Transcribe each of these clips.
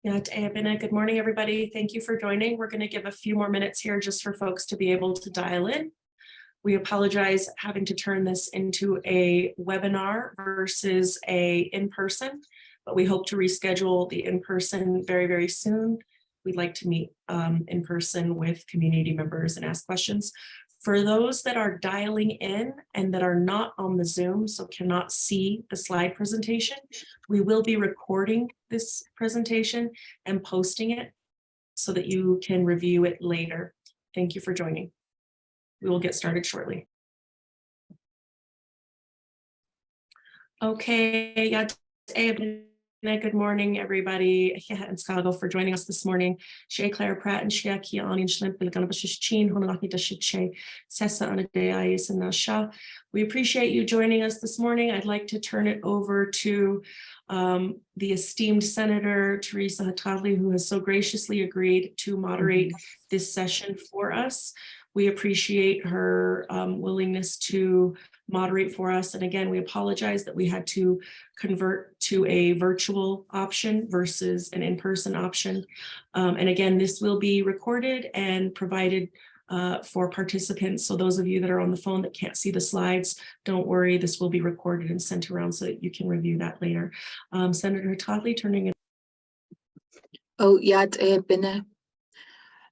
Yeah, good morning, everybody. Thank you for joining. We're going to give a few more minutes here just for folks to be able to dial in. We apologize having to turn this into a webinar versus a in-person, but we hope to reschedule the in-person very, very soon. We'd like to meet in person with community members and ask questions. For those that are dialing in and that are not on the Zoom, so cannot see the slide presentation, we will be recording this presentation and posting it so that you can review it later. Thank you for joining. We will get started shortly. Okay, yeah. Good morning, everybody. And Chicago for joining us this morning. Shea Claire Pratt and Shea Kia Anin Shlimp Chin Honaki Dashiche Sessa Anadea and Nasha. We appreciate you joining us this morning. I'd like to turn it over to the esteemed Senator Teresa Hatathlie, who has so graciously agreed to moderate this session for us. We appreciate her willingness to moderate for us. And again, we apologize that we had to convert to a virtual option versus an in-person option. And again, this will be recorded and provided for participants. So those of you that are on the phone that can't see the slides, don't worry, this will be recorded and sent around so that you can review that later. Senator Hatathlie, turning it. Oh, yeah, been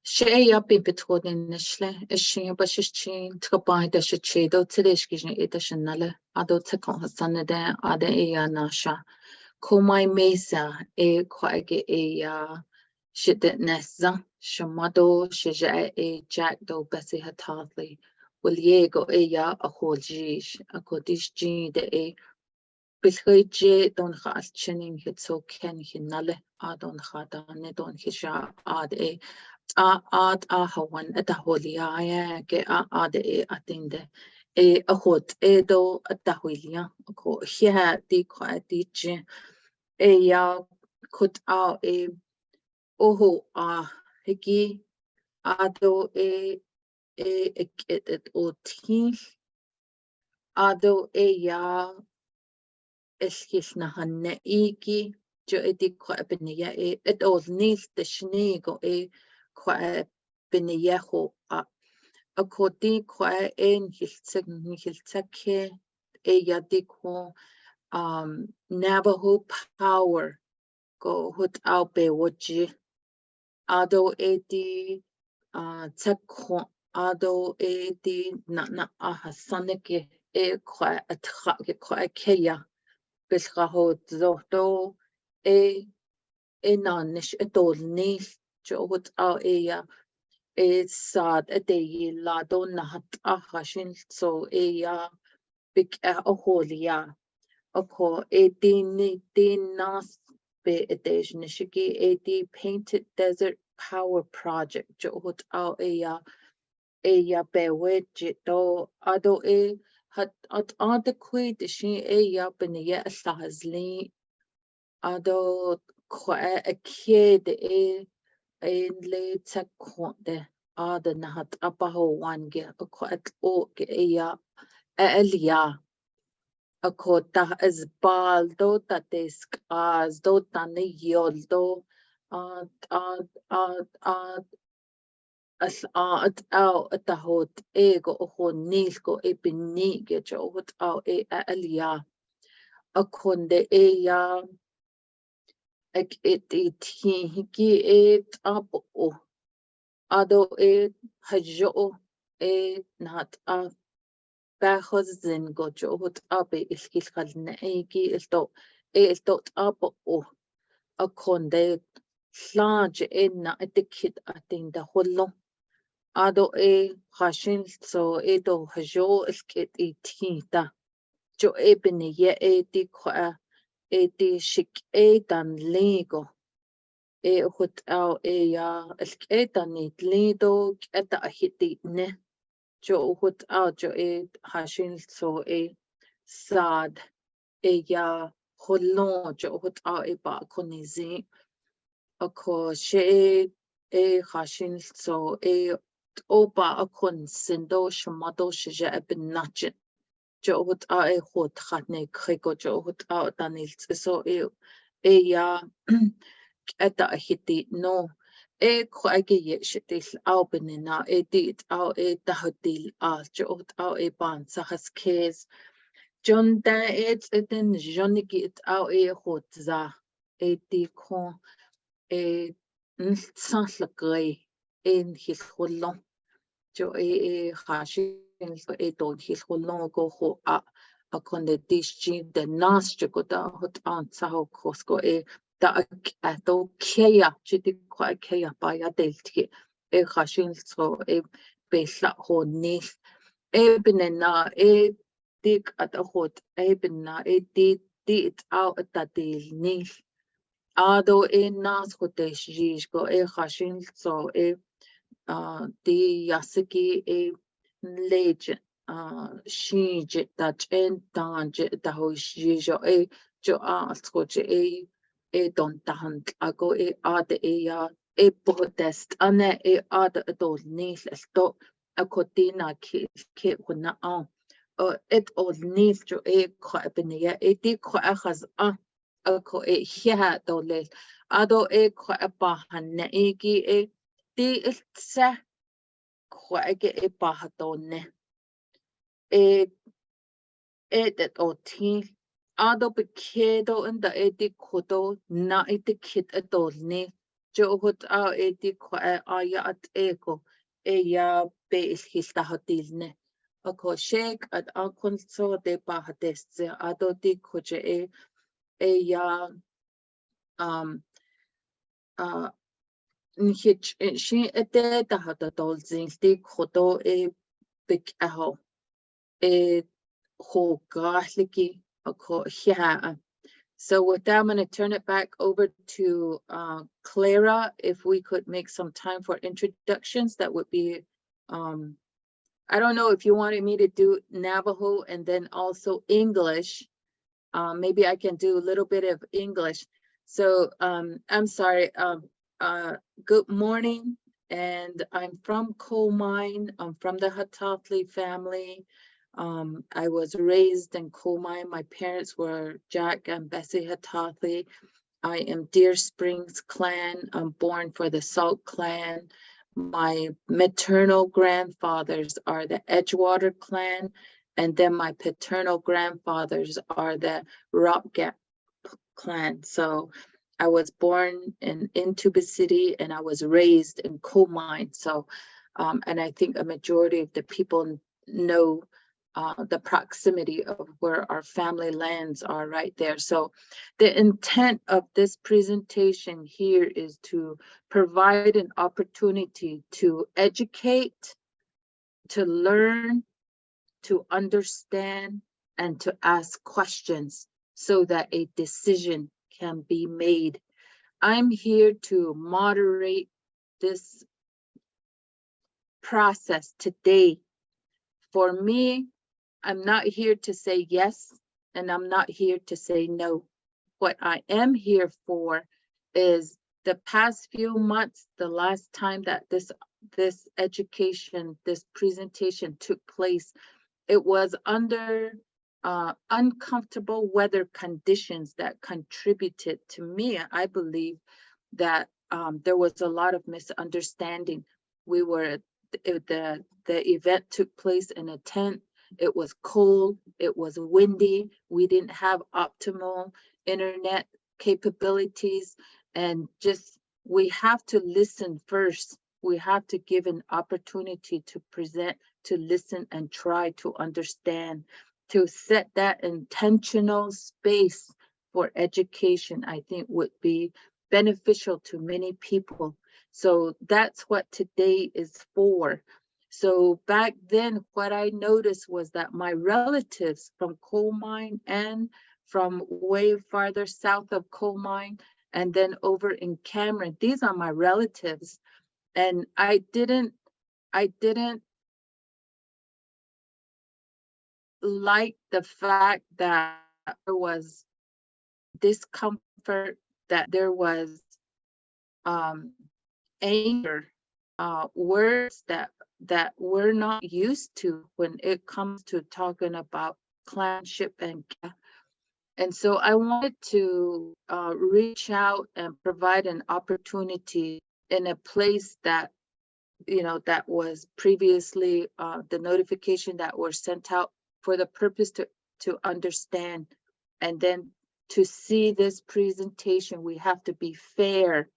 Shea up in between initially, a sheen, but she's chain to buy the shadow to the skishin editionale, ado to consanade, ada ea nasha. Komai mesa, a quaggy a shitnessa, shamado, shaja a jack do Bessie Hatathlie. Will ye go ea a whole jish, a codish gene de a Bilhuje don has chinning hit so ken hinale, adon hadane don hisha ad a. Ad hawan at the holy aya get ad atinde a hot edo at the huilia ko here the quiet teach a ya cut out a oho hiki ado a it o teen ado a ya eskis na hanne iki jo edi quiet benia it all needs the shnego a quite been a yeho a codi quite in hiltake a yadiko Navajo power go hut out be watchi ado edi takho ado edi na ahasaneke e quite a trake quite kaya bisraho zoto e nanish etol nis jo hut out it's sad a day la donna hat ahashin so big a holia oko nas be edition shiki painted desert power project jo hut out be wedge do ado hat at the quid she ben ya sahazli ado a kid in le takonde ada nahat apaho wange a quite oke elia a kota as baldo tatisk as do tani yoldo as out at the hot ego ho nilko epinige jo hot out elia a konde ek hiki apo ado hajo nat bahozin gojo hot abe iskil kalne esto apo a konde large na etikit atin da hollo ado hashin so edo hajo iskit tita jo ebene ye di kwa di shik dan lego hut out dan it lido at hiti ne jo hut out jo hashin so sad ya holon jo hut out ba konizi ako she hashin so oba akon sindo shmado shja ben nachit jo hut out hot khatne kriko jo hut out danil so ya ata hiti no kwage yeshitil au benina dit au tahotil jot au ban sahas John da den Johnny au hot za di kon nsanslagay in hilholong jo hashi don hilholong go ho a konde dishi de nas go da hot an sao kosko da ato kea chiti kwa kea ba ya delti hashin so besla ho nil benena dig at a hot benna dit out at that deal nil ado nas hotesh jish go hashin so di yasiki legend shinj that en danje da ho jijo jo skoche don tahan ago ade ya protest ane ade adol nil sto akotina ki huna it old needs to quite benia di quite has ako here dole ado quite a bahan egi di sa quite bahadone that o teen ado bekedo and the edi kodo na iti kit adolne jo hot edi quite aya at ego ya be is his tahotilne ako shake at so de bahadeste ado di koje ya nhich she ete tahadol zinti kodo big aho ho garliki ako yeah. So with that, I'm going to turn it back over to Clara. If we could make some time for introductions, that would be I don't know if you wanted me to do Navajo and then also English. Maybe I can do a little bit of English. So I'm sorry. Good morning. And I'm from coal mine. I'm from the Hatathlie family. I was raised in coal mine. My parents were Jack and Bessie Hatathlie. I am Deer Springs clan. I'm born for the Salt clan. My maternal grandfathers are the Edgewater clan, and then my paternal grandfathers are the Rock Gap clan. So I was born in Tuba City, and I was raised in coal mine. So, and I think a majority of the people know the proximity of where our family lands are right there. So the intent of this presentation here is to provide an opportunity to educate, to learn, to understand, and to ask questions so that a decision can be made. I'm here to moderate this process today. For me, I'm not here to say yes, and I'm not here to say no. What I am here for is the past few months, the last time that this education, this presentation took place, it was under uncomfortable weather conditions that contributed to me. I believe that there was a lot of misunderstanding. We were, the event took place in a tent. It was cold, it was windy, we didn't have optimal internet capabilities, and just we have to listen first. We have to give an opportunity to present, to listen, and try to understand, to set that intentional space for education, I think would be beneficial to many people. So that's what today is for. So back then, what I noticed was that my relatives from coal mine and from way farther south of coal mine, and then over in Cameron, these are my relatives. And I didn't like the fact that there was discomfort, that there was anger, words that we're not used to when it comes to talking about clanship and And so I wanted to reach out and provide an opportunity in a place that, that was previously the notification that were sent out for the purpose to understand. And then to see this presentation, we have to be fair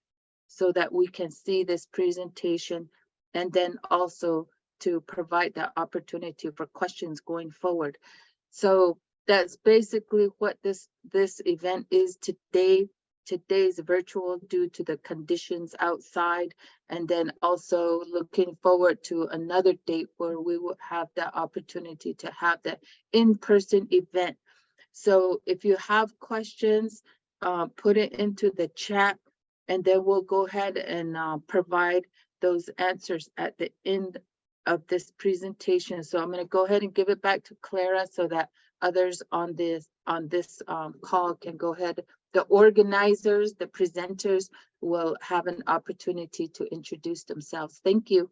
so that we can see this presentation, and then also to provide that opportunity for questions going forward. So that's basically what this event is today. Today's virtual due to the conditions outside, and then also looking forward to another date where we will have the opportunity to have the in-person event. So if you have questions, put it into the chat, and then we'll go ahead and provide those answers at the end of this presentation. So I'm going to go ahead and give it back to Clara so that others on this call can go ahead. The organizers, the presenters will have an opportunity to introduce themselves. Thank you.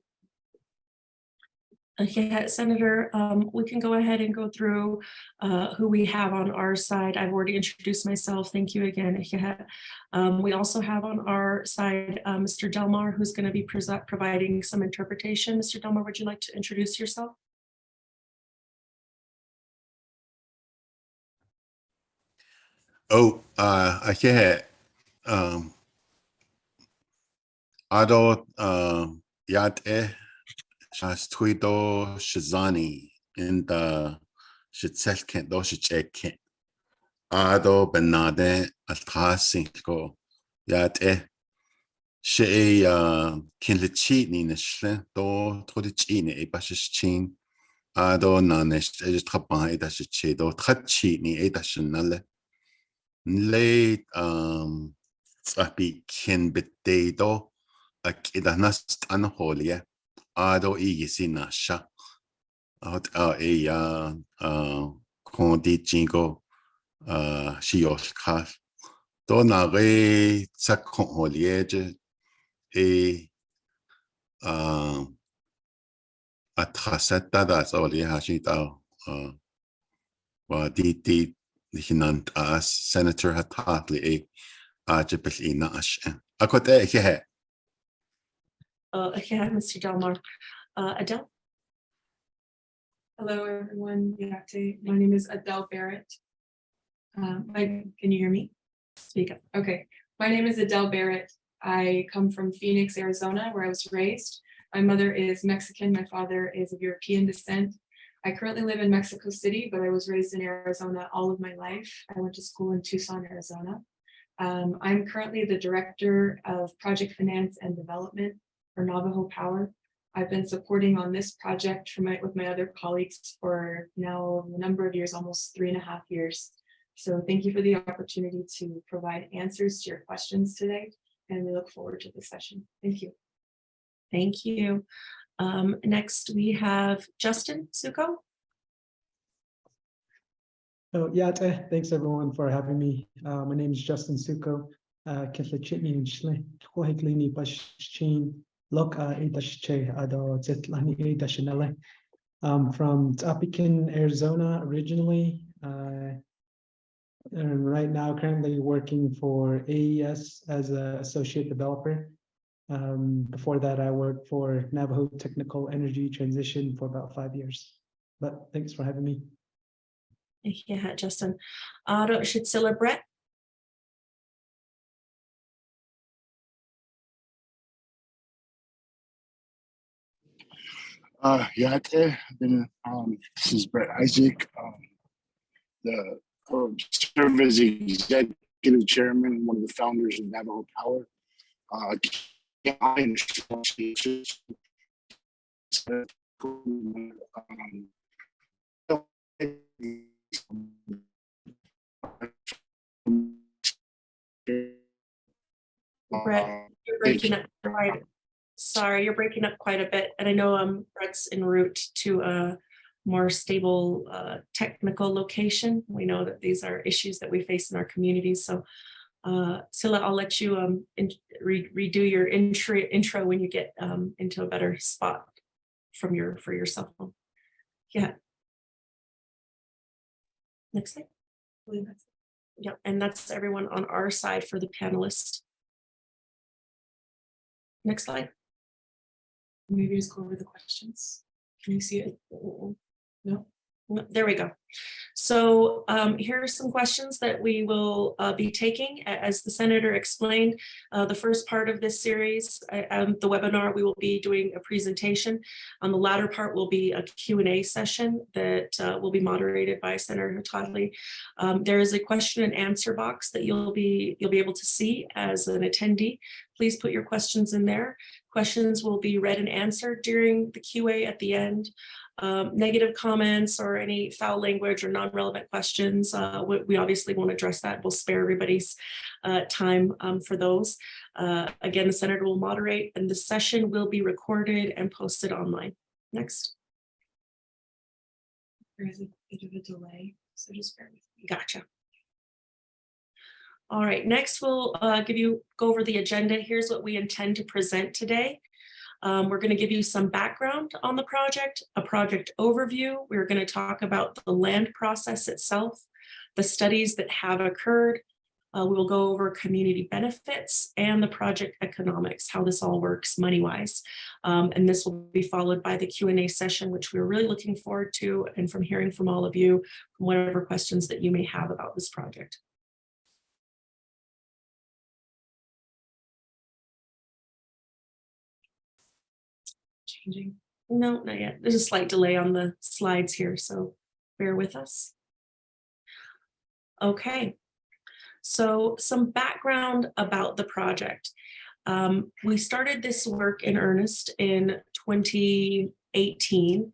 Yeah, Senator, we can go ahead and go through who we have on our side. I've already introduced myself. Thank you again. We also have on our side Mr. Delmar, who's going to be providing some interpretation. Mr. Delmar, would you like to introduce yourself? Oh, yeah. Ado yate shastuido shizani in the shitselken do shicheken. Ado benade altrasinko yate she kinlichi ni neshle do trodichi ni ebashichin. Ado nanesh ejitrapan edashichi do trachi ni edashinale. Late Sapi kin betedo akidanast anholia ado igisinasha out a kondi jingo shiolka donare sakonholieje e atrasetta das olia hashita wa di hinant as Senator Hatathlie Jibelina Ash. Akote here. Yeah, Mr. Delmar. Adele. Hello, everyone. My name is Adele Barrett. Can you hear me? Speak up. Okay. My name is Adele Barrett. I come from Phoenix, Arizona, where I was raised. My mother is Mexican. My father is of European descent. I currently live in Mexico City, but I was raised in Arizona all of my life. I went to school in Tucson, Arizona. I'm currently the Director of Project Finance and Development for Navajo Power. I've been supporting on this project with my other colleagues for now a number of years, almost 3.5 years. So thank you for the opportunity to provide answers to your questions today, and we look forward to the session. Thank you. Thank you. Next, we have Justin Suko. Oh, yeah, thanks everyone for having me. My name is Justin Suko. I'm from Tapican, Arizona originally. And right now currently working for AES as an associate developer. Before that, I worked for Navajo Technical Energy Transition for about 5 years. But thanks for having me. Yeah, Justin. Should celebrate. This is Brett Isaac. Serve as the executive chairman, one of the founders of Navajo Power. Brett, you're breaking up quite. Sorry, you're breaking up quite a bit, and I know Brett's en route to a more stable technical location. We know that these are issues that we face in our communities. So, Scylla, I'll let you redo your intro when you get into a better spot for your cell phone. Yeah. Next slide. Yep, and that's everyone on our side for the panelists. Next slide. Maybe just go over the questions. Can you see it? No? There we go. So here are some questions that we will be taking. As the Senator explained, the first part of this series, the webinar, we will be doing a presentation. On the latter part will be a Q&A session that will be moderated by Senator Hatathlie. There is a question and answer box that you'll be able to see as an attendee. Please put your questions in there. Questions will be read and answered during the QA at the end. Negative comments or any foul language or non-relevant questions, we obviously won't address that. We'll spare everybody's time for those. Again, the Senator will moderate and the session will be recorded and posted online. Next. There is a bit of a delay, so just bear with me. Gotcha. All right, next we'll go over the agenda. Here's what we intend to present today. We're going to give you some background on the project, a project overview. We're going to talk about the land process itself, the studies that have occurred. We will go over community benefits and the project economics, how this all works money-wise. And this will be followed by the Q&A session, which we're really looking forward to, and from hearing from all of you, from whatever questions that you may have about this project. Changing. No, not yet. There's a slight delay on the slides here, so bear with us. Okay, so some background about the project. We started this work in earnest in 2018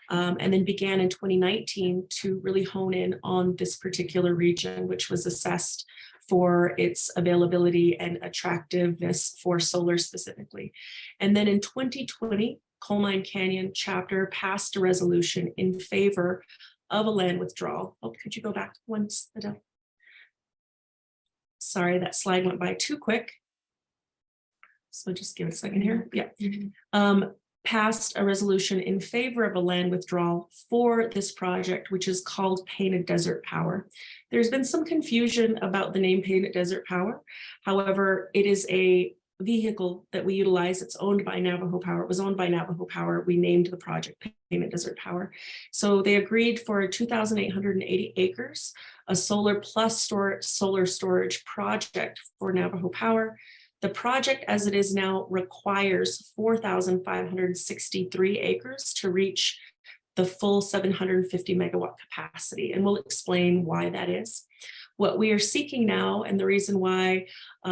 and then began in 2019 to really hone in on this particular region, which was assessed for its availability and attractiveness for solar specifically. And then in 2020, Coal Mine Canyon chapter passed a resolution in favor of a land withdrawal. Oh, could you go back once, Adele? Sorry, that slide went by too quick. So just give it a second here. Yeah. Passed a resolution in favor of a land withdrawal for this project, which is called Painted Desert Power. There's been some confusion about the name Painted Desert Power. However, it is a vehicle that we utilize. It's owned by Navajo Power. It was owned by Navajo Power. We named the project Painted Desert Power. So they agreed for 2,880 acres, a solar plus solar storage project for Navajo Power. The project as it is now requires 4,563 acres to reach the full 750 megawatt capacity, and we'll explain why that is. What we are seeking now, and the reason why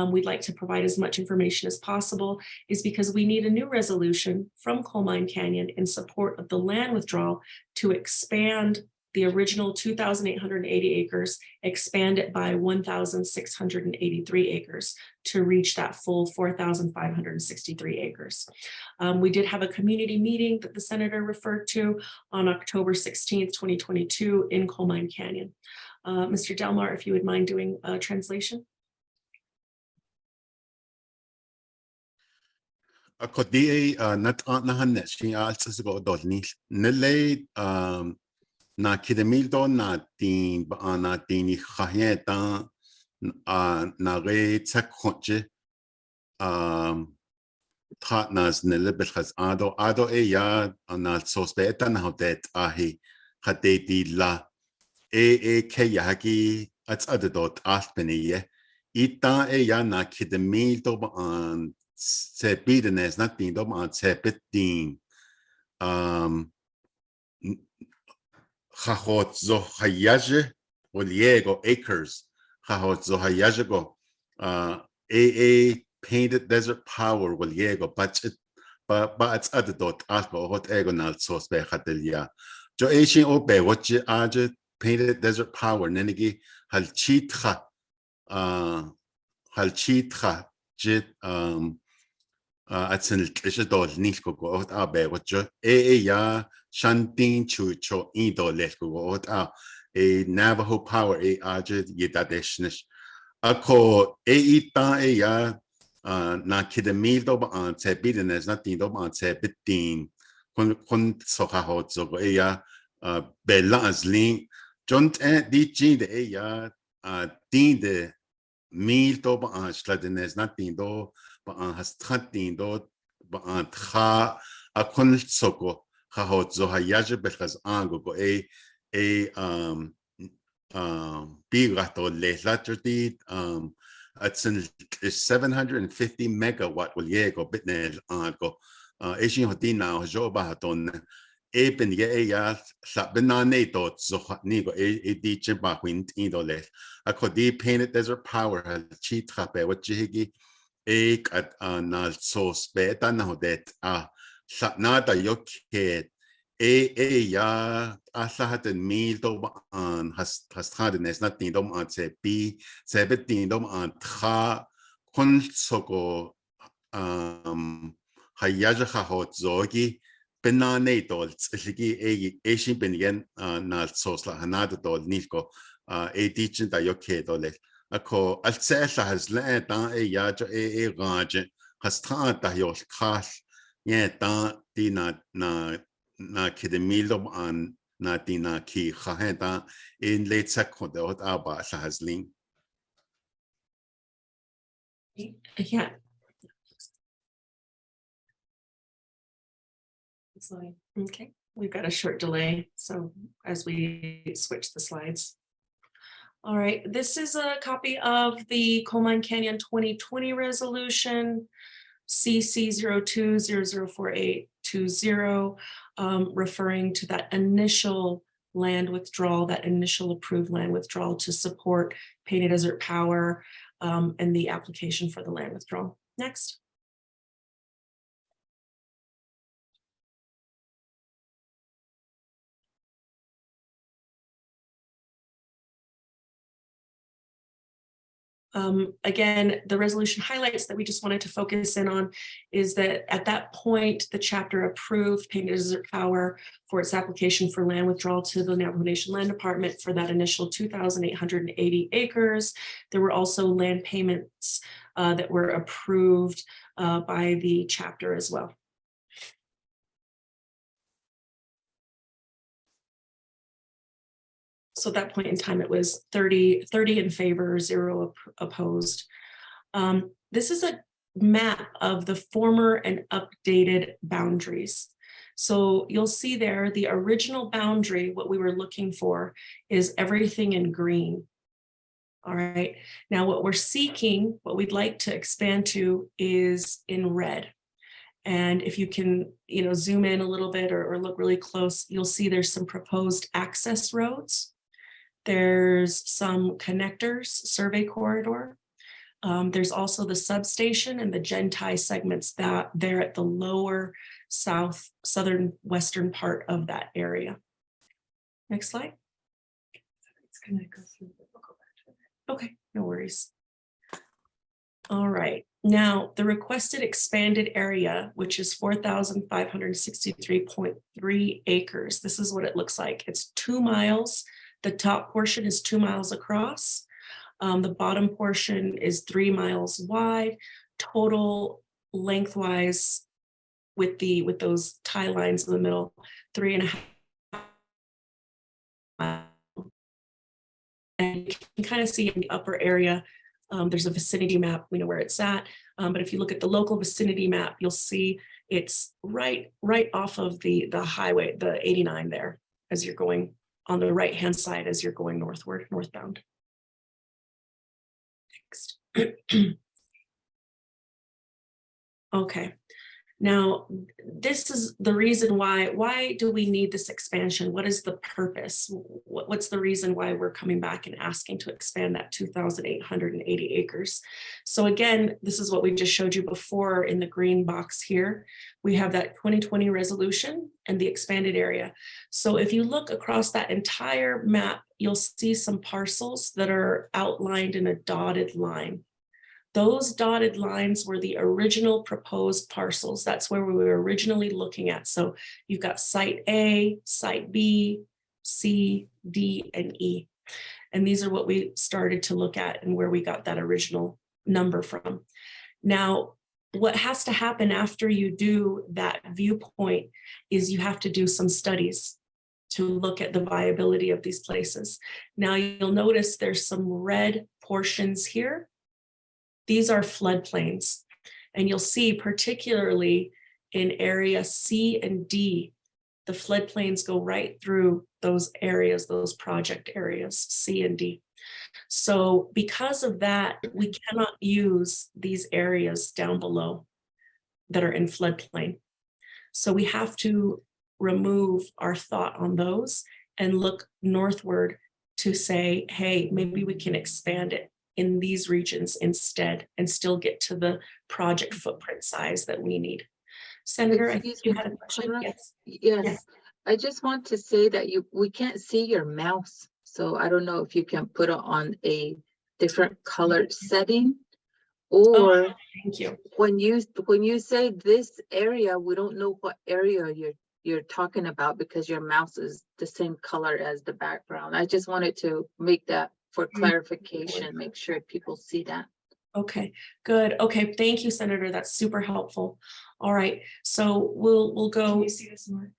we'd like to provide as much information as possible, is because we need a new resolution from Coal Mine Canyon in support of the land withdrawal to expand the original 2,880 acres, expand it by 1,683 acres to reach that full 4,563 acres. We did have a community meeting that the Senator referred to on October 16th, 2022 in Coal Mine Canyon. Mr. Delmar, if you would mind doing a translation. Akodi nat nahan shi altsgo dolni nele na kidemil don na tin ba na tin khayeta na re tsakhonje partners nele belkhas ado ya na sospeta na hotet ahi khateti la ke yaki ats adot aspeniye ita ya na kidemil do an sepidnes na tin do an sepetin Hahot Zohayaje Oliego acres Hahot Zohayajago Painted Desert Power Oliego but it's other dot alpo hot egonal sauce be hatelia Jo Asian obe what je aje Painted Desert Power Nenegi Halchitra Jit at an dol nisko go out abe what jo ya Shantin Chucho Indo Lesko a Navajo Power a Aja Yedadeshnish. Ako Eita ya na kidemil do an sebidines nothing do an sebitin con sohahot zogo ya bella as link John di G the ya tinde mil to ba an sladines na tindo ba an has tindo ba an kha a kon soko kha hot zo ha yaje belkhas ango go bigato le latrti it's 750 megawatt will yego bitne ango Asian hotina jo ba ton ben ye ya sa banane to zo ni go di chimba win indole a di painted desert power ha chi trape what jigi at na so speta na hodet sa nada yoke ya sa haten mil to an has traden es not dom an se bi 17 dom an tra kon soko hayaja hot zogi banane dol ligi Asian benyen na sosla hanada dol nilko teaching da yoke dole ako altsela has la ta ya jo raje has tra da yo khas ye ta tina na kidemilom an na tina ki khaheta in late second dot aba sa has link. Yeah. Okay, we've got a short delay, so as we switch the slides. All right, this is a copy of the Coal Mine Canyon 2020 resolution, CC 02004820, referring to that initial land withdrawal, that initial approved land withdrawal to support Painted Desert Power and the application for the land withdrawal. Next. Again, the resolution highlights that we just wanted to focus in on is that at that point, the chapter approved Painted Desert Power for its application for land withdrawal to the Navajo Nation Land Department for that initial 2,880 acres. There were also land payments that were approved by the chapter as well. So at that point in time, it was 30 in favor, 0 opposed. This is a map of the former and updated boundaries. So you'll see there, the original boundary, what we were looking for is everything in green. All right, now what we're seeking, what we'd like to expand to is in red. And if you can, zoom in a little bit or look really close, you'll see there's some proposed access roads. There's some connectors, survey corridor. There's also the substation and the Gentai segments that they're at the lower southern western part of that area. Next slide. It's gonna go through. We'll go back to it. Okay, no worries. All right, now the requested expanded area, which is 4,563.3 acres. This is what it looks like. It's 2 miles. The top portion is 2 miles across. The bottom portion is 3 miles wide. Total lengthwise, with those tie lines in the middle, 3.5 miles. And you can kind of see in the upper area, there's a vicinity map. We know where it's at. But if you look at the local vicinity map, you'll see it's right off of the highway, the 89 there, as you're going on the right-hand side as you're going northbound. Next. Okay. Now, this is the reason why do we need this expansion? What is the purpose? What's the reason why we're coming back and asking to expand that 2,880 acres? So again, this is what we just showed you before in the green box here. We have that 2020 resolution and the expanded area. So if you look across that entire map, you'll see some parcels that are outlined in a dotted line. Those dotted lines were the original proposed parcels. That's where we were originally looking at. So you've got site A, site B, C, D, and E. And these are what we started to look at and where we got that original number from. Now, what has to happen after you do that viewpoint is you have to do some studies. to look at the viability of these places. Now you'll notice there's some red portions here. These are floodplains, and you'll see particularly in area C and D, the floodplains go right through those areas, those project areas, C and D. So because of that, we cannot use these areas down below that are in floodplain. So we have to remove our thought on those and look northward to say, hey, maybe we can expand it in these regions instead and still get to the project footprint size that we need. Senator, I think Excuse you me, had a question. Conrad? Yes. Yes, Yes. I just want to say that we can't see your mouse, so I don't know if you can put it on a different colored setting, or Thank you. when you say this area, we don't know what area you're talking about because your mouse is the same color as the background. I just wanted to make that for clarification, make sure people see that. Okay, good. Okay, thank you, Senator. That's super helpful. All right, so we'll Can go. you see this, Mark?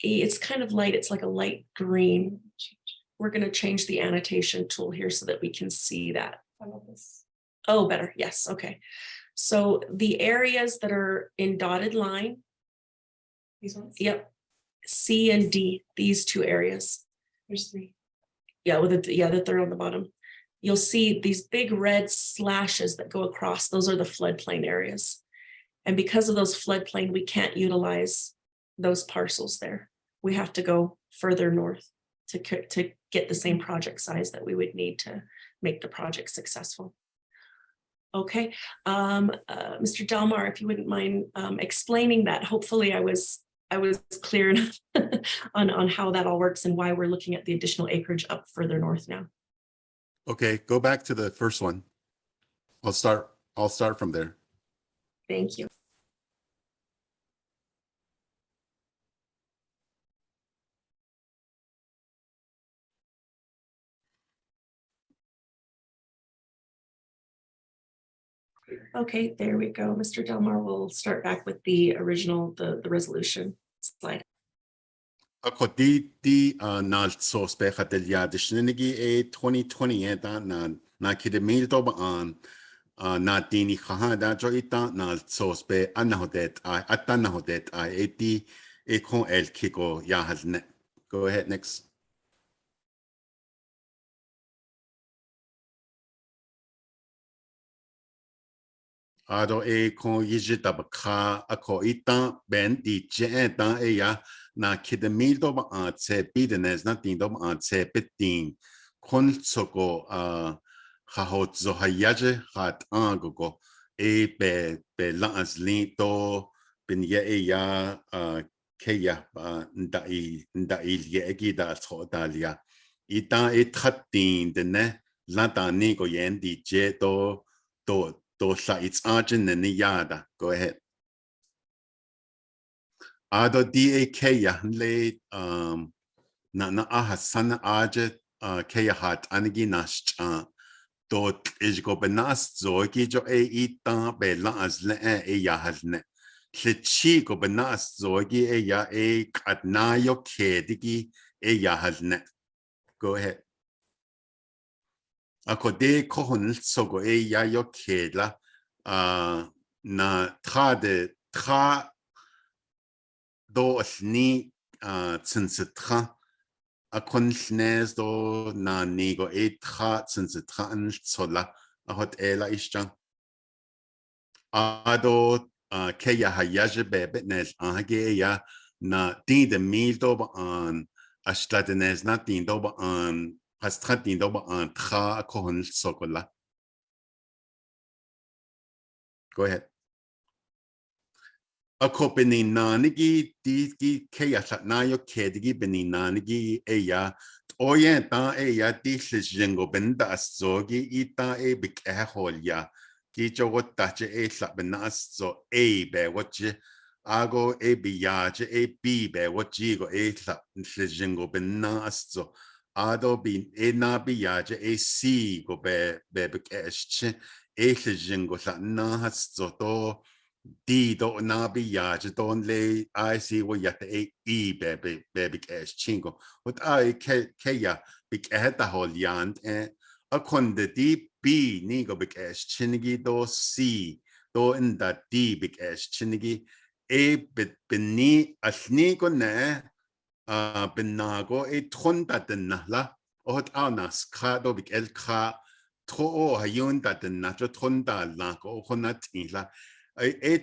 It's kind of light. It's like a light green. We're going to change the annotation tool here so that we can see that. How about this? Oh, better. Yes. Okay. So the areas that are in dotted line, These ones? yep, C and D, these two areas. There's 3. Yeah, with the third on the bottom. You'll see these big red slashes that go across. Those are the floodplain areas. And because of those floodplain, we can't utilize those parcels there. We have to go further north to get the same project size that we would need to make the project successful. Okay, Mr. Delmar, if you wouldn't mind explaining that. Hopefully I was clear enough on how that all works and why we're looking at the additional acreage up further north now. Okay, go back to the first one. I'll start from there. Thank you. Okay, there we go. Mr. Delmar, we'll start back with the original, the resolution slide. Ako di na sospe Hatathlie dishnigi 2020 na kidemil to ba na tini kahada jo ita na sospe anahodet I atanahodet I eti ekon el kiko yahazne. Go ahead next. Ado kon yijita baka ako ita ben di jeta ya na kidemil do ba tse bidenes na tin do ba tse pitin kon soko hahot zo hayaje hat angogo be las lito bin ya keya nda ye gida chodalia ita khatin de ne lata ni go yen di je do it's urgent and yada. Go ahead. Ado DAK ya le na ahasan aje kaya hat anigi nash dot is go benas zogi jo ita be las le ya hasne. Klichi go benas zogi ya katnayo kedigi ya hasne. Go ahead. Ako de kohon sogo ya yo kedla na tra do asni tsinsetra akon snes do na nigo tra tsinsetra an sola ahot ela ishang ado keya hayaje bebe nes ahage ya na din de mil do an ashladenes na din do an Pastratin do an tra kohon sokola. Go ahead. Ako beninanigi di kaya nayo kedigi beninanigi eya oyenta eya di shishingo benda asogi ita bikeholya ki jogot tache la benaso be watche ago biyaje be watchigo la shishingo benaso Ado bin na biyaje si go be bekesche jingo la na has to di do na bi ya je don le I see wo ya te e baby cash chingo what I ke ya big eta hol yand a kon de di b ni go big cash chinigi do c do in da di big cash chinigi bit bini asni go na binago ton da den la ot anas ka do big el ka tro o hayun da den na ton da la go honat la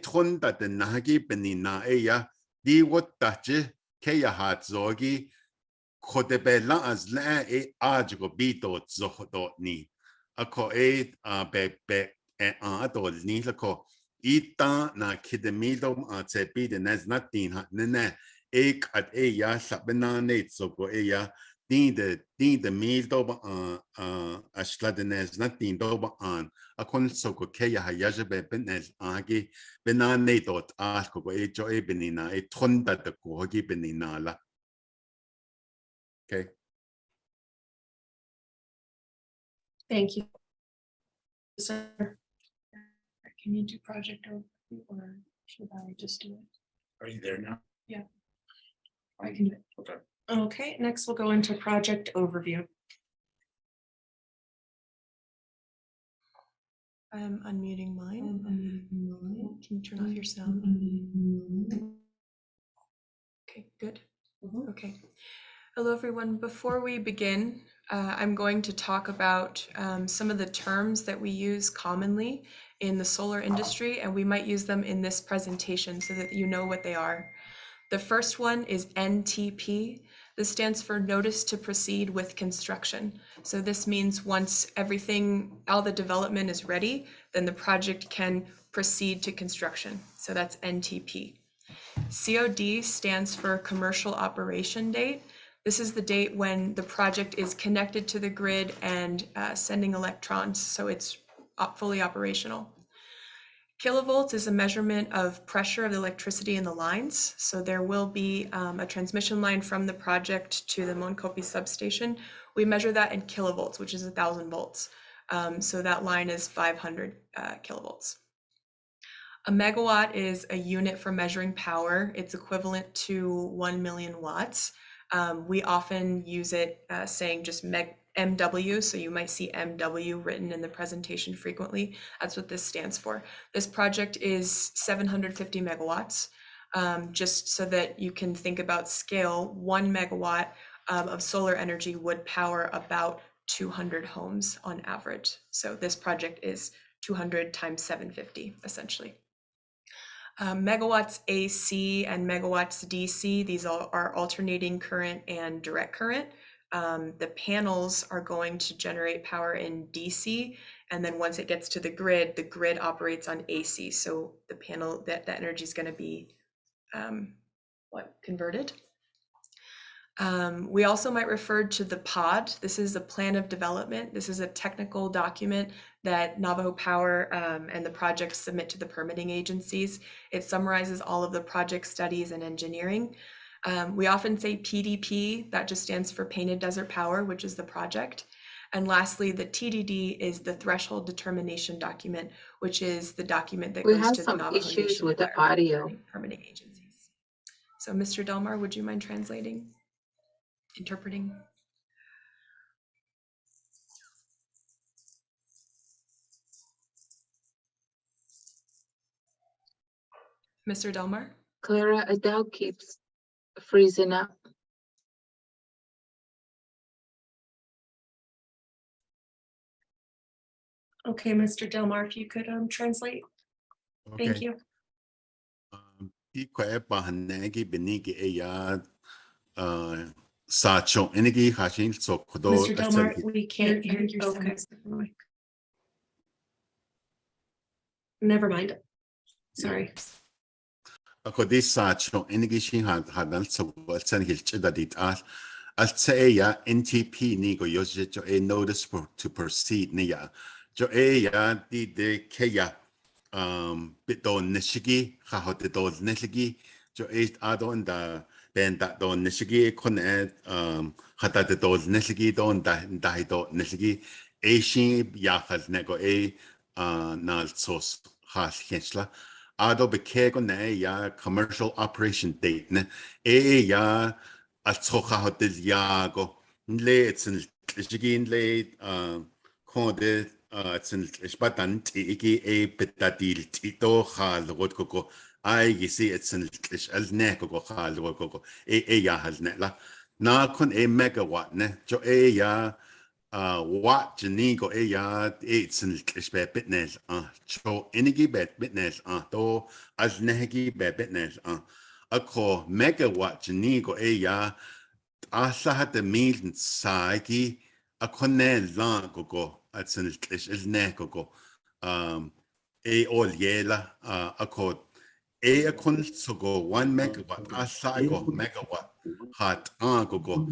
ton da den nagi benina ya di what dache ke ya hat zogi kote bella as la aj go bito zo do ni ako be do ni la ko ita na kidemido se bi de nas natin ne at ya sabena ne so go ya din de mil do ashla de nas natin do an akon so ko ke ya ya je be benes agi benane dot ko go jo benina tonda de ko gi benina la. Okay. Thank you, sir. Can you do project overview or should I just do it? Are you there now? I can do it. Okay. Okay, next we'll go into project overview. I'm unmuting mine. Can you turn off your sound? Okay, good. Okay. Hello, everyone. Before we begin, I'm going to talk about some of the terms that we use commonly in the solar industry, and we might use them in this presentation so that you know what they are. The first one is NTP. This stands for Notice to Proceed with Construction. So this means once all the development is ready, then the project can proceed to construction. So that's NTP. COD stands for Commercial Operation Date. This is the date when the project is connected to the grid and sending electrons, so it's fully operational. Kilovolts is a measurement of pressure of the electricity in the lines. So there will be a transmission line from the project to the Monkopi substation. We measure that in kilovolts, which is 1,000 volts. So that line is 500 kilovolts. A megawatt is a unit for measuring power. It's equivalent to 1 million watts. We often use it saying just MW, so you might see MW written in the presentation frequently. That's what this stands for. This project is 750 megawatts. Just so that you can think about scale, 1 megawatt of solar energy would power about 200 homes on average. So this project is 200 times 750, essentially. Megawatts AC and megawatts DC, these are alternating current and direct current. The panels are going to generate power in DC, and then once it gets to the grid operates on AC. So the panel, that energy is going to be converted. We also might refer to the POD. This is a plan of development. This is a technical document that Navajo Power and the project submit to the permitting agencies. It summarizes all of the project studies and engineering. We often say PDP, that just stands for Painted Desert Power, which is the project. And lastly, the TDD is the threshold determination document, which is the document that We goes have to the some Navajo issues Nation with the Fire audio. permitting agencies. So Mr. Delmar, would you mind translating? Interpreting. Mr. Delmar? Clara, Adele keeps freezing up. Okay, Mr. Delmar, if you could translate. Thank Okay. you. Iko bahanegi benigi ya sacho enigi hashin so kodo Mr. Delmar, we can't hear you. Okay. Never mind. Sorry. ako di sacho enigi shin hadan so san hilchida dit al say ya NTP ni go yoje jo a notice to proceed ni ya jo ya di de keya bito nishigi ha hot do nishigi jo adon da ben that don nishigi kon hata de do nishigi don da do nishigi shin ya has nego nal sos has hensla ado bekego na ya commercial operation date ne ya alsocha hotel yago le etsin shigin le konde etsin shbatan tiki petadil tito khal rotko ai gisi etsin al neko khal rotko ya halne la na kun megawatt ne jo ya watt janigo ya etsin be bitnel cho enigi bitnel to as nehigi be bitnel ako megawatt janigo ya asahat de milden sagi akonel la go etsin il neko all yela ako akon sogo 1 megawatt asago megawatt hat go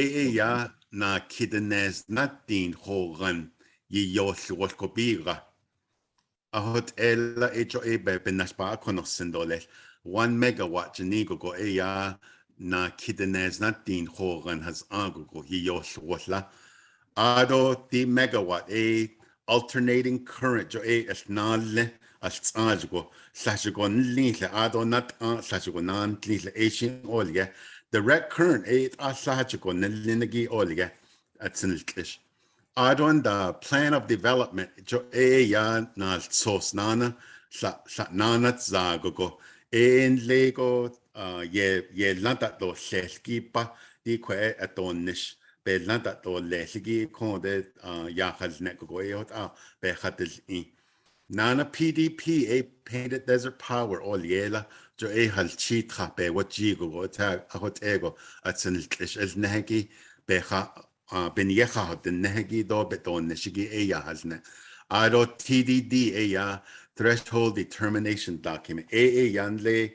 ya na kidenes natin hogan yoswol ko biga ahot ella hecho benaspa conocendole 1 megawatt janigo go ya na kidenes natin hogan has go yoswol ado the megawatt alternating current jo esnale go slashigon linle ado not slashigon nan linle asian olga direct current slashigon linagi olga at sinlish ado on the plan of development jo ya na sos nana nana zago en lego ye lanta do selkipa di kwe atonish belanta to legi konde yahal neko be khatil nana PDP painted desert power all yela jo hal chitra be what jigo ta hot ego atsen el nehgi be kha ben yeha hot nehgi do beton neshigi yahalne ado TDD ya threshold determination document yanle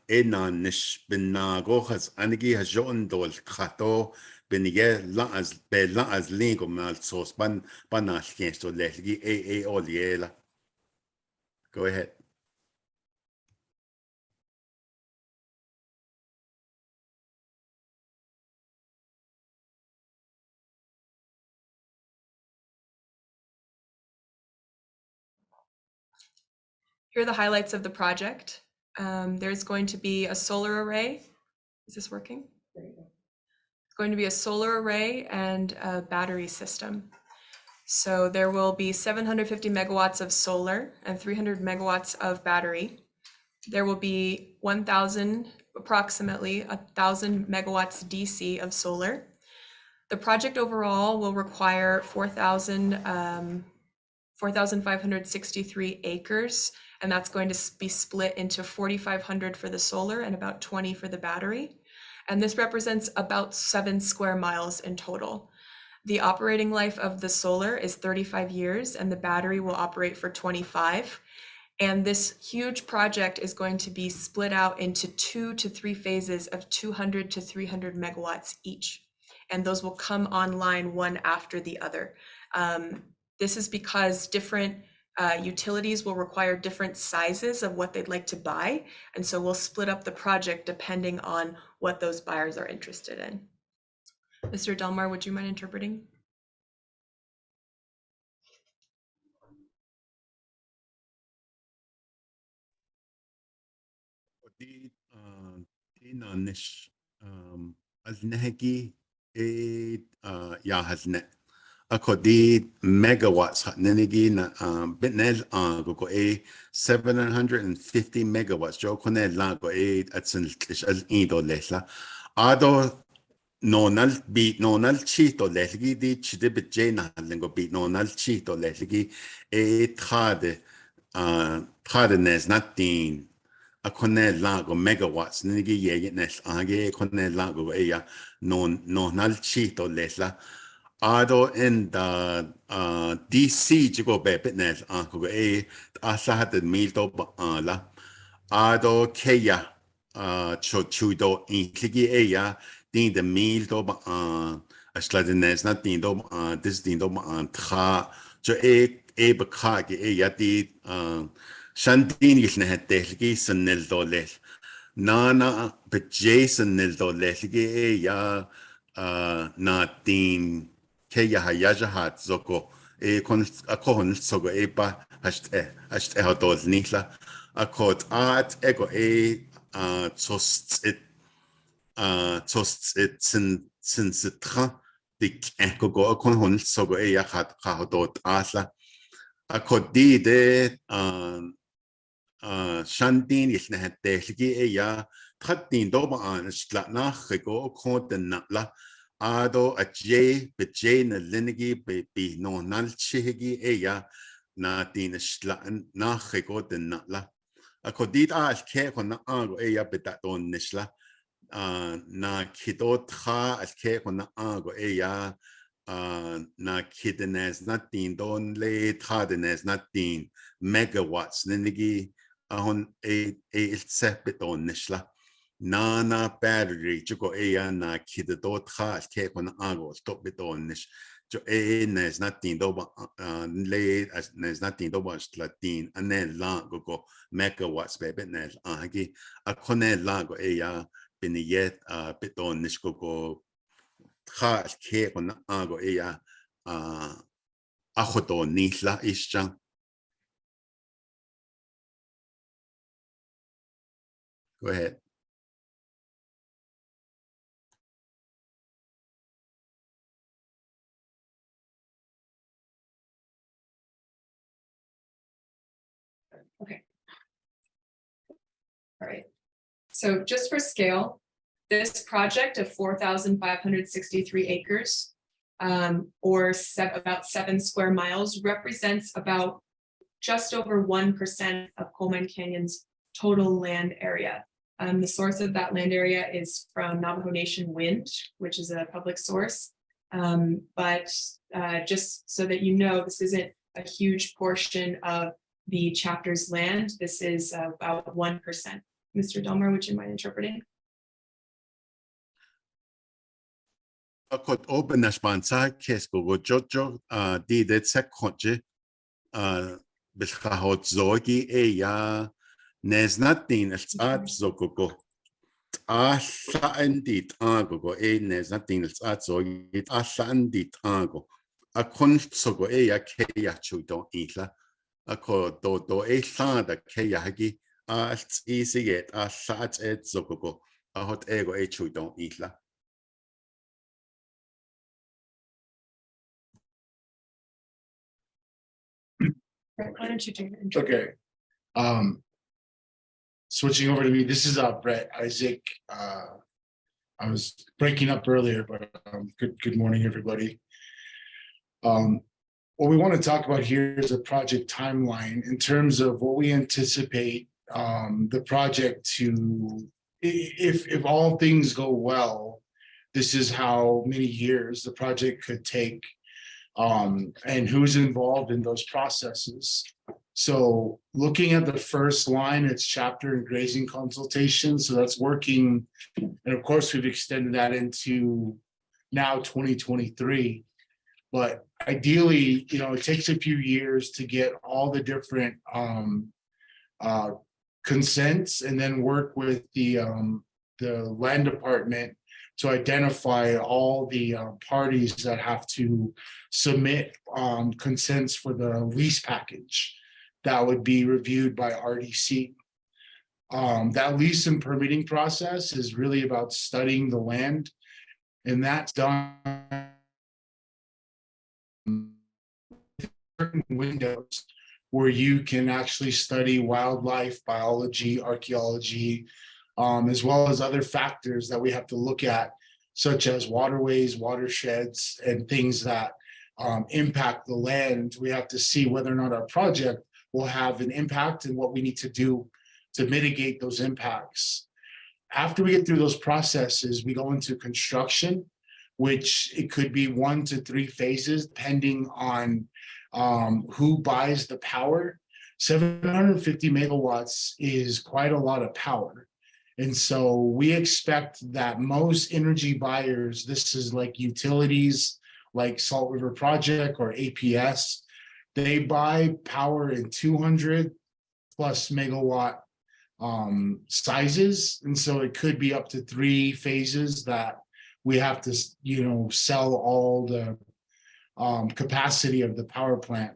enan nish binago has anigi hajon dol khato benige la as lingo mal sos banal kensto legi oliela. Go ahead. Here are the highlights of the project. There's going to be a solar array. Is this working? It's going to be a solar array and a battery system. So there will be 750 megawatts of solar and 300 megawatts of battery. There will be approximately 1,000 megawatts DC of solar. The project overall will require 4,563 acres, and that's going to be split into 4,500 for the solar and about 20 for the battery. And this represents about 7 square miles in total. The operating life of the solar is 35 years and the battery will operate for 25. And this huge project is going to be split out into 2 to 3 phases of 200 to 300 megawatts each. And those will come online one after the other. This is because different utilities will require different sizes of what they'd like to buy. And so we'll split up the project depending on what those buyers are interested in. Mr. Delmar, would you mind interpreting? Ako di megawatts nenigi na bitnel go 750 megawatts jo kone la go atsen al indo lesla ado nonal chito legi di chide bitje na lengo bit nonal chito legi trade nes natin akone la go megawatts nenigi ye nes age kone la go ya nonal chito lesla ado in the DC jigo be bitnel go asahat mil to la ado keya chudo in kligi ya din the mil to asladines na din do this din do tra jo bekha ge ya di shantin yisne hetelgi sanel do le nana be jason nel do le ya na din Keya hayajahat zoko kon akon sogo pa haste hatol nila Akot at ego tost it since it dik echo go kon hon so go ya dot asla akot di de shantin il na telgi ya khatin do ba an sla na go kon den la ado a j be j na linigi be no nal chigi ya na tin sla na go den la akot di al ke kon na go ya be ta don nisla na kidot ha al ke kon na go ya na kidenes natin don le tadenes natin megawatts ninigi ahon il septon nisla na battery jugo ya na kidot ha al ke kon go stop beton nis jo nes natin do le nes natin do latin anen la go megawatts bebe nes agi akone la go ya biniyet beton nis go ha ke kon go ya achoto nisla ischa. Go ahead. Okay. All right. So just for scale, this project of 4,563 acres, or about 7 square miles, represents about just over 1% of Coal Mine Canyon's total land area. The source of that land area is from Navajo Nation Wind, which is a public source. But just so that you know, this isn't a huge portion of the chapter's land. This is about 1%. Mr. Delmar, would you mind interpreting? Akot open naspansa kesko go jojo di det sekonje bilkhahot zogi ya neznatin at zogogo alla endit ago neznatin at zogi alla endit ago akon sogo ya ke ya chudo isla ako do illa da ke ya hagi alt easy get alla at zogogo ahot ego chudo isla. Why don't you do it? Okay. Switching over to me, this is Brett Isaac. I was breaking up earlier, but good morning, everybody. What we want to talk about here is a project timeline in terms of what we anticipate the project to, if all things go well, this is how many years the project could take, and who's involved in those processes. So looking at the first line, it's chapter and grazing consultation. So that's working. And of course, we've extended that into now 2023. But ideally, it takes a few years to get all the different consents and then work with the land department to identify all the parties that have to submit consents for the lease package that would be reviewed by RDC. That lease and permitting process is really about studying the land, and that's done certain windows where you can actually study wildlife, biology, archaeology, as well as other factors that we have to look at, such as waterways, watersheds, and things that impact the land. We have to see whether or not our project will have an impact and what we need to do to mitigate those impacts. After we get through those processes, we go into construction, which it could be 1 to 3 phases, depending on who buys the power. 750 megawatts is quite a lot of power. And so we expect that most energy buyers, this is like utilities, like Salt River Project or APS, they buy power in 200 plus megawatt sizes. And so it could be up to 3 phases that we have to, sell all the capacity of the power plant.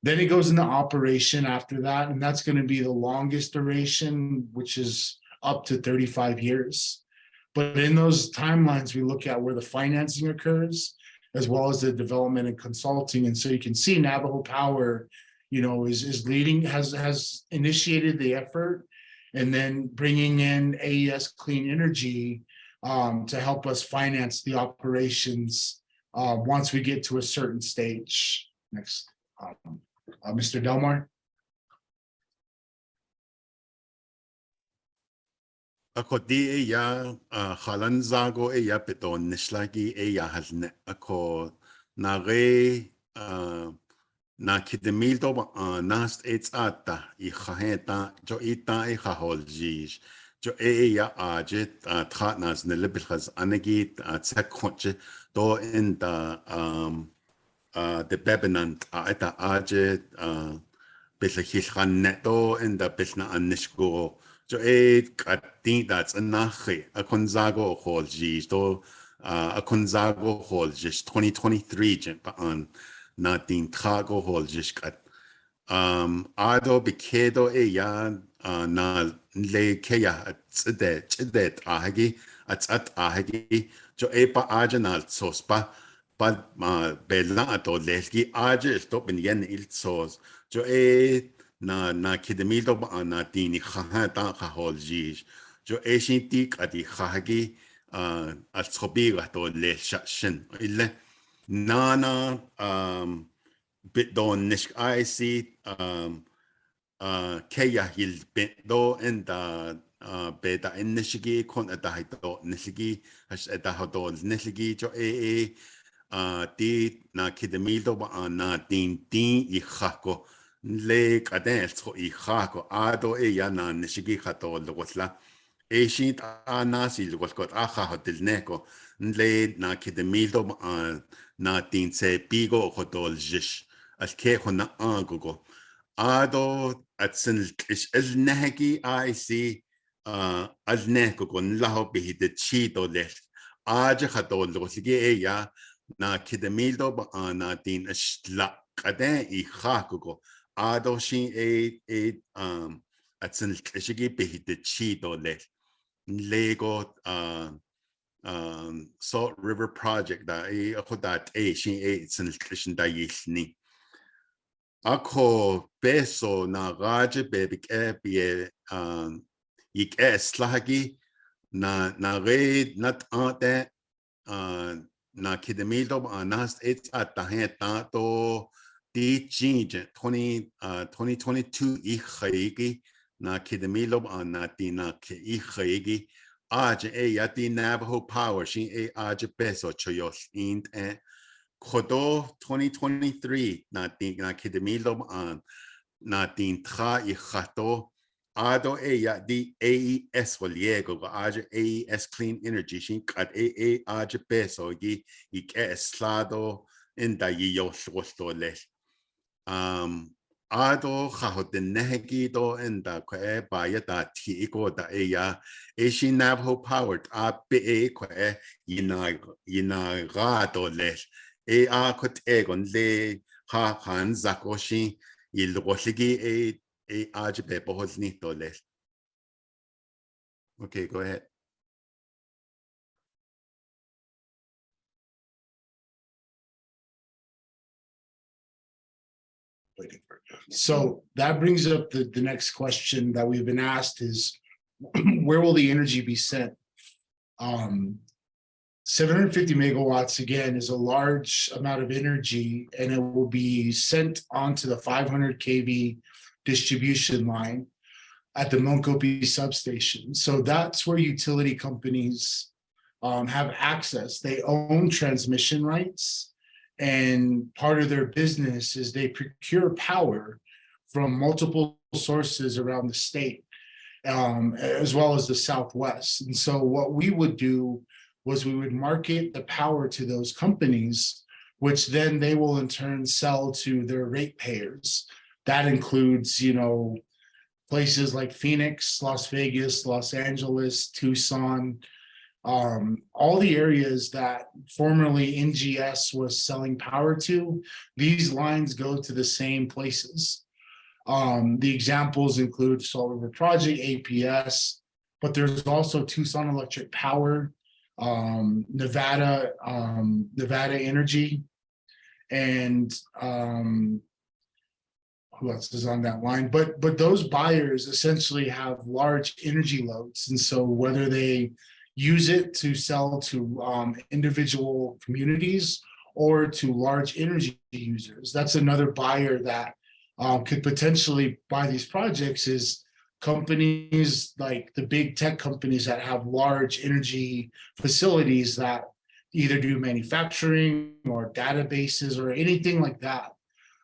Then it goes into operation after that, and that's going to be the longest duration, which is up to 35 years. But in those timelines, we look at where the financing occurs, as well as the development and consulting. And so you can see Navajo Power, is leading, has initiated the effort, and then bringing in AES Clean Energy to help us finance the operations once we get to a certain stage. Next, Mr. Delmar. Ako di halan zago piton nislagi halne ako nare na kidemil do nast it's ata heta jo ita haholjish jo ajet trat nas nelebil khaz anagit tsakhonche do in the bebenant ata ajet bislahil khanne do in the bisna anishgo jo katin that's anachi a konzago holjish do a konzago holjish 2023 jempa on natin trago holjish kat ado bikedo na le keya tsdet ahagi at ahagi jo pa ajanal sospa pa bella ato lelgi aje stop in yen il sos jo na kidemildo na tini khata kholjish jo shintik ati khagi at schobiga to le shashin ille nana bit don nish I see keya hil bit do and beta in nishigi kon at hito nishigi as at hodo nishigi jo di na kidemildo na tin ikhako le kadens i khako ado na nishigi khato logosla shint nasi logoskot aha hotel neko le na kidemildo na tin se pigo hotol jish al ke hona agogo ado atsin ish el nehgi I see al neko kon laho bihide chito le aje khato logosigi na kidemildo na tin shla kaden I khako ado shin atsin ishigi bihide chito le Lego Salt River Project da akodat shin shin da yishni ako beso na raje bebik be ik slagi na re nat ante na kidemildo nas it's at the hand to di change 2022 ikhigi na kidemildo na tina ikhigi Aj yati Navajo Power shin aj peso choyos int kodo 2023 na kidemildo na tin tra ikhato ado yati AES voliego aj AES Clean Energy shin kat aj peso gi ik eslado in da yos rostole ado khahoten nehgi do in da kwe bayata ti ko da shin Navajo Power be kwe yina gato le kot egon le khan zakoshi ilgoshigi aj be boholni to le. Okay, go ahead. So that brings up the next question that we've been asked is, where will the energy be sent? 750 megawatts, again, is a large amount of energy, and it will be sent onto the 500 kV distribution line at the Monkopi substation. So that's where utility companies have access. They own transmission rights, and part of their business is they procure power from multiple sources around the state, as well as the Southwest. And so what we would do was we would market the power to those companies, which then they will in turn sell to their ratepayers. That includes, places like Phoenix, Las Vegas, Los Angeles, Tucson, all the areas that formerly NGS was selling power to, these lines go to the same places. The examples include Salt River Project, APS, but there's also Tucson Electric Power, Nevada Energy, and who else is on that line? But those buyers essentially have large energy loads, and so whether they use it to sell to individual communities or to large energy users, that's another buyer that could potentially buy these projects, is companies like the big tech companies that have large energy facilities that either do manufacturing or databases or anything like that.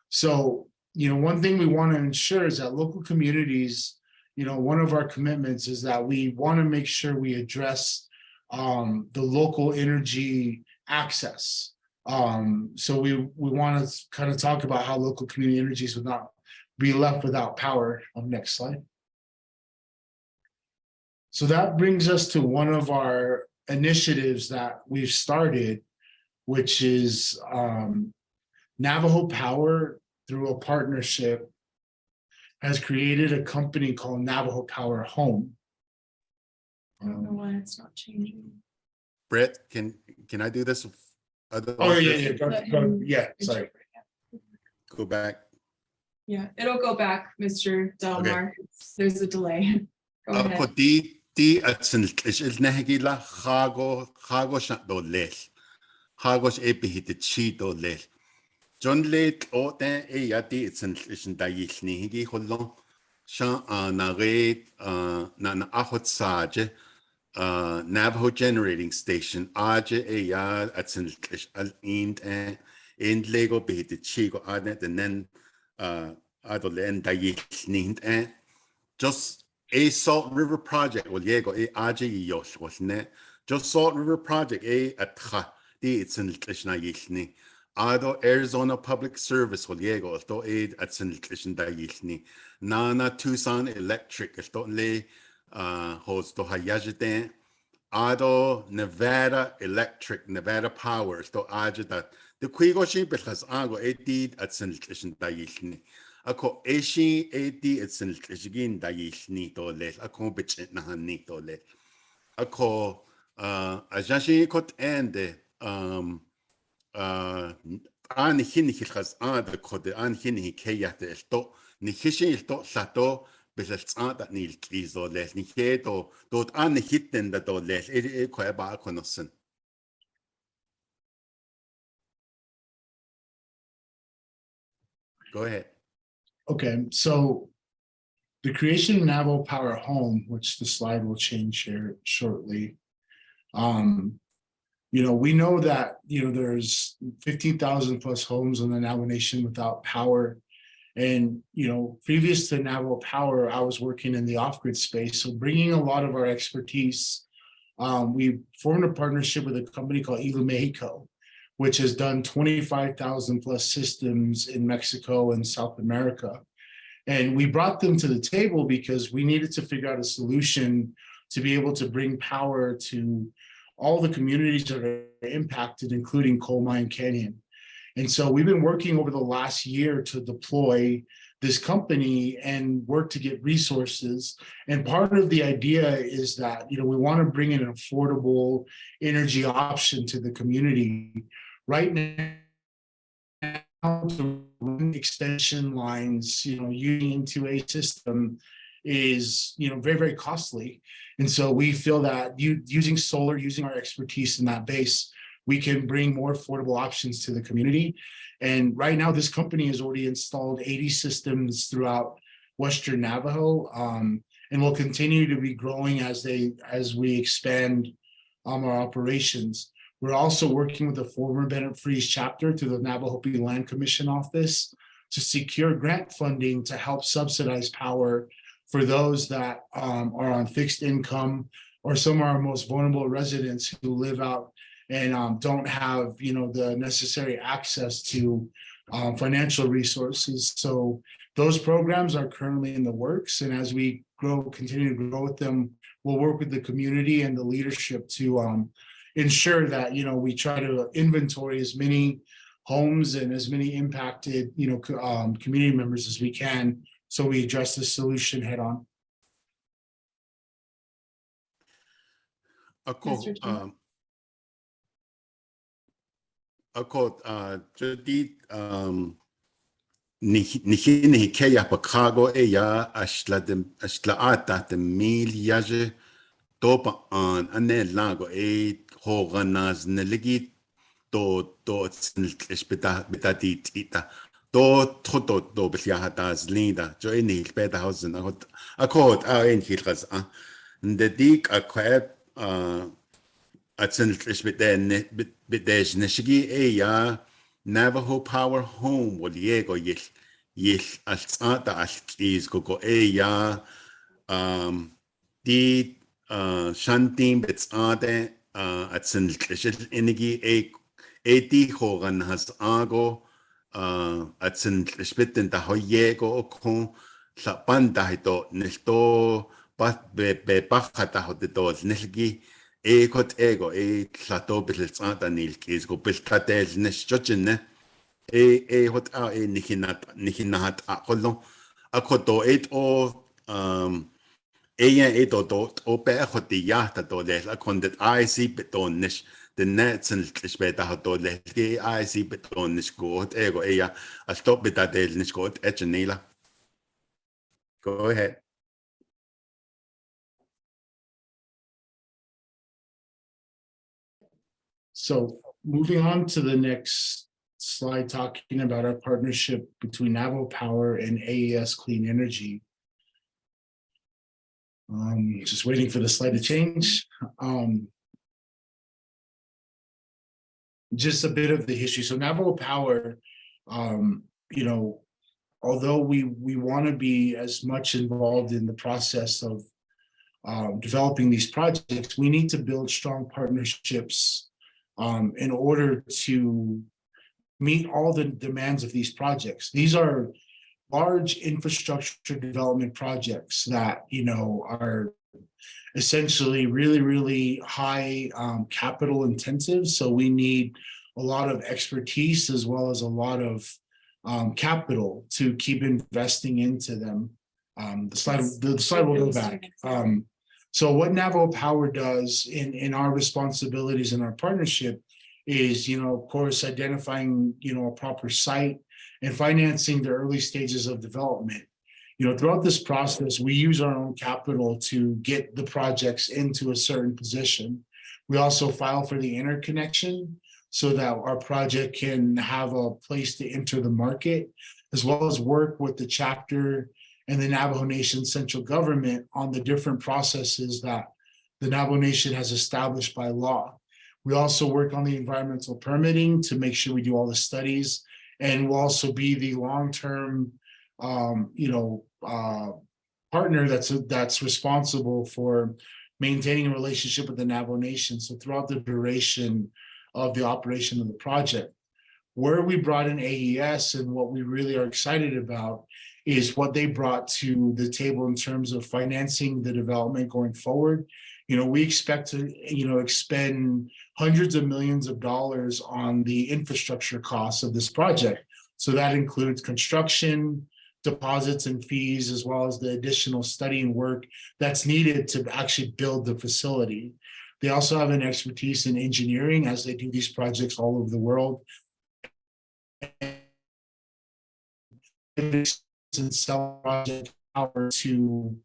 So, one thing we want to ensure is that local communities, one of our commitments is that we want to make sure we address the local energy access. So we want to kind of talk about how local community energies would not be left without power. Next slide. So that brings us to one of our initiatives that we've started, which is Navajo Power, through a partnership, has created a company called Navajo Power Home. I don't know why it's not changing. Brett, can I do this? Oh yeah, sorry. Go back. Yeah, it'll go back, Mr. Delmar. There's a delay. Go ahead. Ako di atsenl is nahigila hago sha do lel. Hago epihit chi do lel. John late o ten e yati atsenl is dayilni higi holon sha na re na ahot saje Navajo generating station aje e ya atsenl is al in Lego behit chi go adet and then adolen dayilni just a Salt River Project will yego a aje yosh was ne just Salt River Project a atcha di it's in Krishna yishni ado Arizona Public Service will yego to aid at Sin Krishna yishni Nana Tucson Electric to le host to hayajite ado Nevada Electric Nevada Power to aje that the quigo she because ago a did at Sin Krishna yishni Ako eshi eti etsen kishigin dayish ni tole. Ako bitch nahan ni tole. Ako ajashi kot ende an hin hilchas ad kode an hin hikeyate elto ni hishi elto sato beselts ad ni ilkizo le ni heto dot an hitten da tole e ko ba konosen. Go ahead. Okay, so the creation of Navajo Power Home, which the slide will change here shortly. We know that there's 15,000 plus homes in the Navajo Nation without power, and previous to Navajo Power, I was working in the off-grid space, so bringing a lot of our expertise. We formed a partnership with a company called Ilu Mexico, which has done 25,000 plus systems in Mexico and South America. And we brought them to the table because we needed to figure out a solution to be able to bring power to all the communities that are impacted, including Coal Mine Canyon. And so we've been working over the last year to deploy this company and work to get resources. And part of the idea is that, we want to bring in an affordable energy option to the community. Right now, to run extension lines, using into a system is, very, very costly. And so we feel that using solar, using our expertise in that base, we can bring more affordable options to the community. And right now, this company has already installed 80 systems throughout Western Navajo, and will continue to be growing as we expand our operations. We're also working with the former Bennett Freeze chapter to the Navajo Land Commission office to secure grant funding to help subsidize power for those that are on fixed income, or some of our most vulnerable residents who live out and don't have the necessary access to financial resources. So Those programs are currently in the works, and as we continue to grow with them, we'll work with the community and the leadership to ensure that we try to inventory as many homes and as many impacted community members as we can, so we address the solution head on. Mr. Tuma? Jadi nihini kaya pakago ya ashla mil yaje topa an ane lago hoganaz neligi to betati tita to beliahatas linda jo ini beta hausen akot en hilgas ndedik akweb atsen bidej neshigi ya Navajo Power Home woliego yil altsata altis gogo ya di shantim betsade atsen lishil inigi di hogan has ago atsen lishbitten da hoyego okon la banda hito nilto be bachata hoto nilgi kot ego lato biltsata nilkis go biltatel nishchochin hot nihinat akolo akoto o o pe hoti yahta to le akondet IC beton nish the nets and lishbeta hoto le IC beton nish go ego I'll stop bitatel nish go echenila. Go ahead. So moving on to the next slide, talking about our partnership between Navajo Power and AES Clean Energy. Just waiting for the slide to change. Just a bit of the history. So Navajo Power, although we want to be as much involved in the process of developing these projects, we need to build strong partnerships in order to meet all the demands of these projects. These are large infrastructure development projects that are essentially really, really high capital intensive. So we need a lot of expertise as well as a lot of capital to keep investing into them. The slide will go back. So what Navajo Power does in our responsibilities in our partnership is, of course, identifying, a proper site and financing the early stages of development. Throughout this process, we use our own capital to get the projects into a certain position. We also file for the interconnection so that our project can have a place to enter the market, as well as work with the chapter and the Navajo Nation central government on the different processes that the Navajo Nation has established by law. We also work on the environmental permitting to make sure we do all the studies, and we'll also be the long-term, partner that's responsible for maintaining a relationship with the Navajo Nation. So throughout the duration of the operation of the project, where we brought in AES and what we really are excited about is what they brought to the table in terms of financing the development going forward. We expect to, expend hundreds of millions of dollars on the infrastructure costs of this project. So that includes construction, deposits and fees, as well as the additional study and work that's needed to actually build the facility. They also have an expertise in engineering as they do these projects all over the world. And sell project power to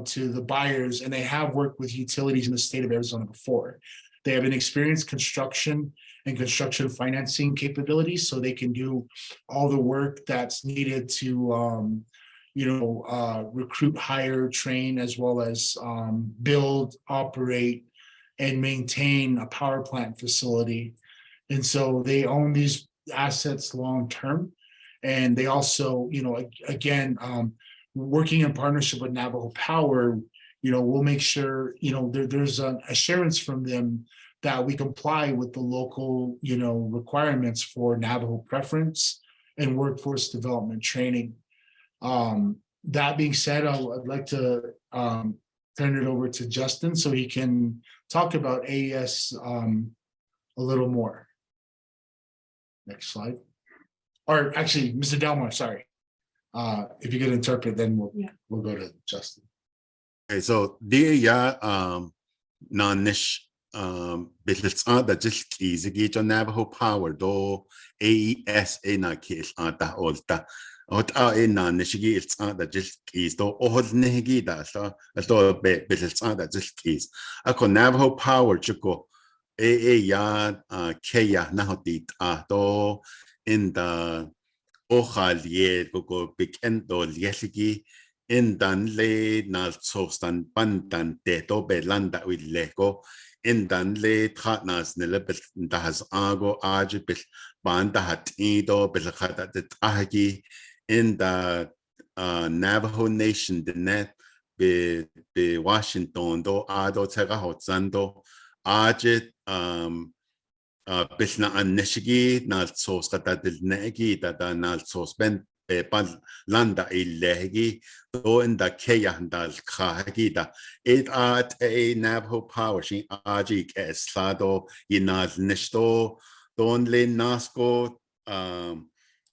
to the buyers, and they have worked with utilities in the state of Arizona before. They have an experienced construction and construction financing capabilities, so they can do all the work that's needed to recruit, hire, train, as well as build, operate, and maintain a power plant facility. And so they own these assets long term. And they also, again, working in partnership with Navajo Power, we'll make sure, there's an assurance from them that we comply with the local, requirements for Navajo preference and workforce development training. That being said, I'd like to turn it over to Justin so he can talk about AES a little more. Next slide. Or actually, Mr. Delmar, sorry. If you could interpret, then we'll go to Justin. Okay, so dear non-nish business that just easy get on Navajo Power do AES na case ata olta. Ot a non-nish it's that just is do all negi da so business that just is. Ako Navajo Power chuko ya keya na hotit do in the ojalie go big end do liesigi in dan le na sostan pantan teto belanda with lego in dan le tratnas nilebel das ago aje bil banda hat ido bil khata tahgi in the Navajo Nation the net be Washington do ado tega hotzando aje bisna an nishigi na sos kata del negi da na sos ben pan landa ilegi do in the keya dal khagida it at a Navajo Power shi aji eslado inal nisto don le nasco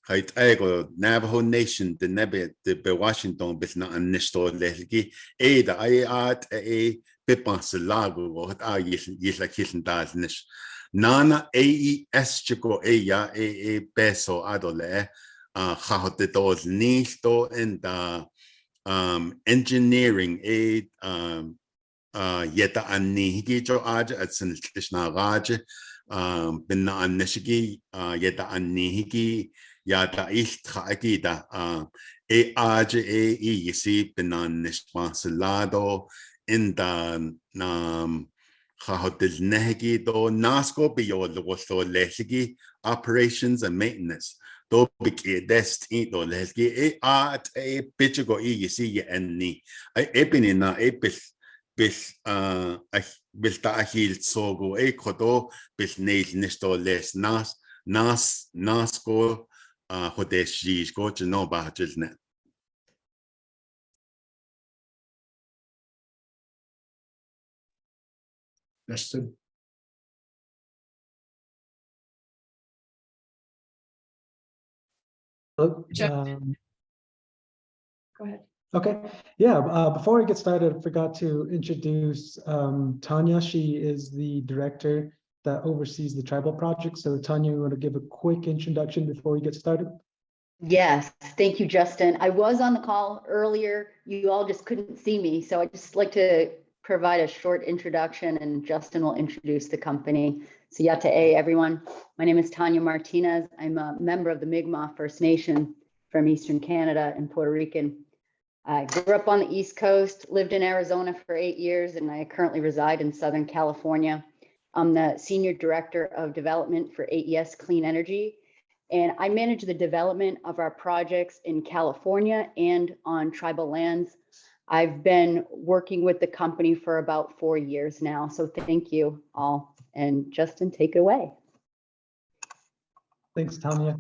height ego Navajo Nation the nebe the Washington bisna an nisto legi da at a pipans lago what are yisla kisn dal nish Nana AES chico peso adole hahote dos nisto in the engineering yeta anihigi jo aja at sin ishna raja binna anishigi yeta anihigi yata ishtraki da aja yisi binna nishpansalado in the Hahotil nehegi do nasco beyond the wasto lehigi operations and maintenance. Do big dest do lehigi at a pichigo you see and ni. I epinina epis bis bilta ahil sogo kodo bis nail nisto les nasco hodeshi go to no bahajilnet. Justin. Hello? Go ahead. Okay, yeah, before we get started, I forgot to introduce Tanya. She is the director that oversees the tribal project. So Tanya, you want to give a quick introduction before we get started? Yes, thank you, Justin. I was on the call earlier. You all just couldn't see me. So I'd just like to provide a short introduction and Justin will introduce the company. So Yata'e, everyone. My name is Tanya Martinez. I'm a member of the Mi'kmaq First Nation from Eastern Canada and Puerto Rican. I grew up on the East Coast, lived in Arizona for 8 years, and I currently reside in Southern California. I'm the Senior Director of Development for AES Clean Energy, and I manage the development of our projects in California and on tribal lands. I've been working with the company for about 4 years now, so thank you all. And Justin, take it away. Thanks, Tanya.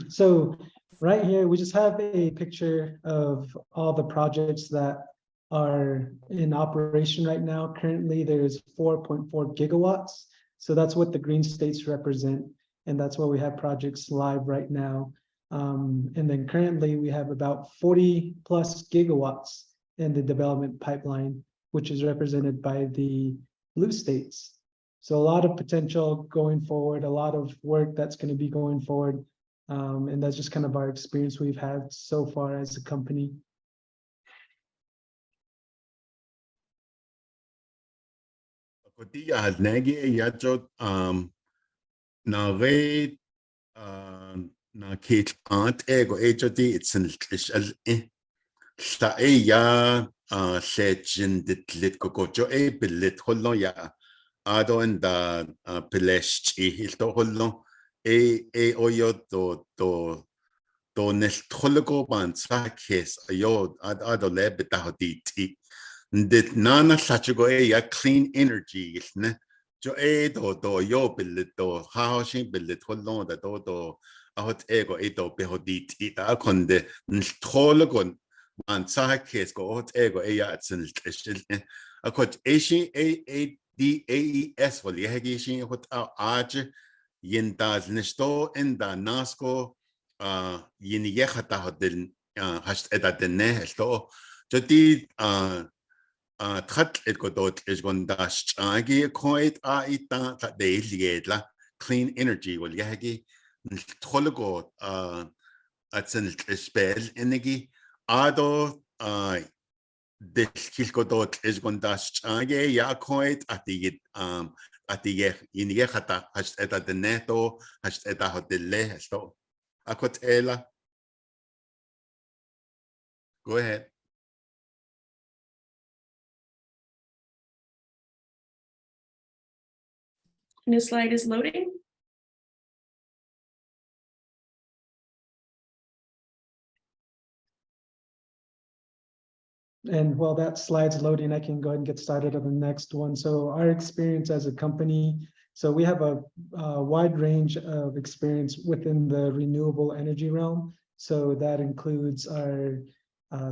So right here, we just have a picture of all the projects that are in operation right now. Currently, there's 4.4 gigawatts. So that's what the green states represent. And that's why we have projects live right now. And then currently we have about 40 plus gigawatts in the development pipeline, which is represented by the blue states. So a lot of potential going forward, a lot of work that's going to be going forward. And that's just kind of our experience we've had so far as a company. Na kit ant ego HOD it's an sa ya legend lit kokocho bilit hollo ya ado and the pilesh hilto hollo oyo to nel holgo ban sa kes ayo ado lebita hoditi ndit nana sachigo ya clean energy isne jo do yo bilit do how she bilit hollo da do ahot ego ito behodit ita konde nthologon man sahakes go ahot ego eya atsin eshil akot eshi AADAES wal yehgishin hot aj yindaz nisto inda nasko yin yehata hodel hast edatene esto jodi trat godot is gondas agi koit ita ta deiliedla clean energy wal yehgi thologo atsin spell energy ado del godot is gondas agi ya koit ati yin yehata hast edateneto hast edahodelle esto akot ela. Go ahead. New slide is loading. And while that slide's loading, I can go ahead and get started on the next one. So our experience as a company, so we have a wide range of experience within the renewable energy realm. So that includes our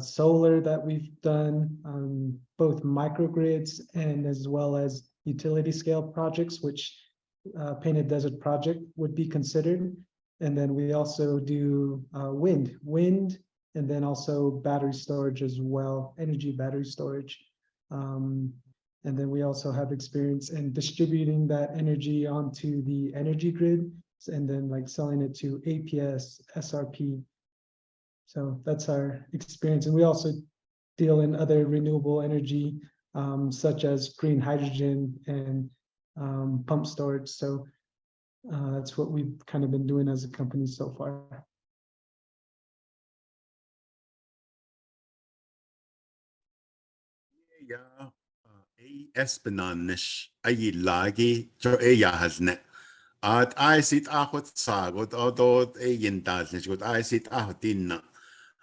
solar that we've done, both microgrids and as well as utility scale projects, which Painted Desert Project would be considered. And then we also do wind, and then also battery storage as well, energy battery storage. And then we also have experience in distributing that energy onto the energy grid, and then like selling it to APS, SRP. So that's our experience. And we also deal in other renewable energy, such as green hydrogen and pump storage. So that's what we've kind of been doing as a company so far. Ja, Espinanish, ay lagi, jo ya hasne. At I sit ahot sagot, although a yindaznish, but I sit ahotina.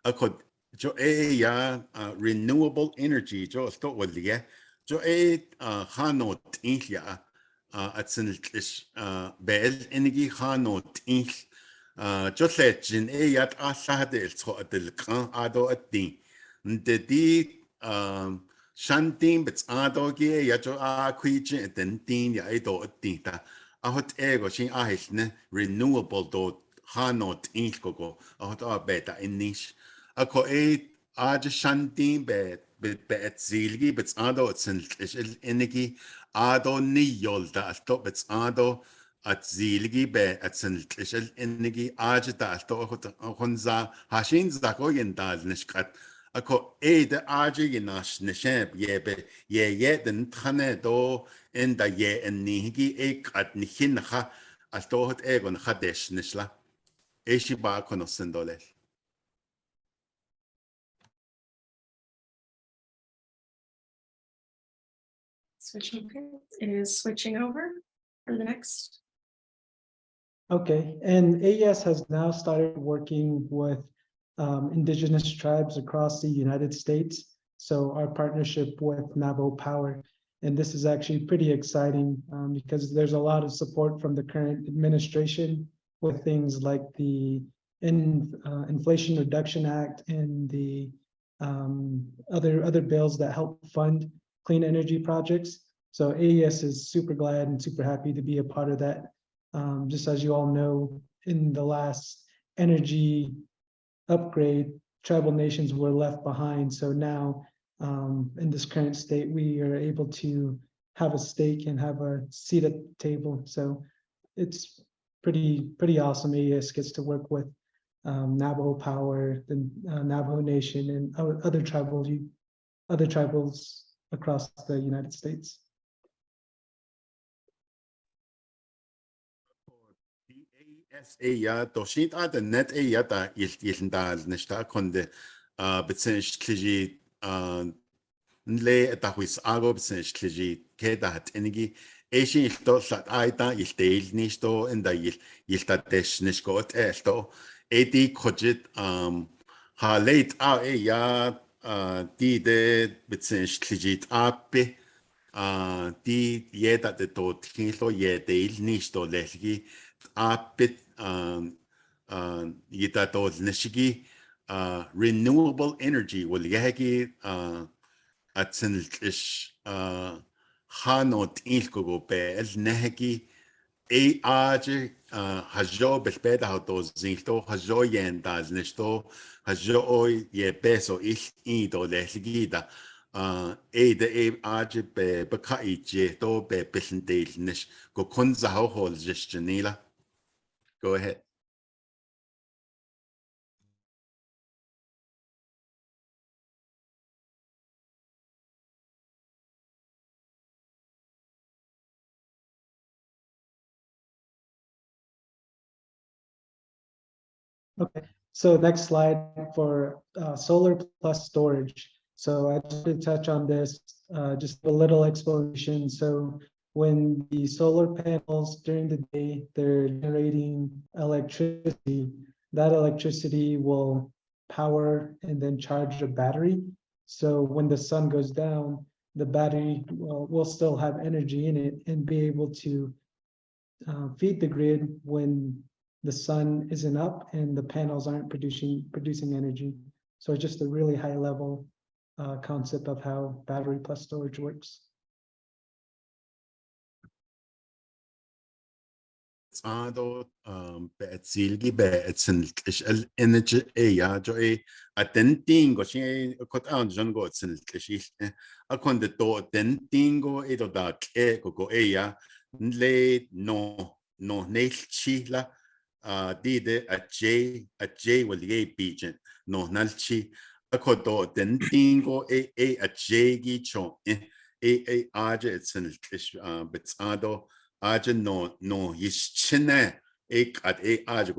Akot, jo ya renewable energy, jo sto walia, jo hanot inhya, at sinlish, bel energy hanot inch. Jo setjin yat asahadil, so at the kan ado at the. Ndedi, Shantin bits adogi ya jo quijin tin ya edo tinta ahot ego shin ahisne renewable do hanot inkogo ahot beta in niche ako aj shantin bet zilgi bits ado itsin energy ado ni yolda alto bits ado at zilgi be atsin energy aj da alto honza hashin zako yendal nishkat ako de aji ginash nisheb yebe ye den tane do enda ye enigi at nihinha al tohot egon hadesh nishla eshi ba konosendole. Switching. It is switching over for the next. Okay, and AES has now started working with indigenous tribes across the United States. So our partnership with Navajo Power, and this is actually pretty exciting because there's a lot of support from the current administration with things like the Inflation Reduction Act and the other bills that help fund clean energy projects. So AES is super glad and super happy to be a part of that. Just as you all know, in the last energy upgrade, tribal nations were left behind. So now in this current state, we are able to have a stake and have a seat at the table. So it's pretty awesome. AES gets to work with Navajo Power, the Navajo Nation, and other tribals across the United States. Ya doshit at the net yata yildal nishta konde bitsench kliji nle etahwis ago bitsench kliji keda hat enigi eshin ilto sat aita yilteil nishto enda yiltatesh nishkot elto edi kojit ha late ya di de bitsench kliji ape di yeda de to tinlo yedeil nishto lelgi apit yitato nishigi renewable energy will yagi at ish hanot ilkogo pe el nehegi aj hajo belpeda hoto zinto hajo yendas nesto hajo oi ye peso il ido lesgida de aj be bekai je to be bisendel nish go konza hol jistenila. Go ahead. Okay, so next slide for solar plus storage. So I just to touch on this, just a little explanation. So when the solar panels during the day, they're generating electricity, that electricity will power and then charge a battery. So when the sun goes down, the battery will still have energy in it and be able to feed the grid when the sun isn't up and the panels aren't producing energy. So just a really high level concept of how battery plus storage works. Ado bet silgi bet sin ish el energy ja jo atentingo shi kot an jon go sin ish akon de to atentingo edo da go ja le no nelchi la de a j will ye pigeon no nalchi akon to atentingo a j gi cho aje sin ish bet ado aja no yischine ek at aja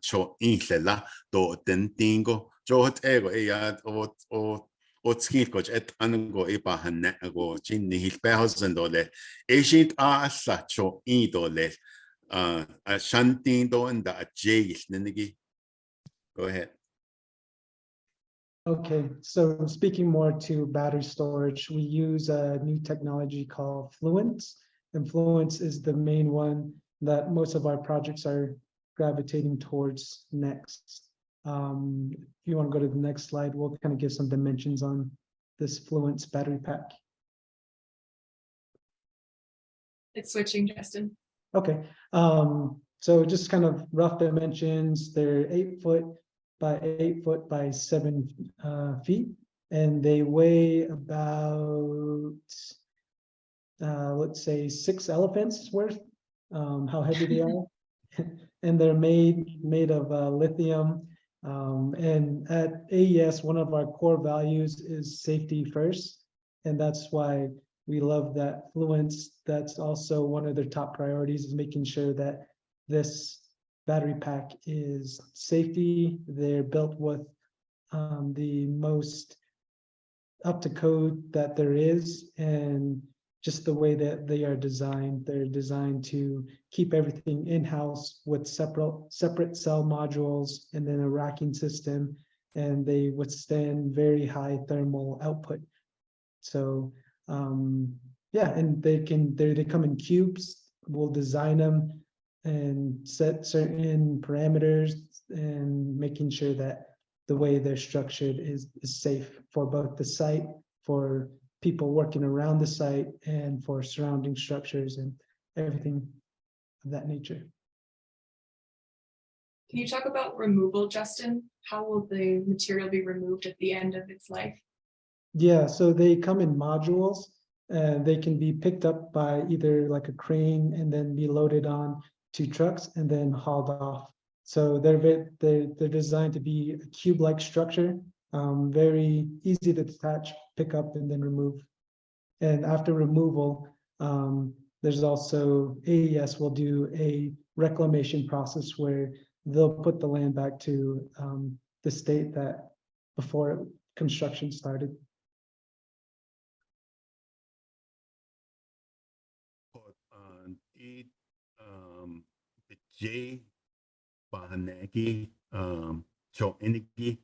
cho inhlela do tentingo jot ego ya o skit coach et ango pahanne go chin ni $1,000 shit asa cho $1 a shantin do and a jayis nenegi. Go ahead. Okay, so speaking more to battery storage, we use a new technology called Fluence. Influence is the main one that most of our projects are gravitating towards next. If you want to go to the next slide, we'll kind of give some dimensions on this Fluence battery pack. It's switching, Justin. Okay, so just kind of rough dimensions. They're 8 foot by 8 foot by 7 feet, and they weigh about let's say 6 elephants worth, how heavy they are. And they're made of lithium. And at AES, one of our core values is safety first. And that's why we love that Fluence. That's also one of their top priorities, is making sure that this battery pack is safety. They're built with the most up to code that there is, and just the way that they are designed. They're designed to keep everything in-house with separate cell modules and then a racking system, and they withstand very high thermal output. So yeah, and they come in cubes. We'll design them and set certain parameters and making sure that the way they're structured is safe for both the site, for people working around the site, and for surrounding structures and everything of that nature. Can you talk about removal, Justin? How will the material be removed at the end of its life? Yeah, so they come in modules, and they can be picked up by either like a crane and then be loaded on to trucks and then hauled off. So they're designed to be a cube-like structure, very easy to detach, pick up, and then remove. And after removal, there's also AES will do a reclamation process where they'll put the land back to the state that before construction started. J Bahaneki cho energy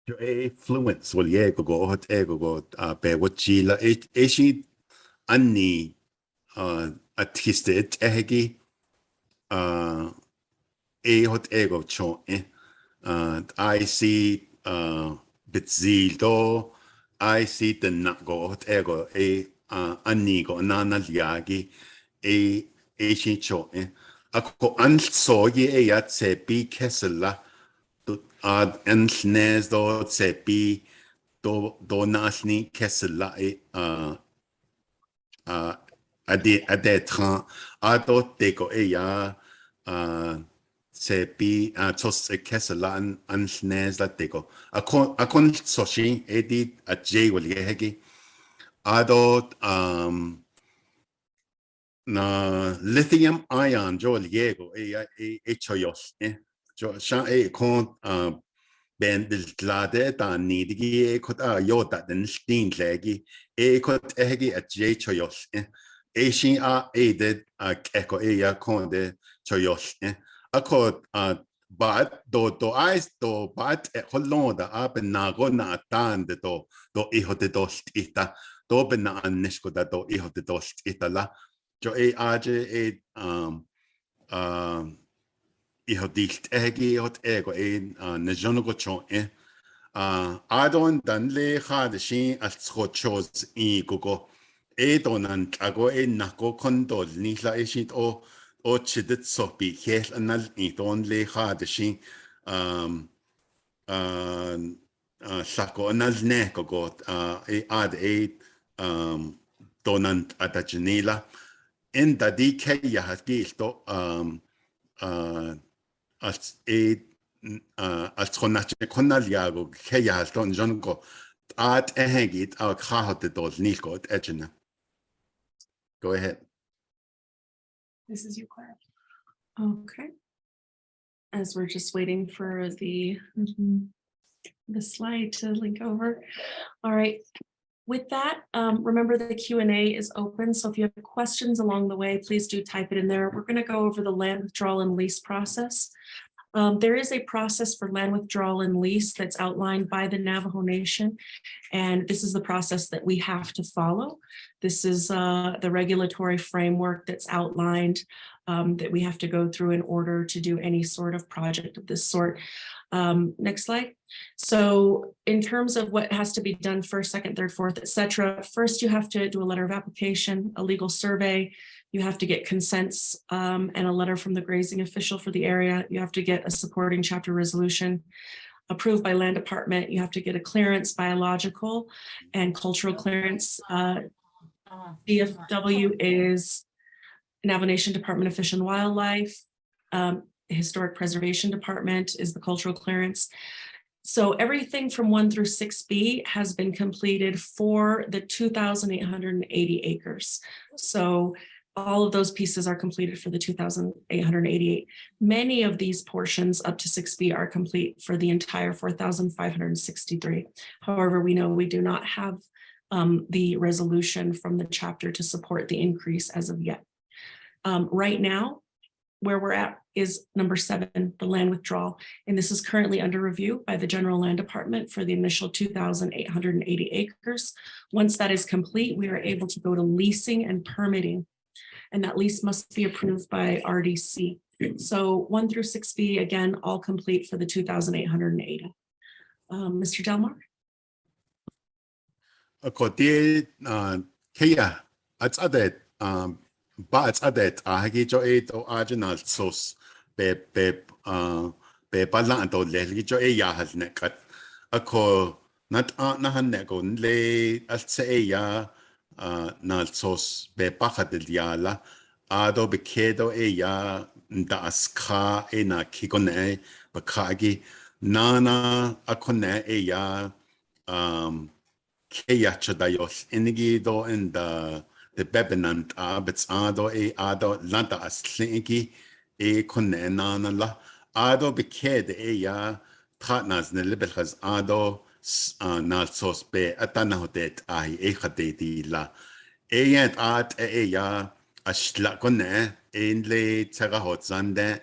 jo Fluence will ye go hot ego be what chila she anni artisted ehegi hot ego cho I see bitzildo I see the nago hot ego anigo nana liagi shin cho ako an so ye ya se bi kesela ad en snes do se bi do nasni kesela ade tran ado teko ya se bi tos kesela an snes la teko akon so shin edi a j wal ye hegi ado na lithium ion jo liego choyos jo sha kon ben del glade da nidigi kot yota den stin legi kot hegi a j choyos shin de eko ya kon de choyos akot but do eyes do but holon da up na go na tan de do hijo de dos ita do ben na nesko da do hijo de dos ita la jo age hijo dicht egi hot ego na jono go chon adon dan le ha de shin al chos go donan ago na go kondo ni la shit o chidet so bi hel anal don le ha de shin sako anal ne go ad donan atachnila en da di ke ya hatilto als als konaliago ke ya halton jongo at ehegit a khahote dol nilgot ejna. Go ahead. This is you, Claire. Okay. As we're just waiting for the slide to link over. All right. With that, remember the Q&A is open. So if you have questions along the way, please do type it in there. We're going to go over the land withdrawal and lease process. There is a process for land withdrawal and lease that's outlined by the Navajo Nation. And this is the process that we have to follow. This is the regulatory framework that's outlined that we have to go through in order to do any sort of project of this sort. Next slide. So in terms of what has to be done first, second, third, fourth, etc. First, you have to do a letter of application, a legal survey. You have to get consents and a letter from the grazing official for the area. You have to get a supporting chapter resolution approved by land department. You have to get a clearance, biological and cultural clearance. DFW is Navajo Nation Department of Fish and Wildlife. Historic Preservation Department is the cultural clearance. So everything from 1 through 6B has been completed for the 2,880 acres. So all of those pieces are completed for the 2,888. Many of these portions up to 6B are complete for the entire 4,563. However, we know we do not have the resolution from the chapter to support the increase as of yet. Right now, where we're at is number 7, the land withdrawal. And this is currently under review by the General Land Department for the initial 2,880 acres. Once that is complete, we are able to go to leasing and permitting. And that lease must be approved by RDC. So 1 through 6B, again, all complete for the 2,880. Mr. Delmar? Akoti kaya at adet but adet hagi jo to original sauce be balan to le jo ya has nekat ako nat na han neko le at se ya na sauce be pakat diala ado be kedo ya da aska na kikone bakagi nana akone ya Kaya chadayos inigido in the bebenant abets ado ado lanta aslingi konenana la ado beked ya partners ne libelhas ado nalsos be atanahotet khadedi la yant at ya ashla konne in le tagahot zande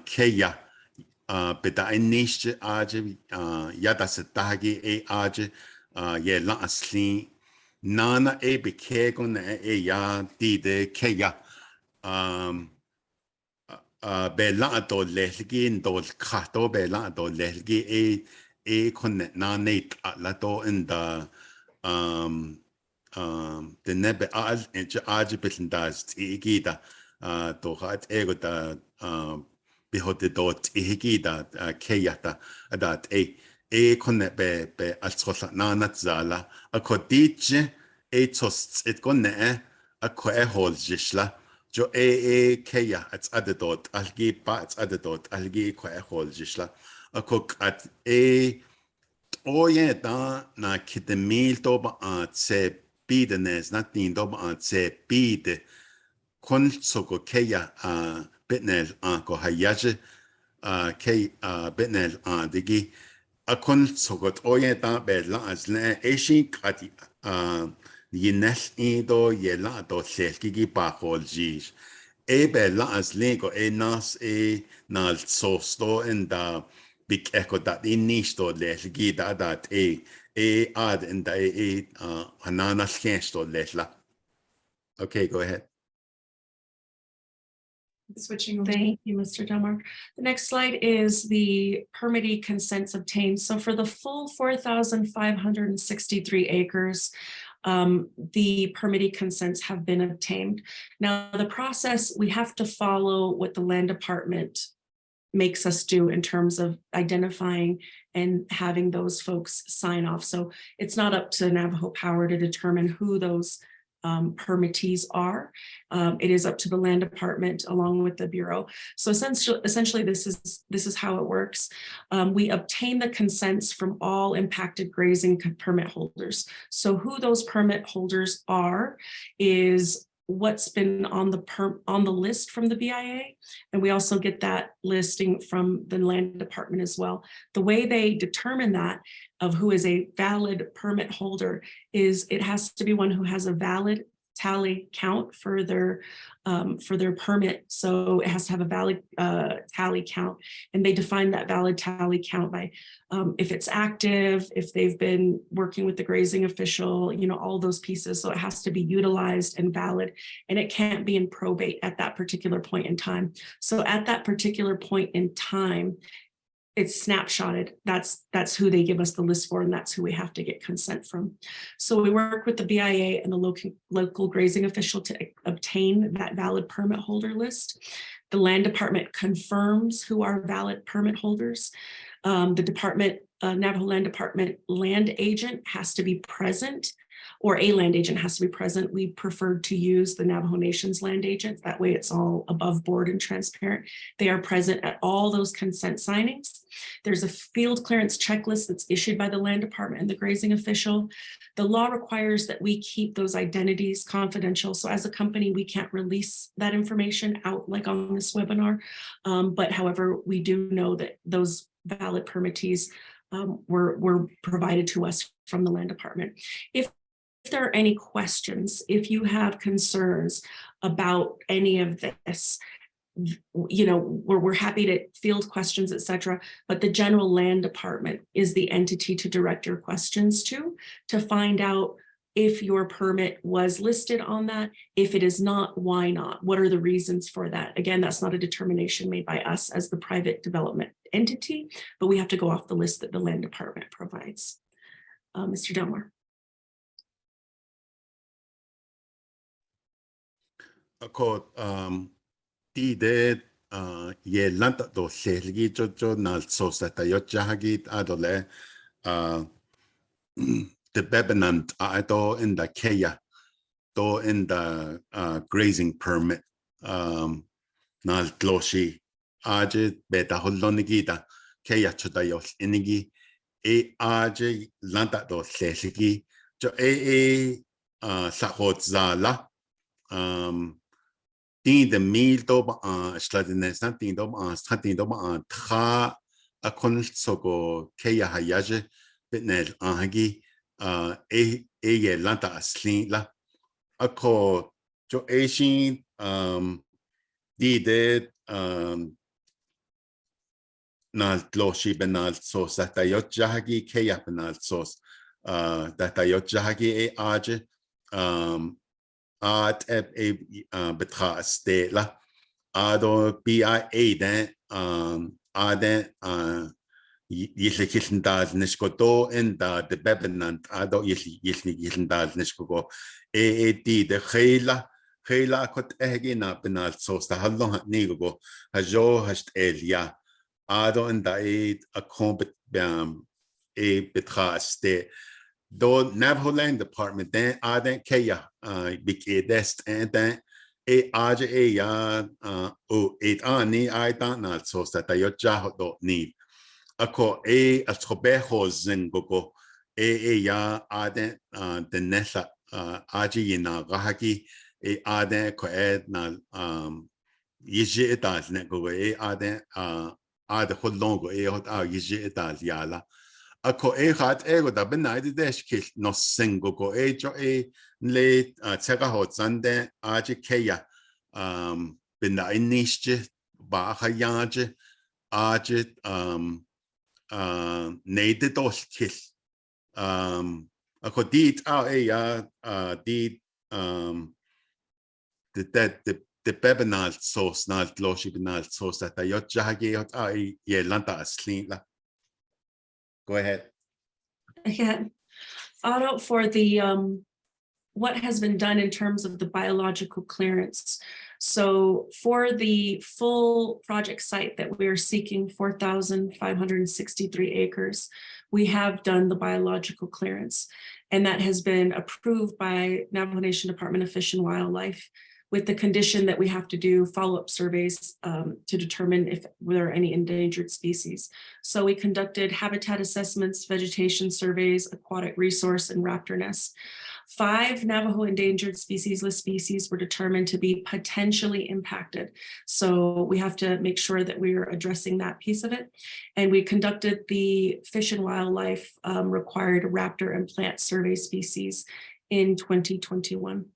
kaya beta inish aje yadasetagi aje ye la asli nana bk gon ya di de keya bela to lehgi to kato bela to lehgi kon na nate la to in the nebe al in charge bitin das igida to hat ego da behote dot igida keyata that kon be alskola na natzala a kodich tos it kon a ko holgisla jo keya at adadot algi pa at adadot algi ko holgisla a cook at oye da na kitemil to ba at se bidenes na tin do ba at se bide kon soko keya bitnel ko hayaje ke bitnel digi a kon sogot oye da be la as ne eshi kati yinel indo yela do selki pa holgis be la as lego nas nal sosto in da big echo that in nisto lelgi that ad in da hanana skensto lesla. Okay, go ahead. Switching over. Thank you, Mr. Delmar. The next slide is the permittee consents obtained. So for the full 4,563 acres, the permittee consents have been obtained. Now, the process, we have to follow what the land department makes us do in terms of identifying and having those folks sign off. So it's not up to Navajo Power to determine who those permittees are. It is up to the land department along with the Bureau. So essentially this is how it works. We obtain the consents from all impacted grazing permit holders. So who those permit holders are is what's been on the list from the BIA, and we also get that listing from the land department as well. The way they determine that of who is a valid permit holder is it has to be one who has a valid tally count for their permit. So it has to have a valid tally count, and they define that valid tally count by if it's active, if they've been working with the grazing official, all those pieces. So it has to be utilized and valid, and it can't be in probate at that particular point in time. So at that particular point in time, it's snapshotted. That's who they give us the list for, and that's who we have to get consent from. So we work with the BIA and the local grazing official to obtain that valid permit holder list. The land department confirms who are valid permit holders. The department, Navajo Land Department land agent has to be present, or a land agent has to be present. We preferred to use the Navajo Nation's land agent. That way it's all above board and transparent. They are present at all those consent signings. There's a field clearance checklist that's issued by the land department and the grazing official. The law requires that we keep those identities confidential. So as a company, we can't release that information out like on this webinar. But however, we do know that those valid permittees were provided to us from the land department. If there are any questions, if you have concerns about any of this, we're happy to field questions, etc. But the general land department is the entity to direct your questions to find out if your permit was listed on that. If it is not, why not? What are the reasons for that? Again, that's not a determination made by us as the private development entity, but we have to go off the list that the land department provides. Mr. Delmar. Ako tide ye lanta do selgi jo nal sosa tayo jahagi adole the bebenant ado in the keya do in the grazing permit nal tloshi aje beta holonigida keya chodayos inigi aje lanta do selgi jo sahotzala tin de mil to stadines na tin do statin do tra a kon soko keya hayaje bitnel ahagi ye lanta aslin la ako jo shin di de nal tloshi benal sos datayot jahagi keya benal sos datayot jahagi aje at betra stela ado BIA then then yislikildal niskoto and the bebenant ado yislikildal niskoko AAD the khela kot egina penal so sta hallong nigo hajo hast elia ado and a compet a betraste do Navajo Land Department then aden kaya big dest and then a ya o ani I don't know so that I jaho do need ako a trobejo zingogo ya aden the nesa aji na gahaki aden ko na yije etas ne go aden holongo hot yije etas yala ako hat ego da benaide deskil no singo go jo le tsega hot sande aji keya benainiste ba hayaje aji neide doskil ako dit ya dit the bebenal sauce nal loshi benal sauce that yo jage hot ye lanta aslinla. Go ahead. Yeah. Otto, for the what has been done in terms of the biological clearance. So for the full project site that we are seeking 4,563 acres, we have done the biological clearance, and that has been approved by Navajo Nation Department of Fish and Wildlife, with the condition that we have to do follow-up surveys to determine if there are any endangered species. So we conducted habitat assessments, vegetation surveys, aquatic resource, and raptor nests. 5 Navajo endangered species list species were determined to be potentially impacted. So we have to make sure that we are addressing that piece of it. And we conducted the Fish and Wildlife required raptor and plant survey species in 2021.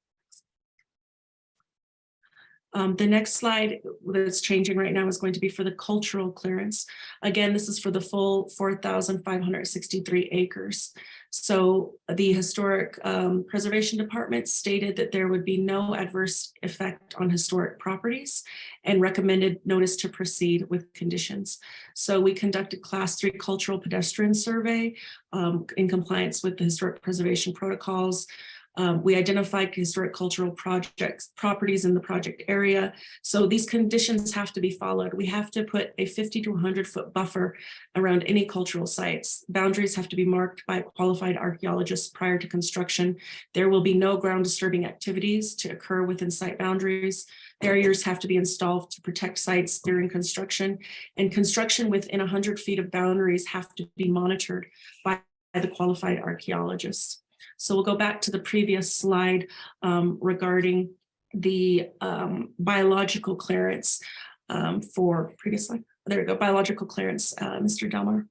The next slide that's changing right now is going to be for the cultural clearance. Again, this is for the full 4,563 acres. So the Historic Preservation Department stated that there would be no adverse effect on historic properties and recommended notice to proceed with conditions. So we conducted Class 3 cultural pedestrian survey in compliance with the historic preservation protocols. We identified historic cultural properties in the project area. So these conditions have to be followed. We have to put a 50 to 100 foot buffer around any cultural sites. Boundaries have to be marked by qualified archaeologists prior to construction. There will be no ground disturbing activities to occur within site boundaries. Barriers have to be installed to protect sites during construction, and construction within 100 feet of boundaries have to be monitored by the qualified archaeologists. So we'll go back to the previous slide regarding the biological clearance for previous slide. There we go, biological clearance, Mr. Delmar.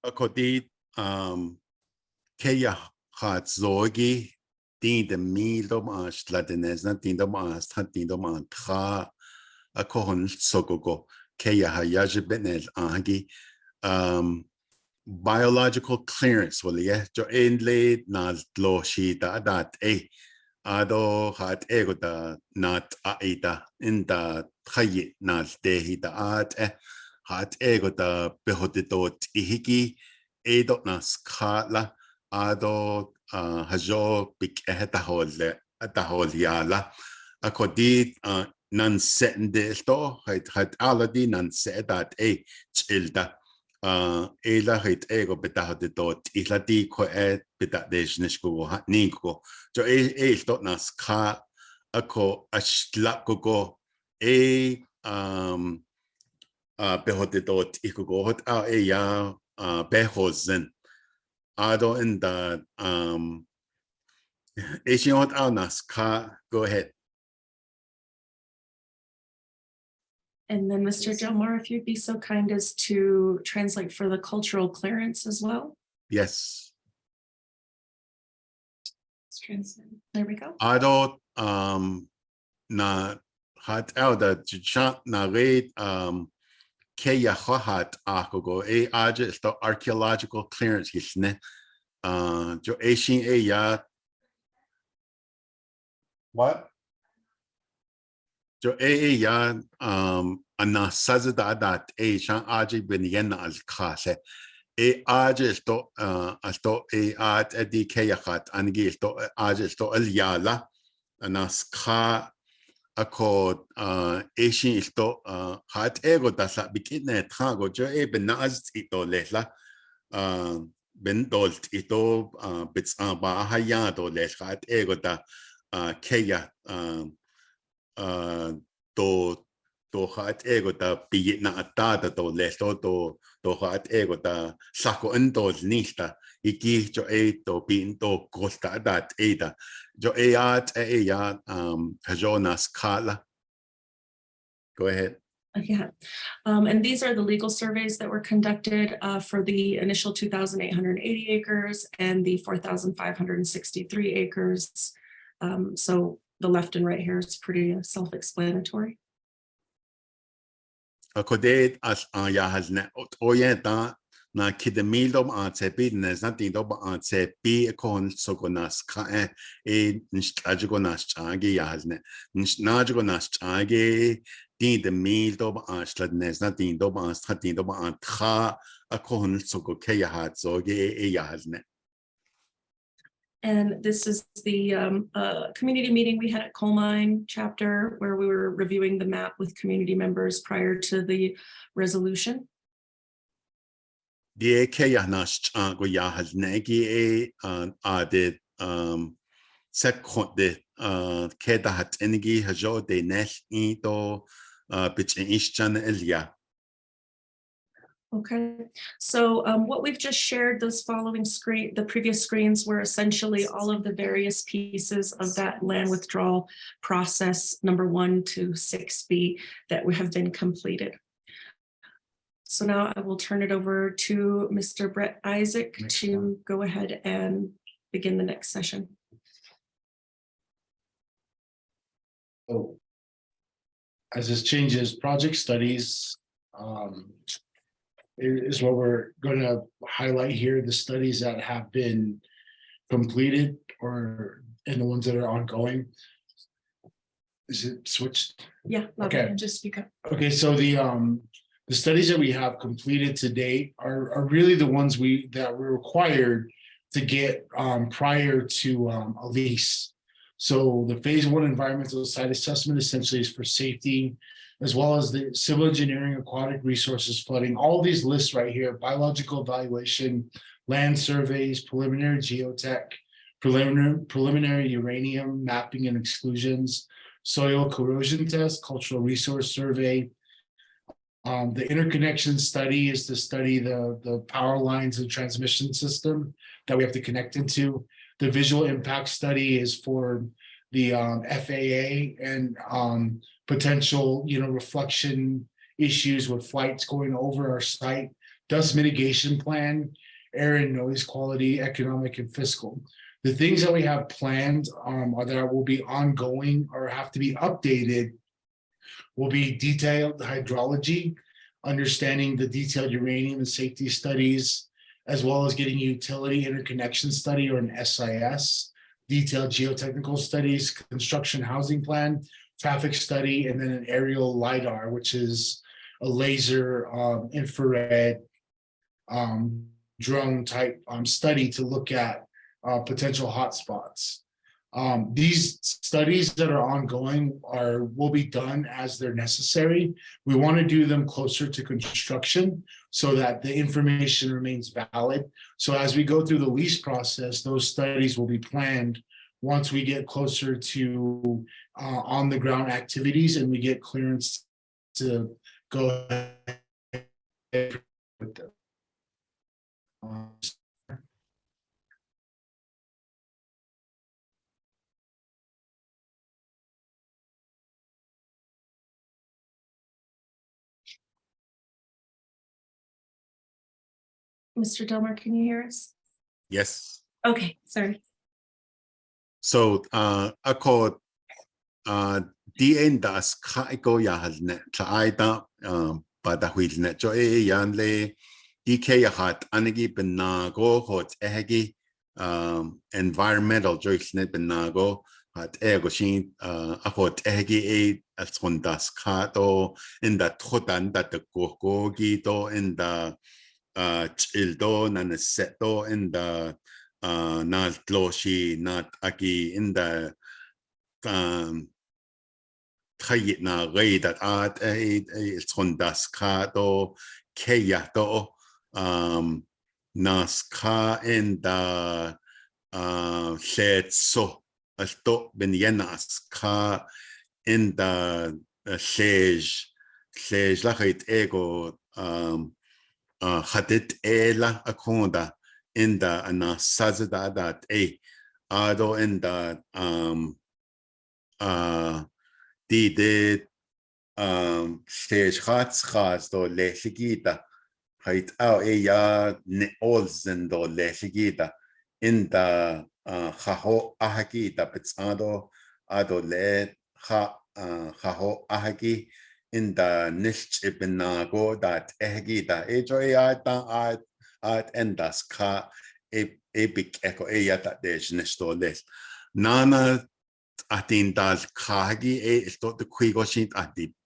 Akodi Kaya hat zogi din de mildom as ladenesna dindom as dindom an tra akohon sogogo Kaya hayaje benel angi biological clearance well yeah jo endle na lo shita that ado hat ego da nat aida in da khaye na dehita at hat ego da behotitot ihiki edo na skala ado hajo big eta hol yala akodi nan sende sto hat already nan said that childa ela hit ego betahde dot islati ko betadeshnisko niko jo sto nas ka ako ashla go behote dot iko hot ya behozen ado in the hot nas ka go ahead. And then Mr. Delmar, if you'd be so kind as to translate for the cultural clearance as well. Yes. Let's translate. There we go. Ado na hat elda chat na read keya hat akogo aje sto archaeological clearance gisne jo eshin ya What? Jo ya ana sazada shan aji benyen al khase aji sto sto adi kayahat angi sto aji sto al yala ana skha ako shin sto hat ego dasa bikine trago jo benaz ito lesla ben dolt ito bits ba hayado leshat ego da kaya to hat ego da bi na ata to lesto to hat ego da sako ento nista iki jo to bin to costa dat eta jo ya jonas kala. Go ahead. Yeah, and these are the legal surveys that were conducted for the initial 2,880 acres and the 4,563 acres. So the left and right here is pretty self-explanatory. Akode as ya has na oyenta na kidemildom antepi neznatindo antepi kon sogonas ka nstajogonas changi ya has ne nstajogonas changi din de mildo anstad neznatindo anstatindo antha akon sogoke ya hat zoge ya has ne. And this is the community meeting we had at Coal Mine chapter where we were reviewing the map with community members prior to the resolution. Die keyanas go ya has negi added second the keda hat energy hajo de nesh into bitch in elia. Okay, so what we've just shared, those following screen, the previous screens were essentially all of the various pieces of that land withdrawal process, number 1 to 6B, that have been completed. So now I will turn it over to Mr. Brett Isaac to go ahead and begin the next session. So, as this changes, project studies is what we're going to highlight here, the studies that have been completed and the ones that are ongoing. Is it switched? Yeah, Okay. Just speak up. Okay, so the studies that we have completed to date are really the ones that we're required to get prior to a lease. So the phase 1 environmental site assessment essentially is for safety, as well as the civil engineering, aquatic resources, flooding, all these lists right here, biological evaluation, land surveys, preliminary geotech, preliminary uranium mapping and exclusions, soil corrosion test, cultural resource survey. The interconnection study is to study the power lines and transmission system that we have to connect into. The visual impact study is for the FAA and potential, reflection issues with flights going over our site, dust mitigation plan, air and noise quality, economic and fiscal. The things that we have planned or that will be ongoing or have to be updated will be detailed hydrology, understanding the detailed uranium and safety studies, as well as getting utility interconnection study or an SIS, detailed geotechnical studies, construction housing plan, traffic study, and then an aerial LiDAR, which is a laser infrared drone type study to look at potential hotspots. These studies that are ongoing will be done as they're necessary. We want to do them closer to construction so that the information remains valid. So as we go through the lease process, those studies will be planned once we get closer to on the ground activities and we get clearance to go ahead with them. Mr. Delmar, can you hear us? Yes. Okay, sorry. So ako DN das kaiko ya hasne tsaida pada huilne jo yan le DK ya hat anigi benago hot ehegi environmental joisne benago hat ego shin akot egi als rondas kato in da trotan da de gogi do in da childo na seto in da na tloshi na aki in da Tayit na gay that at it's rondas kato keya do naska in da so alto benyanas ka in da sej la hait ego hadit ela akonda in da ana sazada that ado in da di de sej khats do lehigita hait au ya ne olzen do lehigita in da haho ahaki da petsado ado le haho ahaki in da nish ibinago that ehgi da ejo at endas ka big echo that there's nesto les nana atin dal kagi sto the quigo shit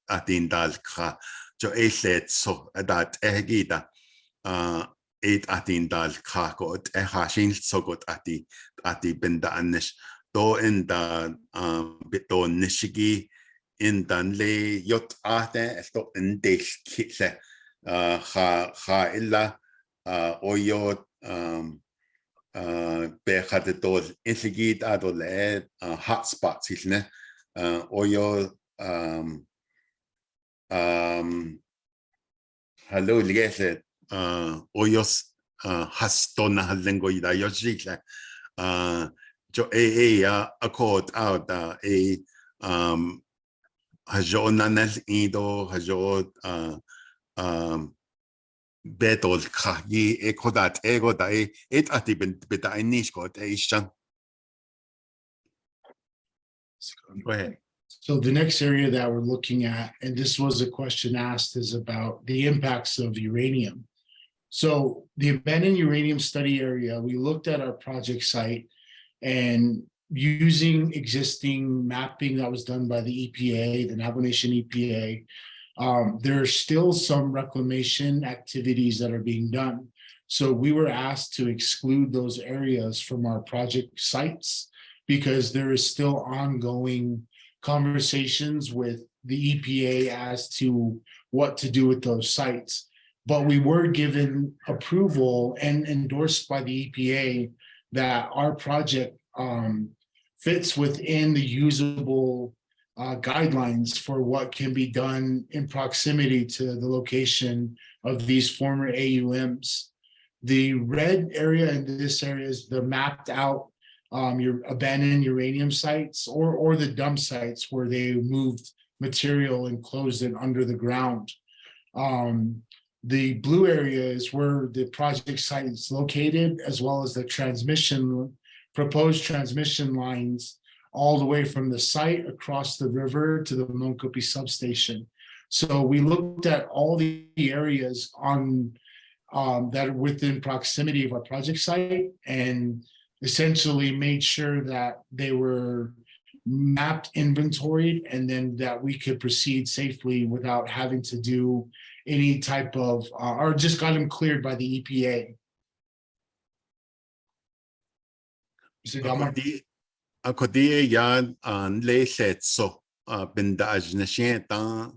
atin dal ka jo let so that ehgi da it atin dal kakot hashin sogot ati benda anish do in da bito nishigi in dan le yot ate esto in del kitle ha illa oyo be had do insigid adol hotspots isne oyo hello ligese oyos hastona halengo ida yojikle jo ya accord out hajonanel ido hajo betol khagi ekodat ego da it atiben beta inishkot ishan. Go ahead. So the next area that we're looking at, and this was a question asked, is about the impacts of uranium. So the abandoned uranium study area, we looked at our project site and using existing mapping that was done by the EPA, the Navajo Nation EPA, there are still some reclamation activities that are being done. So we were asked to exclude those areas from our project sites because there is still ongoing conversations with the EPA as to what to do with those sites. But we were given approval and endorsed by the EPA that our project fits within the usable guidelines for what can be done in proximity to the location of these former AUMs. The red area in this area is the mapped out your abandoned uranium sites or the dump sites where they moved material and closed it under the ground. The blue area is where the project site is located, as well as the proposed transmission lines all the way from the site across the river to the Monkopi substation. So we looked at all the areas on that are within proximity of our project site and essentially made sure that they were mapped, inventoried, and then that we could proceed safely without having to do any type of, or just got them cleared by the EPA. Akodi yan le setso benda ajneshe ta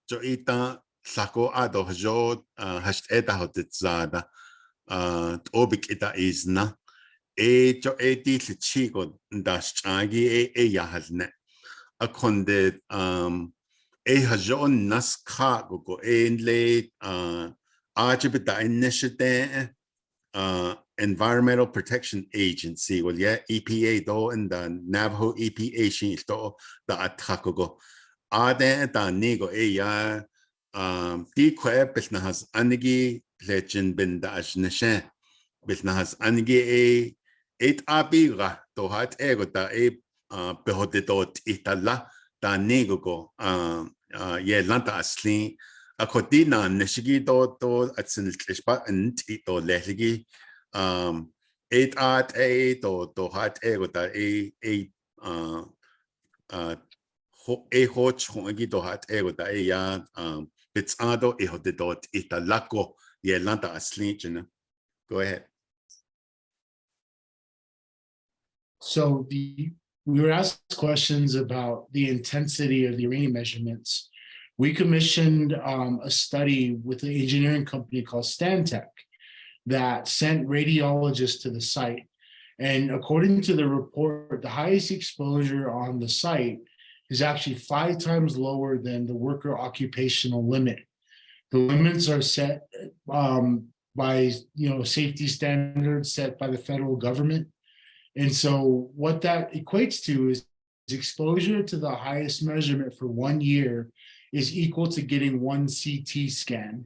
jo ita sako ado jo hasht eta hotzada obik ita izna jo eti chico das chagi ya hasne akonde hajon nas kha go le ajibita initiate Environmental Protection Agency, well, yeah, EPA do and the Navajo EPA shin do the atakogo. Ade da nego ya di kwe bisnahas anigi legend bin da ajneshe bisnahas anigi it abiga to hat ego da behote dot itala da nego go ye lanta asli akotina neshigi to atsin klishpa and ito lehigi eight art to hat ego da hot hongi hat ego da ya bitsado dot italako yelanta aslinchina. Go ahead. So we were asked questions about the intensity of the uranium measurements. We commissioned a study with an engineering company called Stantec that sent radiologists to the site. And according to the report, the highest exposure on the site is actually 5 times lower than the worker occupational limit. The limits are set by safety standards set by the federal government. And so what that equates to is exposure to the highest measurement for 1 year is equal to getting 1 CT scan.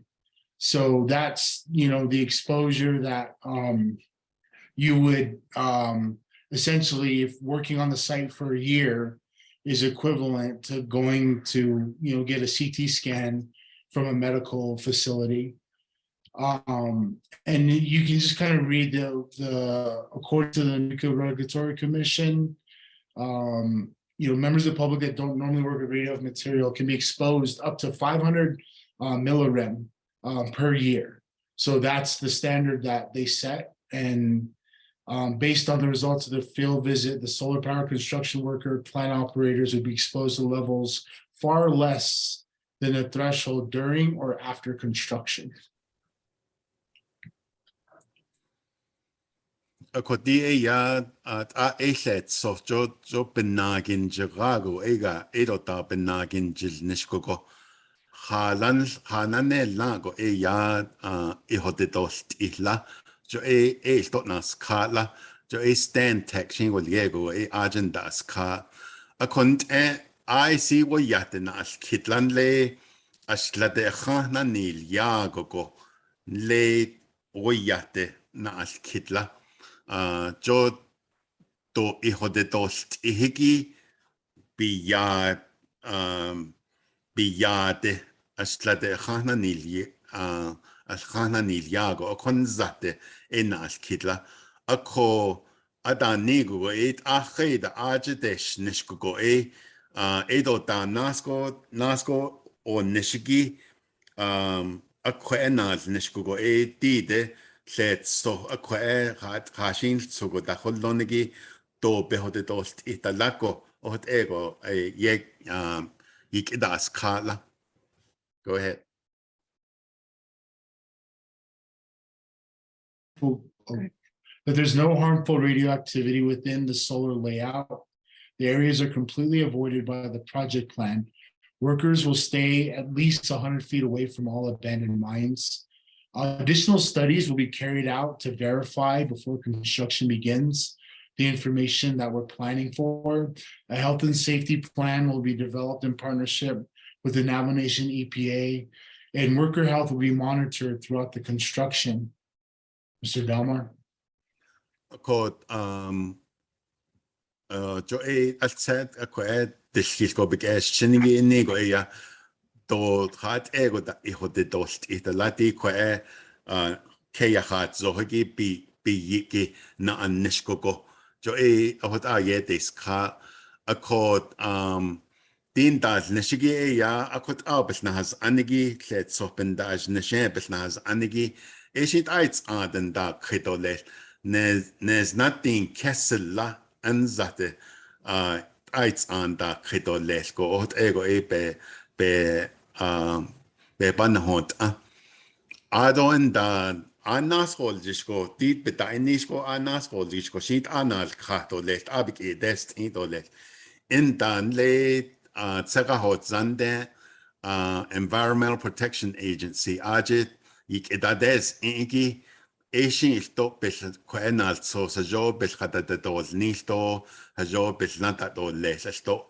So that's, the exposure that you would essentially, if working on the site for a year, is equivalent to going to, get a CT scan from a medical facility. And you can just kind of read the according to the Nuclear Regulatory Commission, members of the public that don't normally work with radioactive material can be exposed up to 500 millirem per year. So that's the standard that they set. And based on the results of the field visit, the solar power construction worker plant operators would be exposed to levels far less than a threshold during or after construction. Akoti ya eset so jo benagin jirago ega edota benagin jil nishkoko hanane lago ya ihotedost ihla jo stot nas kala jo stand tection wal yego agenda ska akont I see wo yaten as kitlan le aslade khana nil yago le wo yate na as kitla jo to hijo de dos ihiki biyade hasta de khana nilyago akon zate enas kitla akho adanigo akhida ajedesh nishkugo edo ta nasko o nishigi akho enas nishkugo tide let so akwe hat hashin so go da holonigi to behode dost italako ot ego ikidas kala. Go ahead. But there's no harmful radioactivity within the solar layout. The areas are completely avoided by the project plan. Workers will stay at least 100 feet away from all abandoned mines. Additional studies will be carried out to verify before construction begins the information that we're planning for. A health and safety plan will be developed in partnership with the Navajo Nation EPA, and worker health will be monitored throughout the construction. Mr. Delmar. Jo said disco because chinigi inigo do hat ego da hijo de dos italati kaya hat zohigi bi yiki na anishkoko jo hot yetis ka akot din das nishigi akot abes na has anigi let sopendaj nishebes na has anigi it aids aden da kritole nes nothing kessela anzate aids an da kritole go hot ego be banahot adon da anas holjisko dit betainisco anas holjisko shit anal khato lest abik dest idole in dan le tsagahot zande Environmental Protection Agency ajit ikidades inki Asian stop bel kwenal so sa job bel khata dol nisto ha job bel nata dol les sto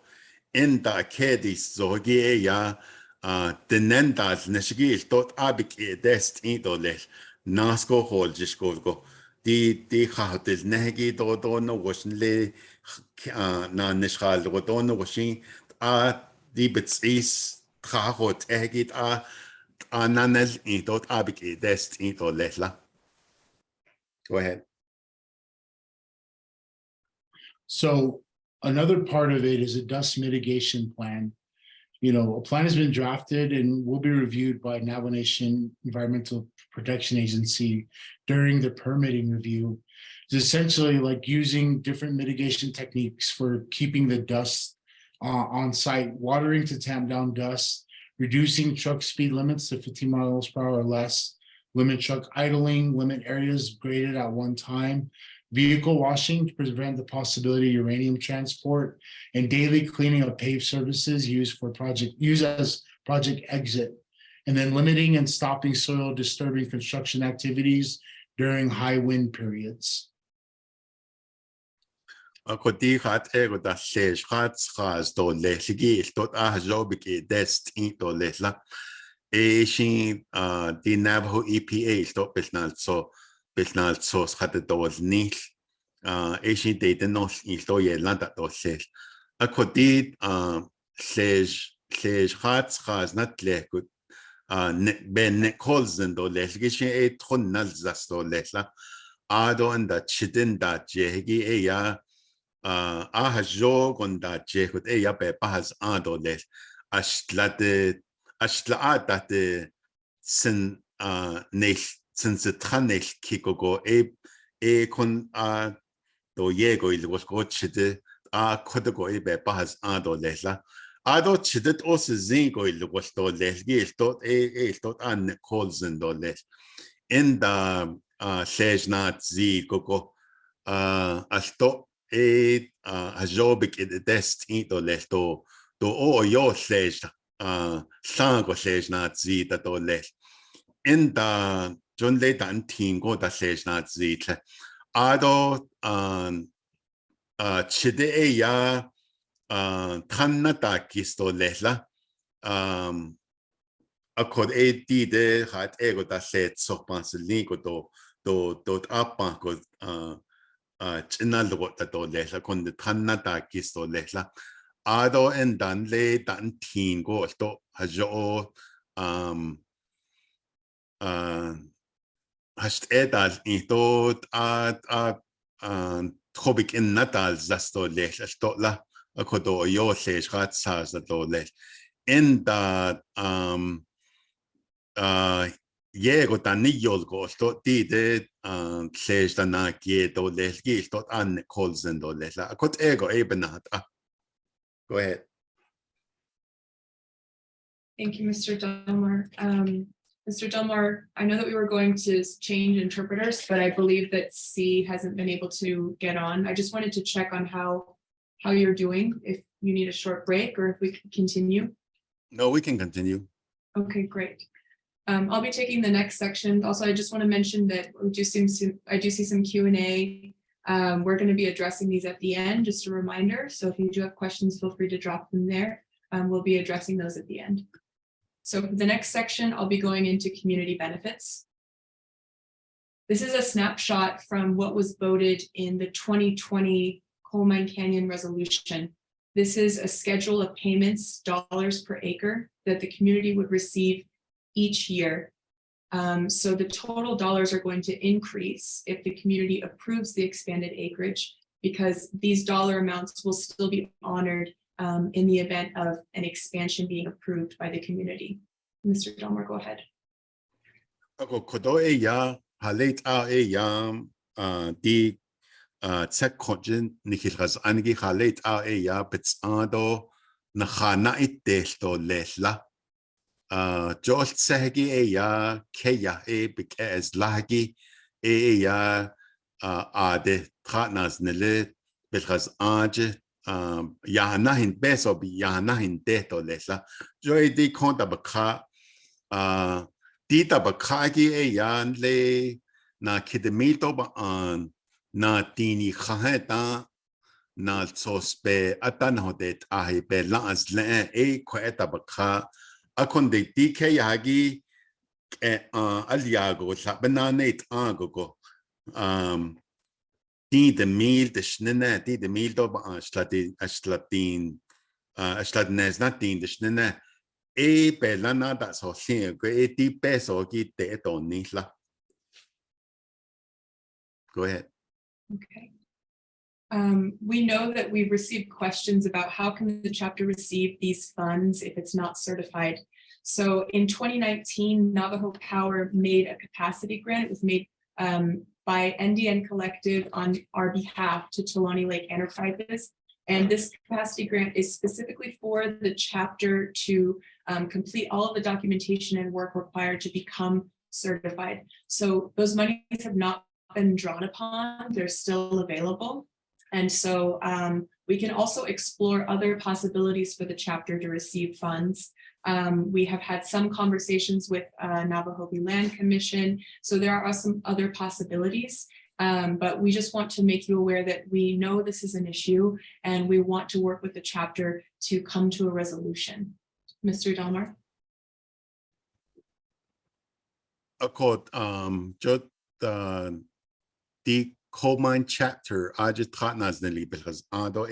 in da kedis zogi ya tenendas neshigil tot abik dest idole nasko holjisko go di khatel nehgi do no wasle na nishal go no washin di bitsis khahot egit ananel idot abik dest idole la. Go ahead. So another part of it is a dust mitigation plan. You know, a plan has been drafted and will be reviewed by Navajo Nation Environmental Protection Agency during the permitting review. It's essentially like using different mitigation techniques for keeping the dust on site, watering to tamp down dust, reducing truck speed limits to 50 miles per hour or less, limit truck idling, limit areas graded at one time, vehicle washing to prevent the possibility of uranium transport, and daily cleaning of paved surfaces used as project exit, and then limiting and stopping soil disturbing construction activities during high wind periods. Kodi hat ego da sesh hat schas do lehigi tot jobik dest in do lesla. Shin the Navajo EPA stop bisnal so had dos nil. Shin data nos in sto yelanda do sesh. Kodi sesh hat schas not lekut. Ben Colson do lesgi shin tonnal zasto lesla. Ado and that chidin that jehigi ya. Jo gonda jehut ya be bahas adoles ashtlate ashtlate sin nel sin se tranel kikogo kon do yego ilgos go chide kodogo be bahas adolesla ado chidet os zingo ilgos do lesgi stot an colson do les in the sejnat zi gogo asto Jobik it dest into lesto to yo sej sango sej not zi that to les in the John later and tingo da sej not zi ado chide ya tanata kisto lesla akod de hat ego da set so panselingo to apa ko Chinal what the lesla con the Tanata Kisto lesla. Ado and Dan lay Dan teen go to Hajo hast edal in tot Hobik in Natal Zasto lesla stotla a kodo yo says hat saz the do les in the Yego tan yol go sto de says the na to les gistot an colson do lesla. A cot ego ebenat. Go ahead. Thank you, Mr. Delmar. Mr. Delmar, I know that we were going to change interpreters, but I believe that C hasn't been able to get on. I just wanted to check on how you're doing, if you need a short break or if we can continue. No, we can continue. Okay, great. I'll be taking the next section. Also, I just want to mention that I do see some Q&A. We're going to be addressing these at the end, just a reminder. So if you do have questions, feel free to drop them there. We'll be addressing those at the end. So for the next section, I'll be going into community benefits. This is a snapshot from what was voted in the 2020 Coal Mine Canyon resolution. This is a schedule of payments, dollars per acre, that the community would receive each year. So the total dollars are going to increase if the community approves the expanded acreage, because these dollar amounts will still be honored in the event of an expansion being approved by the community. Mr. Delmar, go ahead. Kodo ya halit ya di tsek konjen nikilgas angi halit ya bitsado nakhana itto lesla. Jolt sehgi ya keya because lagi ya ade partners nele because age yahnahin beso bi yahnahin deto lesla joy di konta baka dita bakagi yan le na kidemito ba an na tini khaheta na sospe atan hodet ahi be las le kweta baka akon de dike yagi aliago sa bananate agogo de mil de schnene de mil do ashlatin ashlatnes natin de schnene belana da so sin go di peso gi de donisla. Go ahead. Okay. We know that we've received questions about how can the chapter receive these funds if it's not certified. So in 2019, Navajo Power made a capacity grant. It was made by NDN Collective on our behalf to Tulani Lake Enterprises. And this capacity grant is specifically for the chapter to complete all of the documentation and work required to become certified. So those monies have not been drawn upon, they're still available. And so we can also explore other possibilities for the chapter to receive funds. We have had some conversations with Navajo Land Commission, so there are some other possibilities, but we just want to make you aware that we know this is an issue and we want to work with the chapter to come to a resolution. Mr. Delmar? Accord, just the coal mine chapter, I just thought nationally because ado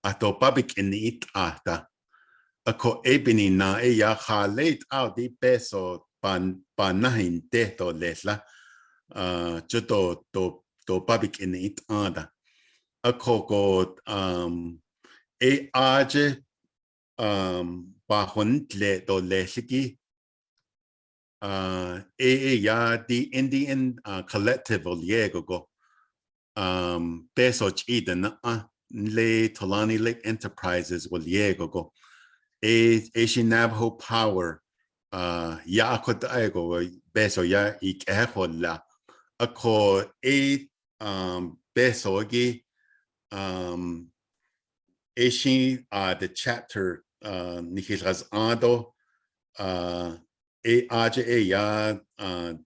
ato public in it ata. Ako ebony na ya late out the peso pan nahin to lesla. Juto to public in it ada. Ako go aje bahon le to lesiki. Ya the Indian collective Liego Peso Eden Le Tulani Lake Enterprises will Liego Asian Navajo Power Ya Kodaego Beso Ya Ikehola Ako Beso Gi Asian the chapter Nikilas Ado ya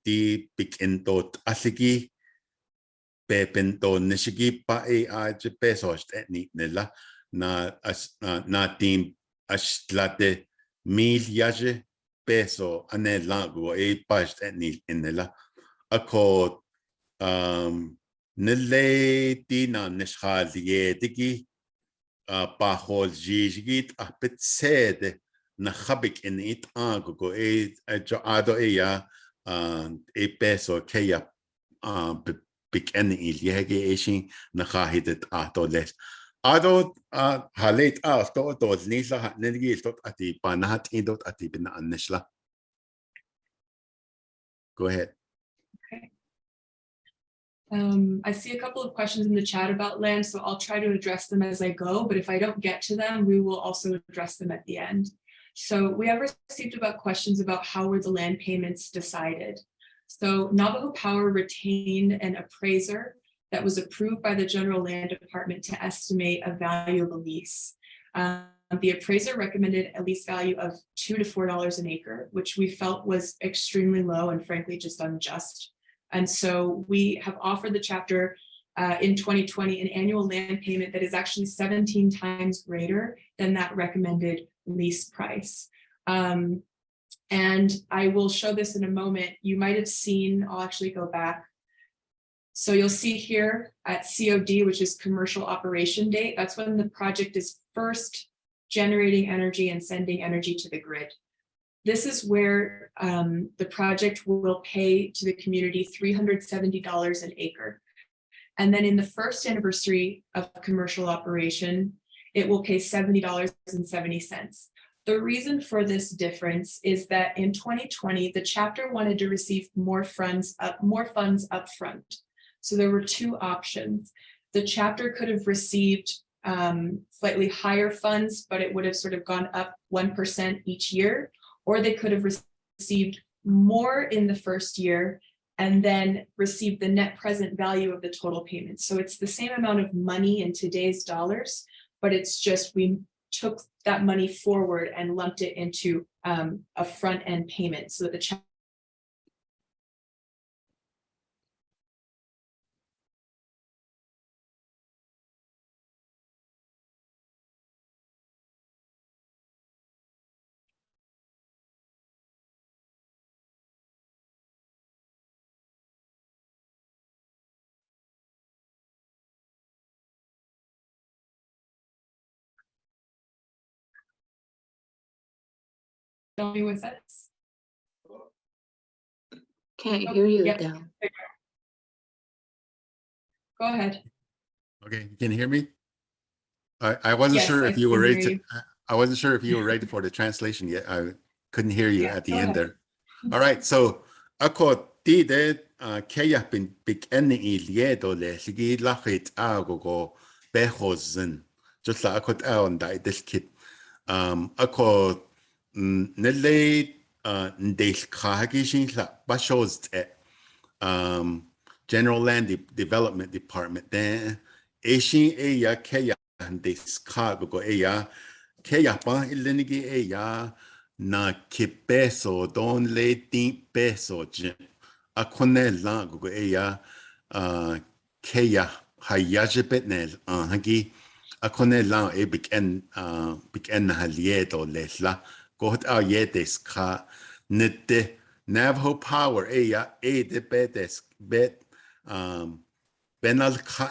di bikinto asigi pepento nishigi pa pesos etni nila na team ashlate $1,000 peso anelago past etni nila ako nile di na nishali digi pahol jigit apet sede na habik in it go ado ya peso kaya big en ilhege eshin na hahidet ato les ado halet to nisa nelgi tot ati panahat indot ati bin anishla. Go ahead. Okay. I see a couple of questions in the chat about land, so I'll try to address them as I go, but if I don't get to them, we will also address them at the end. So we have received about questions about how were the land payments decided. So Navajo Power retained an appraiser that was approved by the General Land Department to estimate a value of a lease. The appraiser recommended a lease value of $2 to $4 an acre, which we felt was extremely low and frankly just unjust. And so we have offered the chapter in 2020 an annual land payment that is actually 17 times greater than that recommended lease price. And I will show this in a moment. You might have seen, I'll actually go back. So you'll see here at COD, which is commercial operation date, that's when the project is first generating energy and sending energy to the grid. This is where the project will pay to the community $370 an acre. And then in the first anniversary of commercial operation, it will pay $70.70. The reason for this difference is that in 2020, the chapter wanted to receive more funds up front. So there were two options. The chapter could have received slightly higher funds, but it would have sort of gone up 1% each year, or they could have received more in the first year and then received the net present value of the total payment. So it's the same amount of money in today's dollars, but it's just we took that money forward and lumped it into a front end payment so that the Tell me with us. Can't hear you, Yeah. Del. Go ahead. Okay, you can hear me? I wasn't Yes, sure I if you were can ready hear to, you. I wasn't sure if you were ready for the translation yet. I couldn't hear you Yeah, at the go end ahead. there. All right, so ako tide kaya big eni iliedo le ligi lachit agogo behozen just la ako taon da this kit ako nele ndel khagi shin la bashos General Land Development Department then Asian eya kaya this cargo eya kaya pa ilinigi eya na kipeso don le tin peso a kone lang go eya kaya hayajibetnel hagi a kone lang e big en halieto lesla go a yetes ka nete Navajo Power eya de betes bet benal ka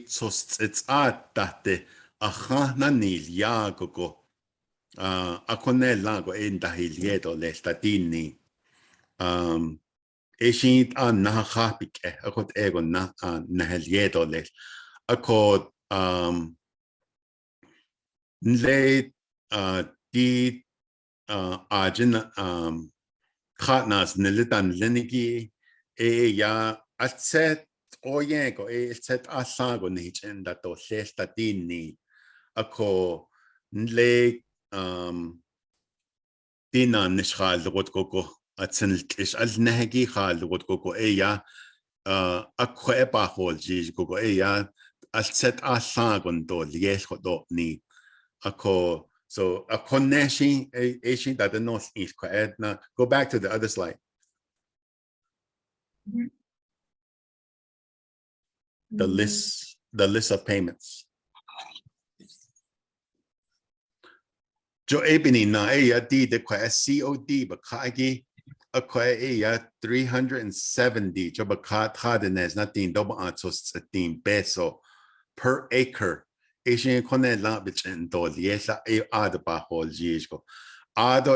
sos it's tate a na nil ya go a kone lang go en dahilieto lestatini Eshin na hapik akot ego na halieto les akot nle di ajin Katnas nilitan linigi ya atset oyego set asago nichen dato sestatini ako nle dina nishal got koko atsen ish al nahagi khal got koko ya akho eba hol ji koko ya atset asago ndo lies do ni ako so a connection Asian that the northeast now go back to the other slide. Mhm. The list of payments. Jo ebini na di de kwa COD but kagi a kwa 370 jo ba kadenes nothing double antos 13 peso per acre. Asian kone la bichen do liesa ad ba hol jisko. Ado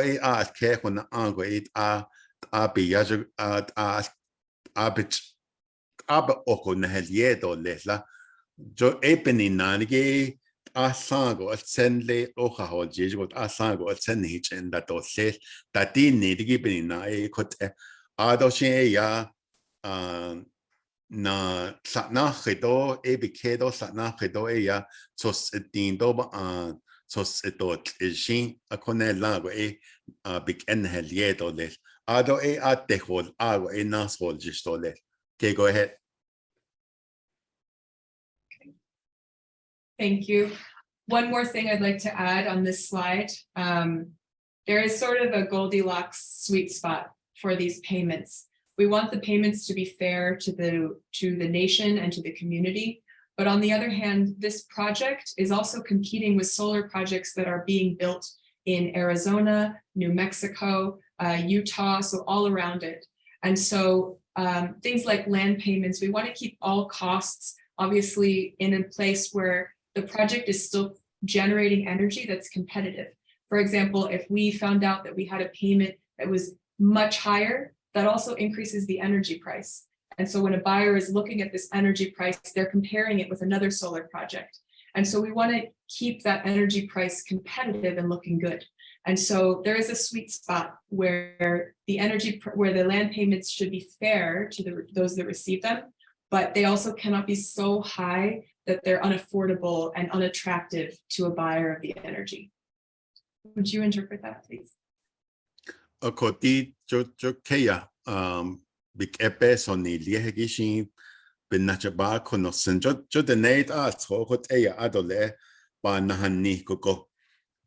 ke kon ango be yajo bich oko na heliedo lesla jo epeni nanige sango senle oha hol jisko sango sen hich en da do ses tatini digi na kote ado shin ya na satna khido bikedo satna khido ya sos tindo sos eto shin akone lago big en heliedo les ado atehol ago nasol jistole. Okay, go ahead. Thank you. One more thing I'd like to add on this slide. There is sort of a Goldilocks sweet spot for these payments. We want the payments to be fair to the nation and to the community. But on the other hand, this project is also competing with solar projects that are being built in Arizona, New Mexico, Utah, so all around it. And so things like land payments, we want to keep all costs obviously in a place where the project is still generating energy that's competitive. For example, if we found out that we had a payment that was much higher, that also increases the energy price. And so when a buyer is looking at this energy price, they're comparing it with another solar project. And so we want to keep that energy price competitive and looking good. And so there is a sweet spot where the land payments should be fair to those that receive them, but they also cannot be so high that they're unaffordable and unattractive to a buyer of the energy. Would you interpret that, please? Akoti jo kaya big epeso ni liegishin binachaba konosen jo the night so hot adole ba nahani koko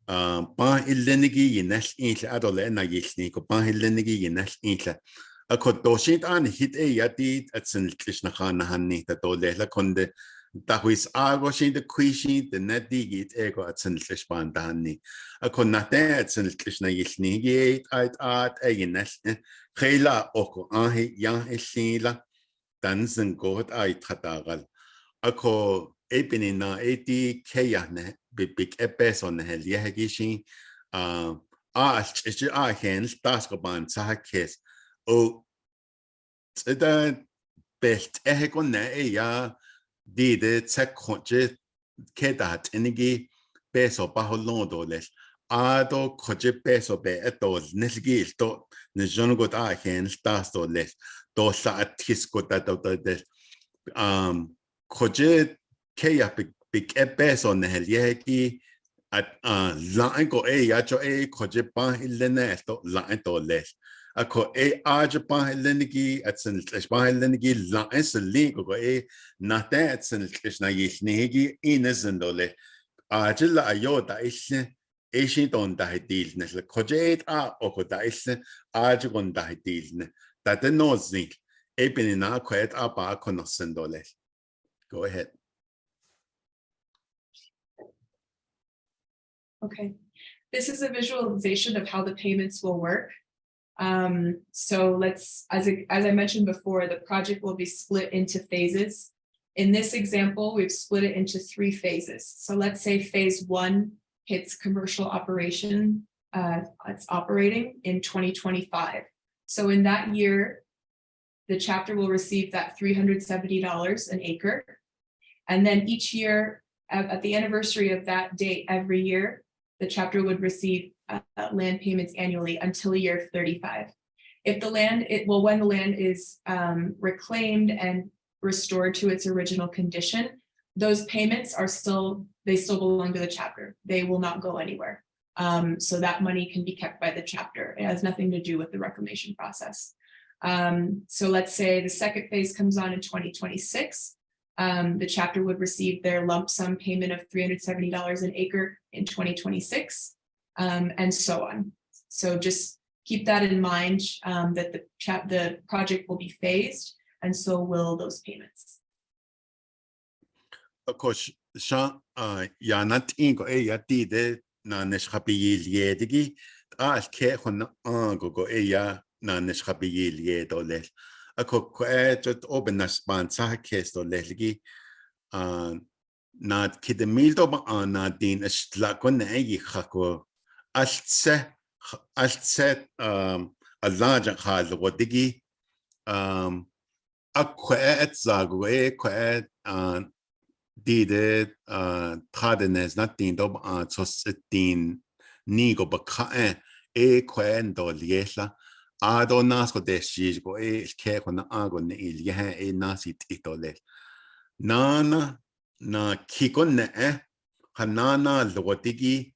pa illenigi yinas inch adole na yisni ko pa illenigi yinas inch akot doshit an hit yati at sen krishna khan nahani ta dole la konde Tahuis ago shin the quishi the netigi ego at sen krishpan dani akon nate at sen krishna yisni ye at yinas khela oko ahi yang isila dansen god ay tatagal ako epinina 80 kaya ne big epeso ne hel yegishin hen staskoban sahakes o the best ehekon ne ya di de check khoje ke dat enigi peso $1 ado khoje peso be etol nesgi to ne jongo ta hen $1 to sa atis ko ta to de khoje ke ya big peso ne helieki at la ko ya cho khoje pa ilene to la to les ako Japan helenigi at sen Japan helenigi la esli ko na at sen na yisnigi inezendole ajilla ayota isne Asian don da deal ne kojet o da isne ajon da deal ne that no zinc ebinina kwet ba konosendole. Go ahead. Okay, this is a visualization of how the payments will work. So let's, as I mentioned before, the project will be split into phases. In this example, we've split it into 3 phases. So let's say phase 1 hits commercial operation, it's operating in 2025. So in that year, the chapter will receive that $370 an acre. And then each year, at the anniversary of that date every year, the chapter would receive land payments annually until year 35. If the land, when the land is reclaimed and restored to its original condition, those payments are still belong to the chapter. They will not go anywhere. So that money can be kept by the chapter. It has nothing to do with the reclamation process. So let's say the second phase comes on in 2026. The chapter would receive their lump sum payment of $370 an acre in 2026, and so on. So just keep that in mind, that the project will be phased, and so will those payments. Of course, ya not ingo ya de na neshapi yedigi ke go ya na neshapi yedole. Ako just open na span sa kesto legi na kidemildo ba na din stla kon egi khako altse a large hal wodigi akwa et zagwe kwa dide tradenes na din do sos din nigo ba ka kwa ndo liesla Ado nas ko deshi ko ke ko na ago ne il ye nasi titole nana na kikon ne hanana lotigi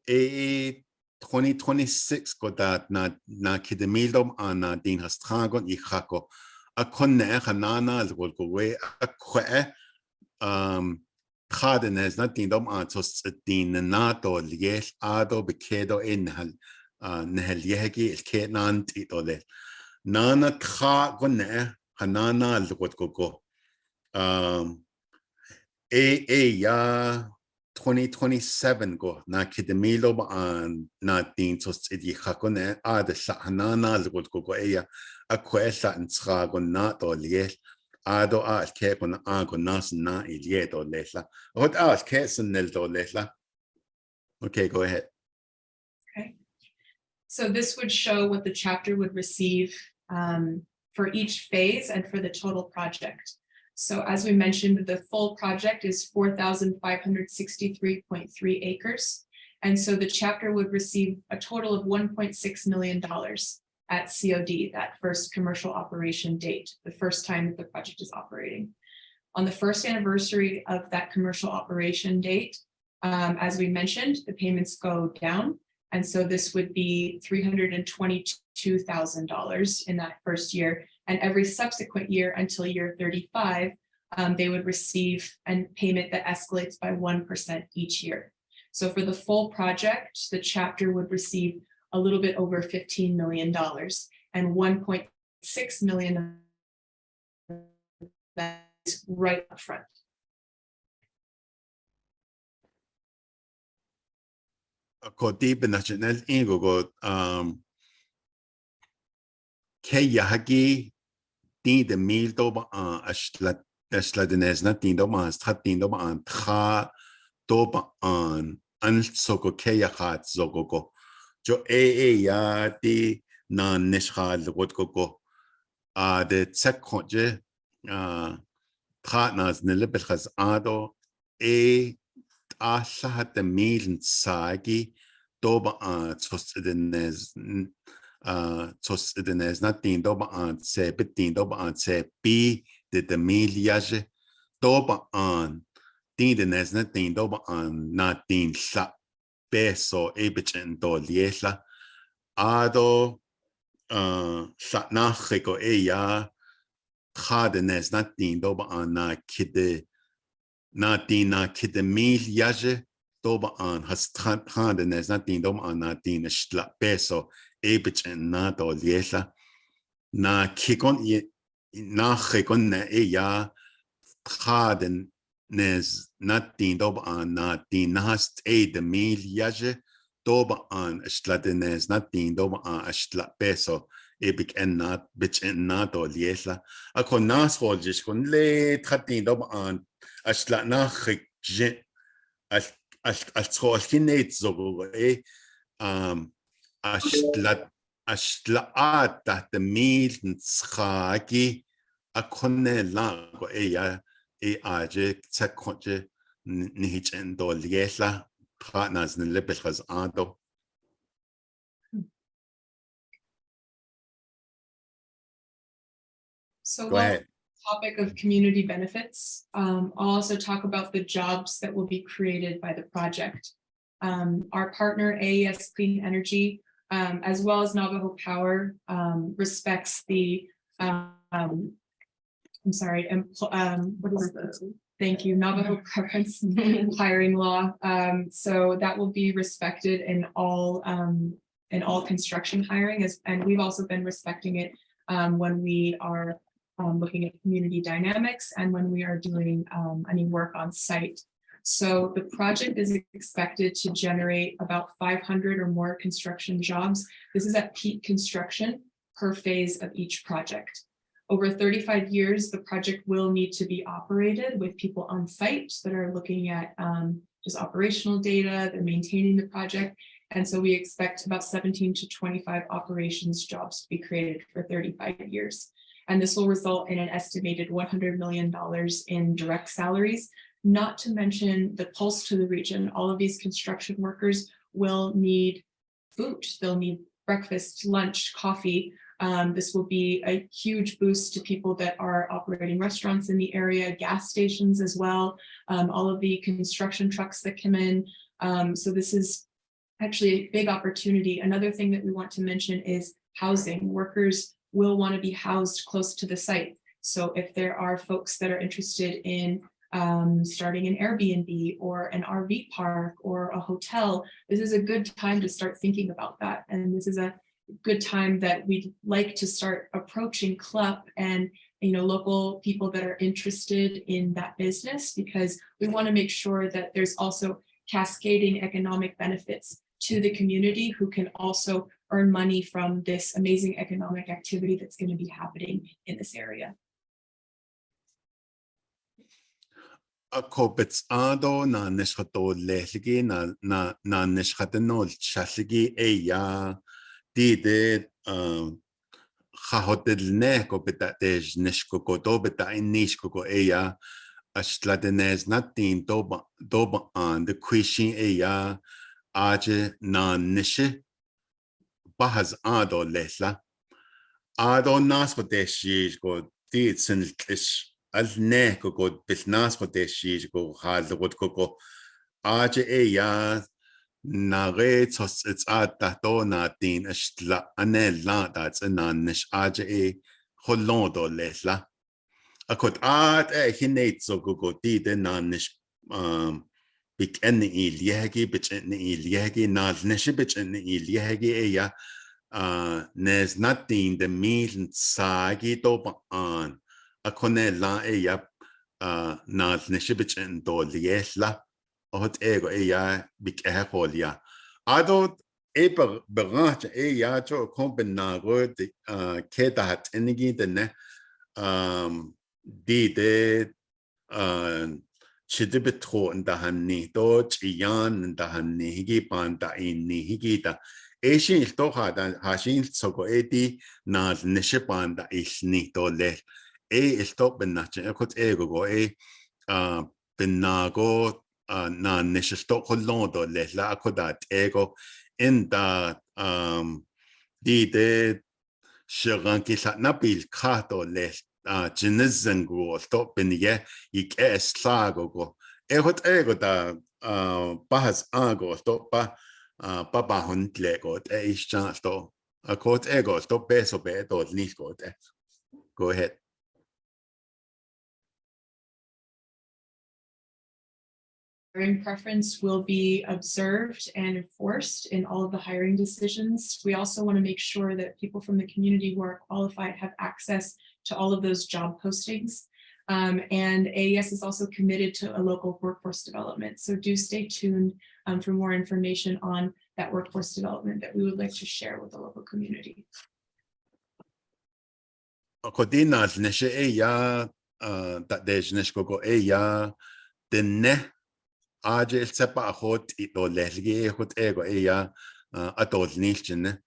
2026 ko dat na kidemildom ana din hastragon I khako akon ne hanana lgol ko we akwe khadenes na din dom antos din na to lies ado bekedo in hal nehel yehegi ke nan titole nana kha gonne hanana lukot koko ya 2027 go na kidemilo na din tos idi khakone ad hanana lukot koko ya akwesa ntsha gonna to lies ado ke kon nas na ilieto lesla hot ke snel to lesla. Okay, go ahead. So this would show what the chapter would receive for each phase and for the total project. So as we mentioned, the full project is 4,563.3 acres. And so the chapter would receive a total of $1.6 million at COD, that first commercial operation date, the first time that the project is operating. On the first anniversary of that commercial operation date, as we mentioned, the payments go down. And so this would be $322,000 in that first year. And every subsequent year until year 35, they would receive a payment that escalates by 1% each year. So for the full project, the chapter would receive a little bit over $15 million and $1.6 million that's right up front. Koti national ingo ke yahagi tin de mil do ashla denes na tin do stratin do tra do an soko ke yahat zogo jo ya di na nishal wot go de second خاناز نلبخز آدو إيه تأشها تميل ساقي طبعا تصوص إدناز ناتين طبعا سبتين طبعا سبي تميل ياجي طبعا تين دناز ناتين طبعا ناتين لا بيسو إيه بجن دوليلا آدو سناخيكو إيا خادناز ناتين طبعا نا كده ميل ياجي طبعا خادناز ناتين طبعا ناتين اشتلا بيسو إيه بجن نا دوليلا نا كيكون ناخيكون نا إيا خادناز ناتين طبعا ناتين نهست إيه دميل ياجي طبعا اشتلاتناز ناتين طبعا اشتلا بيسو إبك إنات بيش إنات وليسلا أكو ناس خالجش كون ليه تخطين طبعا اشتلا ناخك جن أشتخوش كنيت زغو إيه أشتلاات تحت ميل نسخاكي أكون لاغو إيه آجي تسكوجي نهيج إندو ليسلا خاناز نلبخز آدو So Go while ahead. topic of community benefits, I'll also talk about the jobs that will be created by the project. Our partner AES Clean Energy, as well as Navajo Power, respects the thank you, Navajo preference hiring law. So that will be respected in all construction hiring, and we've also been respecting it when we are looking at community dynamics and when we are doing any work on site. So the project is expected to generate about 500 or more construction jobs. This is at peak construction per phase of each project. Over 35 years, the project will need to be operated with people on site that are looking at just operational data, they're maintaining the project. And so we expect about 17 to 25 operations jobs to be created for 35 years. And this will result in an estimated $100 million in direct salaries, not to mention the pulse to the region. All of these construction workers will need food. They'll need breakfast, lunch, coffee. This will be a huge boost to people that are operating restaurants in the area, gas stations as well, all of the construction trucks that come in. So this is actually a big opportunity. Another thing that we want to mention is housing. Workers will want to be housed close to the site. So if there are folks that are interested in starting an Airbnb or an RV park or a hotel, this is a good time to start thinking about that. And this is a good time that we'd like to start approaching CLUP and local people that are interested in that business, because we want to make sure that there's also cascading economic benefits to the community who can also earn money from this amazing economic activity that's going to be happening in this area. Ako betsado na nishkato lehligi na nishkatano chaligi eya dide khahotelne ko betatej nishkoko do betain nishkoko eya ashtladenez natin doba an the quishin eya aje na nishi bahaz ado lehla ado nasko deshi go dit sinlish alne ko bilnas ko deshi go halgot ko aje eya nare tos it's atato na tin ashtla anella that's anan nish aje holondo lehla akot hinate so go dit nan nish big en iliyagi bich en iliyagi na nish bich en iliyagi eya nes natin the mil sagi to an akone la eya na nish bich en do liesla ot ego eya big eholia ado eber berach eya jo kombenago de keda hat enigi de ne de chidibetro in the honey, dodge yan in the honey, higi panda in higita. Asian is toha than Hashin Soko Edi, not Nishipanda is nito le. stop bennache kot go benago na nish stop holondo la koda ego in da de shagan kisat nabil kato le jinizangu stop benye ik slago hot ego da bahas ago stop papa hund lego is chance to a quote ego stop beso be to nisco. Go ahead. Hiring preference will be observed and enforced in all of the hiring decisions. We also want to make sure that people from the community who are qualified have access to all of those job postings. And AES is also committed to a local workforce development. So do stay tuned for more information on that workforce development that we would like to share with the local community. Codinas neshe ya that there's nesco ya the ne aje sepa hot ito lesgi hot ego ya atol nishin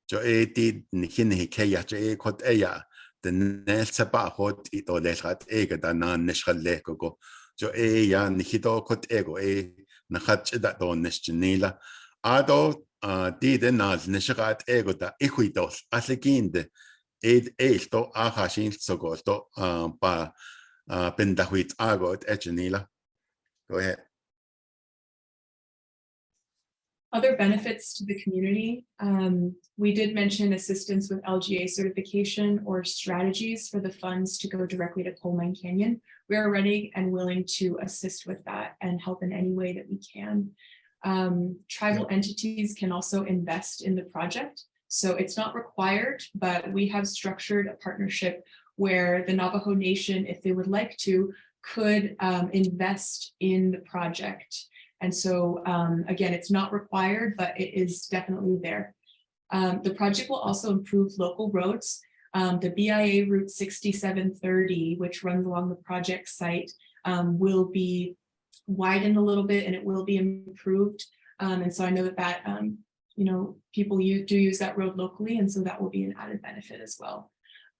jo ti nihin hikeya je hot ya the ne sepa hot ito lesgat ega da na neshale go jo ya nihito hot ego nahat da don neshinila ado di de nas neshat ego da equitos asekinde esto ahashin sogoto pa pendahuit agot echenila. Go ahead. Other benefits to the community. We did mention assistance with LGA certification or strategies for the funds to go directly to Coal Mine Canyon. We are ready and willing to assist with that and help in any way that we can. Tribal entities can also invest in the project. So it's not required, but we have structured a partnership where the Navajo Nation, if they would like to, could invest in the project. And so again, it's not required, but it is definitely there. The project will also improve local roads. The BIA Route 6730, which runs along the project site, will be widened a little bit and it will be improved. And so I know that you know, people do use that road locally, and so that will be an added benefit as well.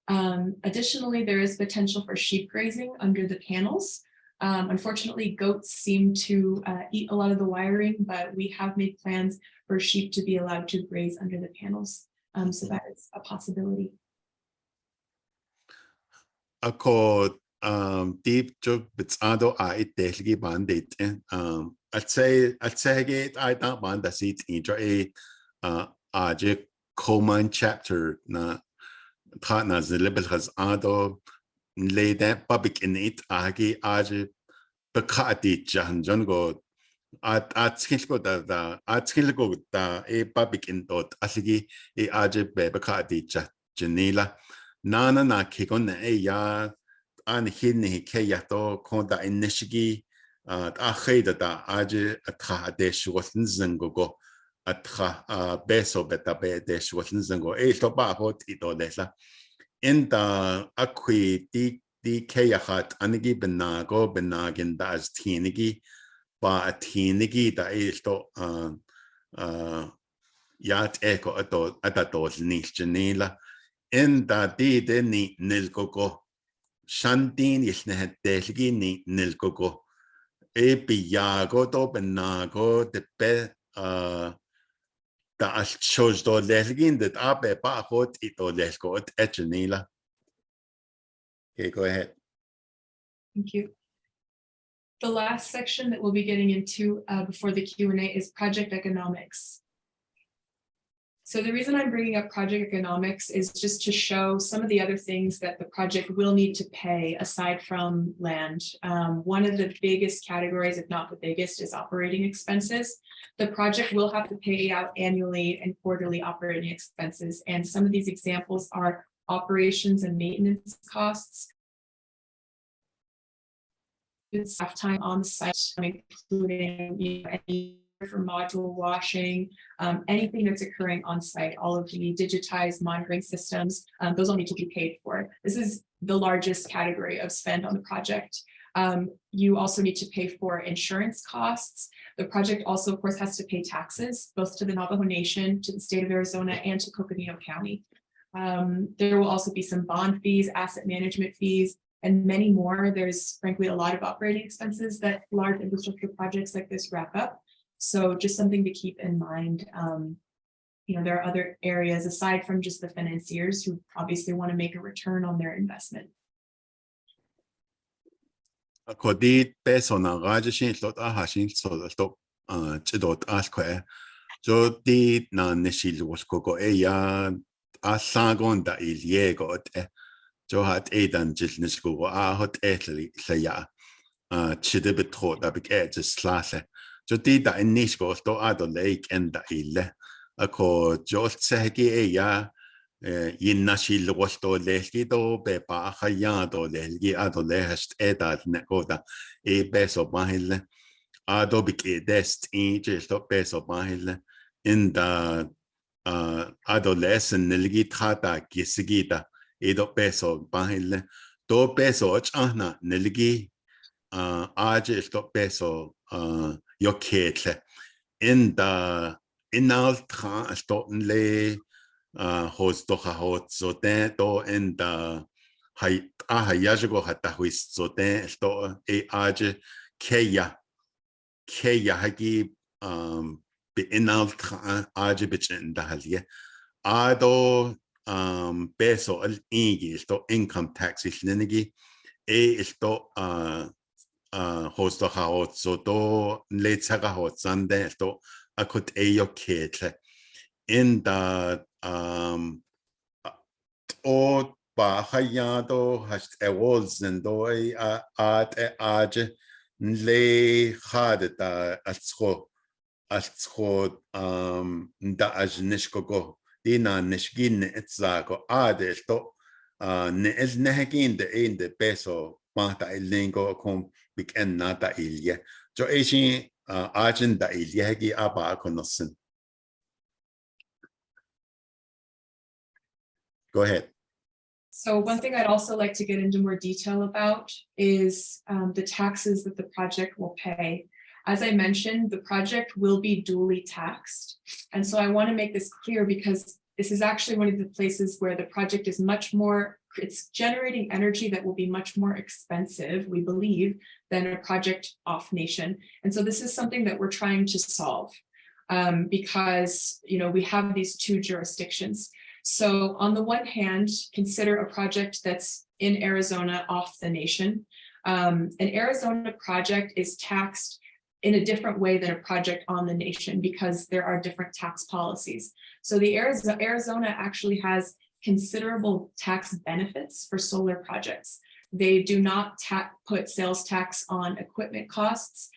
Additionally, there is potential for sheep grazing under the panels. Unfortunately, goats seem to eat a lot of the wiring, but we have made plans for sheep to be allowed to graze under the panels. So that is a possibility. Ako deep job bitsado delgi bandit I'd say I don't band that it into a common chapter na partners the liberal has ado lay that public in it agi aje bekati jan go at skill da at skill go da public in dot asigi aje bekati janila nana na kikon ya an hinni ke yato konda inishigi akhida da aje atha de shwatn zango atha beso beta be de shwatn zango to ba hot ito lesla in da akwi di ke yahat anigi benago benagin da as tinigi ba tinigi da to yat eko atatos nishnila in da di de ni nilgogo shantin isne delgi ni nilgogo piago to benago de pe da as shows do delgin that abe ba hot ito lesgo etchenila. Okay, go ahead. Thank you. The last section that we'll be getting into before the Q&A is project economics. So the reason I'm bringing up project economics is just to show some of the other things that the project will need to pay aside from land. One of the biggest categories, if not the biggest, is operating expenses. The project will have to pay out annually and quarterly operating expenses. And some of these examples are operations and maintenance costs, staff time on site, including any for module washing, anything that's occurring on site, all of the digitized monitoring systems, those all need to be paid for. This is the largest category of spend on the project. You also need to pay for insurance costs. The project also, of course, has to pay taxes, both to the Navajo Nation, to the state of Arizona, and to Coconino County. There will also be some bond fees, asset management fees, and many more. There's frankly a lot of operating expenses that large infrastructure projects like this wrap up. So just something to keep in mind. There are other areas aside from just the financiers who obviously want to make a return on their investment. Kodi peso na gajishin lot ahashin so stop chidot askwe. Jo di na nishil was koko eya asagon da iliego te. Jo hat edan jilnisku hot etli saya chide betro da big edges slase. Jo di da inisko sto ado lake and da ille. Ako jo sehgi eya Yinnashil was to legido bepa hayado legi ado lehest edad nekoda beso mahille ado big dest just beso mahille in the adolescent nelgi tata gisigita edo beso mahille do beso chana nelgi aje sto beso yoketle in the inal tra sto le host to hot so then to in the hayago hatathlie so then sto age keya hagi be inal age bitchin da halie ado peso al ingi sto income tax islinigi sto host to hot so to let's hot sunday sto akut yo ketle in the o ba hayado has awards and doi at age le had da atsko da ajnishko dina nishgin etzago ade to ne el nehgin de in de peso mata ilingo kom big en nata ilye jo eshi ajen da ilye aba konosen. Go ahead. So one thing I'd also like to get into more detail about is the taxes that the project will pay. As I mentioned, the project will be duly taxed. And so I want to make this clear because this is actually one of the places where the project is it's generating energy that will be much more expensive, we believe, than a project off nation. And so this is something that we're trying to solve because, we have these two jurisdictions. So on the one hand, consider a project that's in Arizona off the nation. An Arizona project is taxed in a different way than a project on the nation because there are different tax policies. So the Arizona actually has considerable tax benefits for solar projects. They do not put sales tax on equipment costs.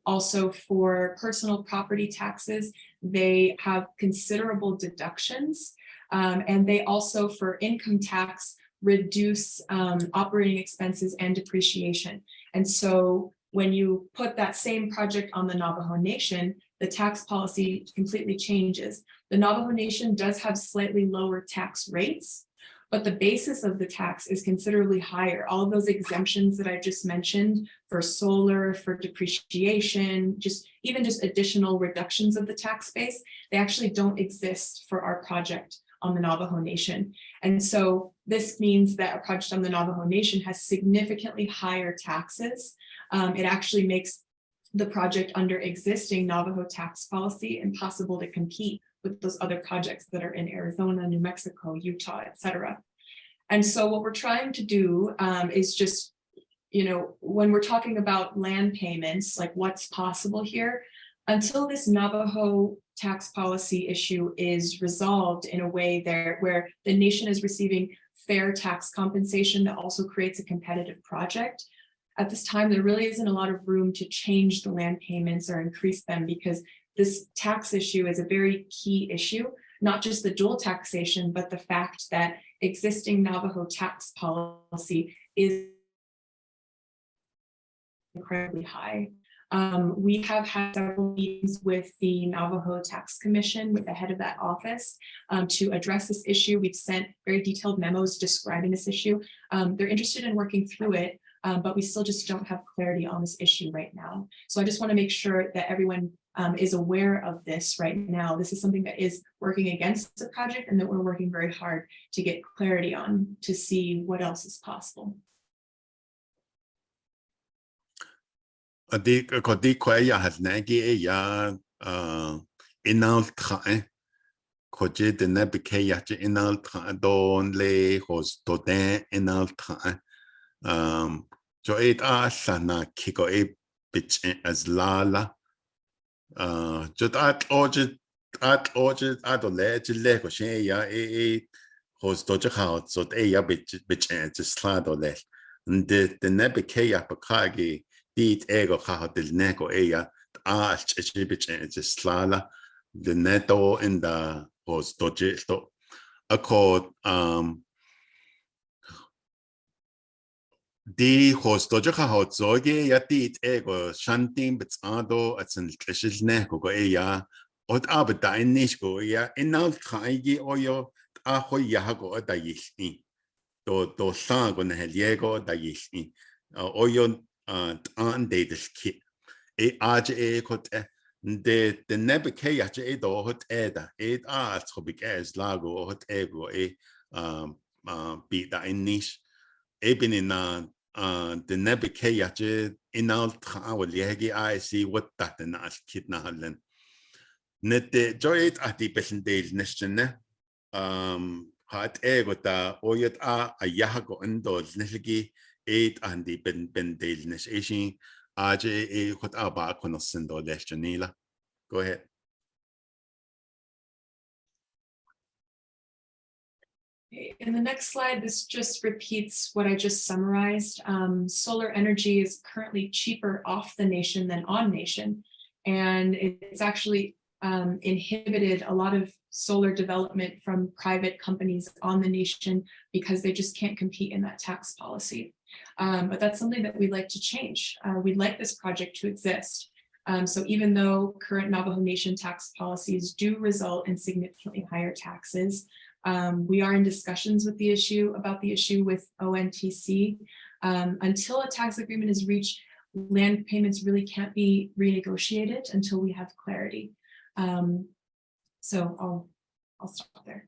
Also for personal property taxes, they have considerable deductions. And they also, for income tax, reduce operating expenses and depreciation. And so when you put that same project on the Navajo Nation, the tax policy completely changes. The Navajo Nation does have slightly lower tax rates, but the basis of the tax is considerably higher. All of those exemptions that I just mentioned for solar, for depreciation, even just additional reductions of the tax base, they actually don't exist for our project on the Navajo Nation. And so this means that a project on the Navajo Nation has significantly higher taxes. It actually makes the project under existing Navajo tax policy impossible to compete with those other projects that are in Arizona, New Mexico, Utah, et cetera. And so what we're trying to do is just, when we're talking about land payments, like what's possible here, until this Navajo tax policy issue is resolved in a way where the nation is receiving fair tax compensation that also creates a competitive project. At this time, there really isn't a lot of room to change the land payments or increase them because this tax issue is a very key issue, not just the dual taxation, but the fact that existing Navajo tax policy is incredibly high. We have had several meetings with the Navajo Tax Commission, with the head of that office, to address this issue. We've sent very detailed memos describing this issue. They're interested in working through it. but we still just don't have clarity on this issue right now. So I just want to make sure that everyone is aware of this right now. This is something that is working against the project and that we're working very hard to get clarity on to see what else is possible. Có đi quay ya hạt nãy kia ya inal thải có chế đến nãy bị cái ya chế inal thải đồn lệ hos đồ đen inal thải cho ít sana khi có ít bị chế as la cho đồ lệ chế lệ có xe ya hos đồ chế khảo cho ya bị chế sla đồ lệ đến nãy bị cái ya bị cái Dit ego del neko ella slala the neto in the host dojeto a code di host doja hot zoge ya dit ego shanting bitsado at an klishil neko go ella od abda in nishko ya inal kaigi oyo aho yago da yishi do sango na heliego da yishi oyo an deidel ki aje kot de nebe ke ya je do hot eda trobic as lago hot ego bi da in niche bin in de nebe ke ya je inal travel yegi I see what that na as kid na halen net de joyet ati pesendel nestene hat ego da oyet yago endo nilgi and the ben dealness issue RJ what about Conosindo Janila. Go ahead. In the next slide, this just repeats what I just summarized. Solar energy is currently cheaper off the nation than on nation, and it's actually inhibited a lot of solar development from private companies on the nation because they just can't compete in that tax policy. But that's something that we'd like to change. We'd like this project to exist. So even though current Navajo Nation tax policies do result in significantly higher taxes, we are in discussions with about the issue with ONTC. Until a tax agreement is reached, land payments really can't be renegotiated until we have clarity. So I'll stop there.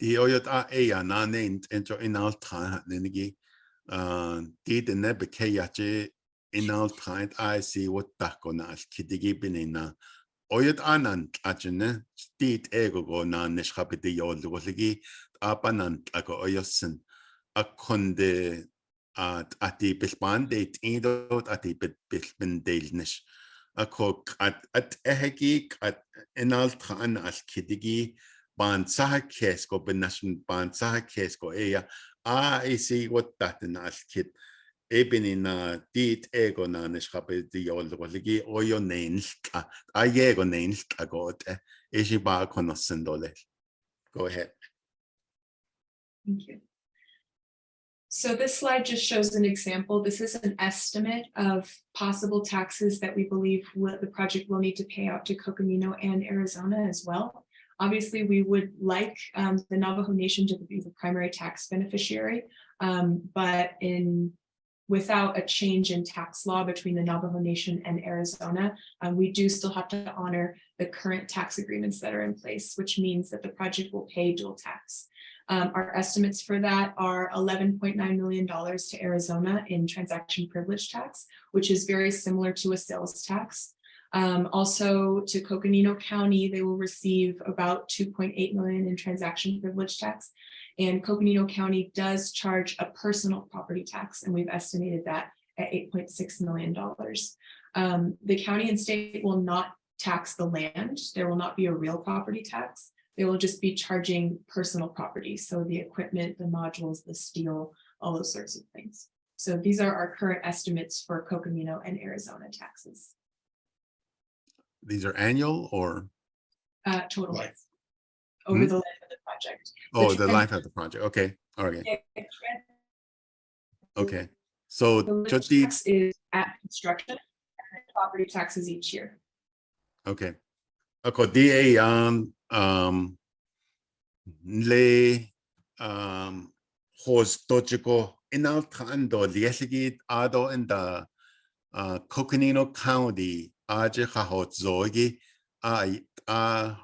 The oyot na named into inal time nenegi did never kayache inal time I see what takona kidigi binina oyot anant ajene did ego go na nishapiti yod woligi apanant ago oyosin a conde at the bisband date indot at the bisbandalnish a cook at ehegi at inal time as kidigi ban saha kesko benashn ban saha kesko I see what that in as kid eben in dit ego na nishape di old ligi oyo nains ego nains agot ba konosendole. Go ahead. Thank you. So this slide just shows an example. This is an estimate of possible taxes that we believe the project will need to pay out to Coconino and Arizona as well. Obviously, we would like the Navajo Nation to be the primary tax beneficiary, but without a change in tax law between the Navajo Nation and Arizona, we do still have to honor the current tax agreements that are in place, which means that the project will pay dual tax. Our estimates for that are $11.9 million to Arizona in transaction privilege tax, which is very similar to a sales tax. Also to Coconino County, they will receive about 2.8 million in transaction privilege tax. And Coconino County does charge a personal property tax, and we've estimated that at $8.6 million. The county and state will not tax the land. There will not be a real property tax. They will just be charging personal property. So the equipment, the modules, the steel, all those sorts of things. So these are our current estimates for Coconino and Arizona taxes. These are annual or? Total life. Over the life of the project. Oh, the life of the project. Okay. All right. Okay. So the just tax is at construction and property taxes each year. Okay. Ako di le host tochiko inaltando liesigi ado in the Coconino County aje hahot zogi hayajago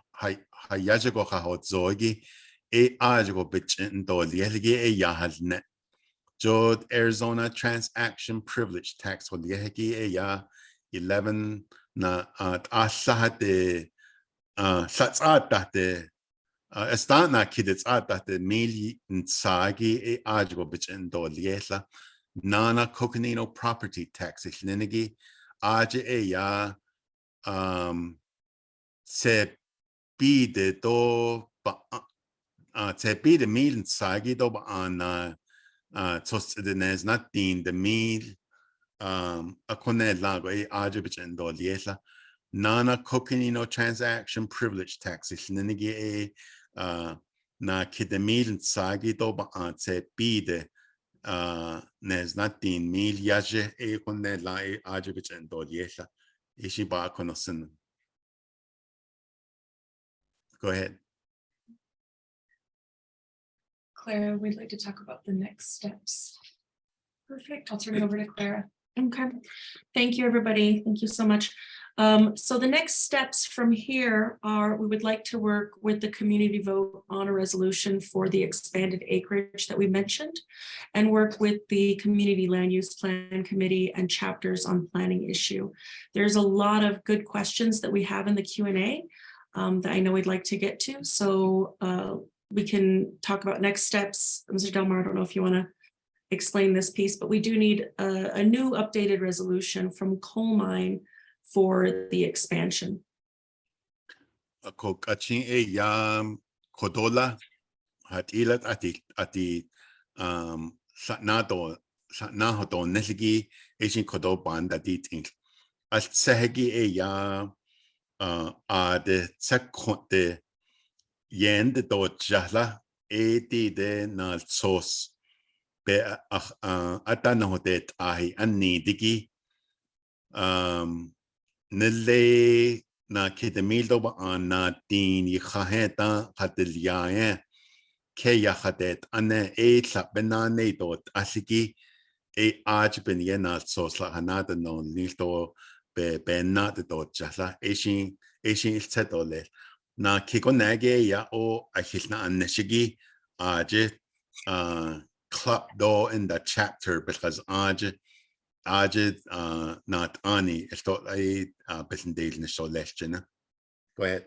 hahot zogi ajago bichindo liesigi yahalne Jod Arizona Transaction Privilege Tax for liesigi ya 11 na asahate satsate Estana kids at the mili nsagi ajago bichindo liesla Nana Coconino property tax linigi aje ya se bide do ba se bide mil sagi do ba an tos the nes not din the mil akone lago aje bichendo liesla Nana Coconino transaction privilege tax linigi na kidemil sagi do ba an se bide nes natin mil yaje con la ajibich and doliesha ishiba konosin. Go ahead. Clara, we'd like to talk about the next steps. Perfect. I'll turn it over to Clara. Okay, thank you, everybody. Thank you so much. So the next steps from here are we would like to work with the community vote on a resolution for the expanded acreage that we mentioned and work with the community land use plan committee and chapters on planning issue. There's a lot of good questions that we have in the Q&A that I know we'd like to get to. So we can talk about next steps. Mr. Delmar, I don't know if you want to explain this piece, but we do need a new updated resolution from coal mine for the expansion. Kokachin yam kodola hatilat ati satnahoto nesigi ishin kodo banda diting. As sehegi ya de sekonte yend do jahla de na sos. Be atanohotet ahi anidigi nille na kidemildo ba na din yaheta hatiliae ke yahatet ane la benane dot asigi aj ben yena sos la hanada no nilto be benat dot jala eshin setole na kikonage ya o ahilna aneshigi aj club do in the chapter because ajit not ani esto ay besendel ni so lesson. Go ahead.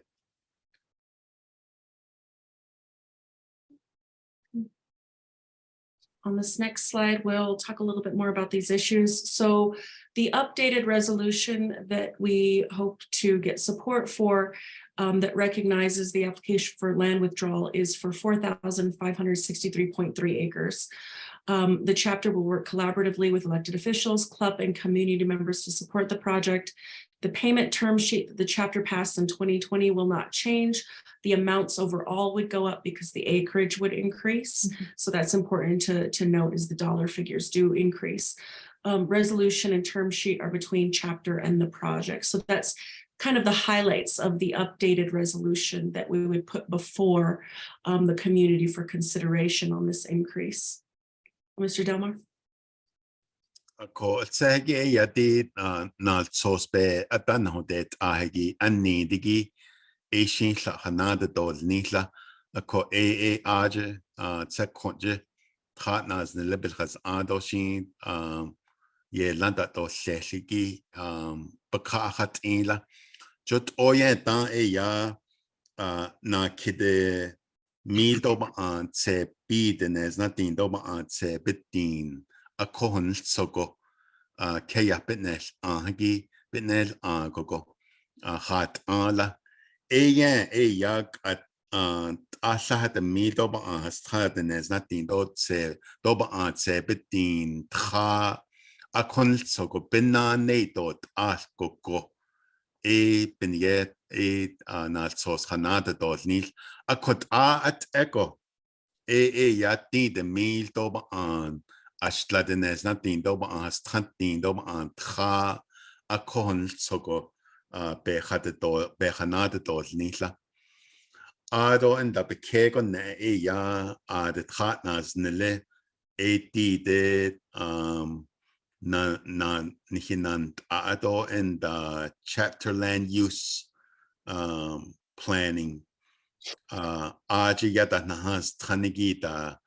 On this next slide, we'll talk a little bit more about these issues. So the updated resolution that we hope to get support for that recognizes the application for land withdrawal is for 4,563.3 acres. The chapter will work collaboratively with elected officials, club and community members to support the project. The payment term sheet that the chapter passed in 2020 will not change. The amounts overall would go up because the acreage would increase. Mm-hmm. So that's important to note as the dollar figures do increase. Resolution and term sheet are between chapter and the project. So that's kind of the highlights of the updated resolution that we would put before the community for consideration on this increase. Mr. Delmar? Ko segi yadi na sospe atanohotet ahigi anidigi Asian hanada do nila ko aje tsekonje partners ne level has adoshin ye landa do seshigi bakahat ila jot oye dan ya na kide mil do an se bidenes nothing do an se bitin a kohon sogo kaya bitnel ahagi bitnel gogo hat ala yak at asahat the mil do an stradenes nothing do se bitin tra a kon sogo binane dot gogo binyet na sos hanada dot nil a kot at echo yati the mil do an Ashladenes nothing do an strantin do an tra a kon sogo behanada dot nila ado and the bekego ne ya the partners nile did na nihinan ato in the chapter land use planning. Aji yata nahas tanigita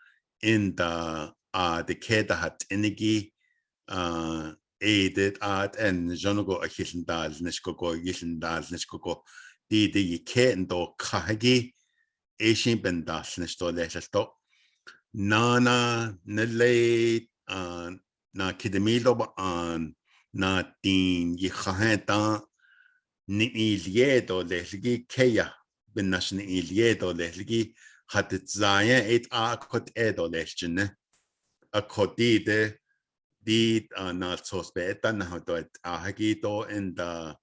in the keda hat inigi aided at and jonogo a hisendal nishkoko yisendal nishkoko di kendo kahagi Asian bendas nisto lesasto nana nile na kidemilo an na tin yihaheta ni iliedo lesligi keya benash ni iliedo lesligi hat zaya et akot edo lesjene a kodide di na sospeta na hoto ahagito in the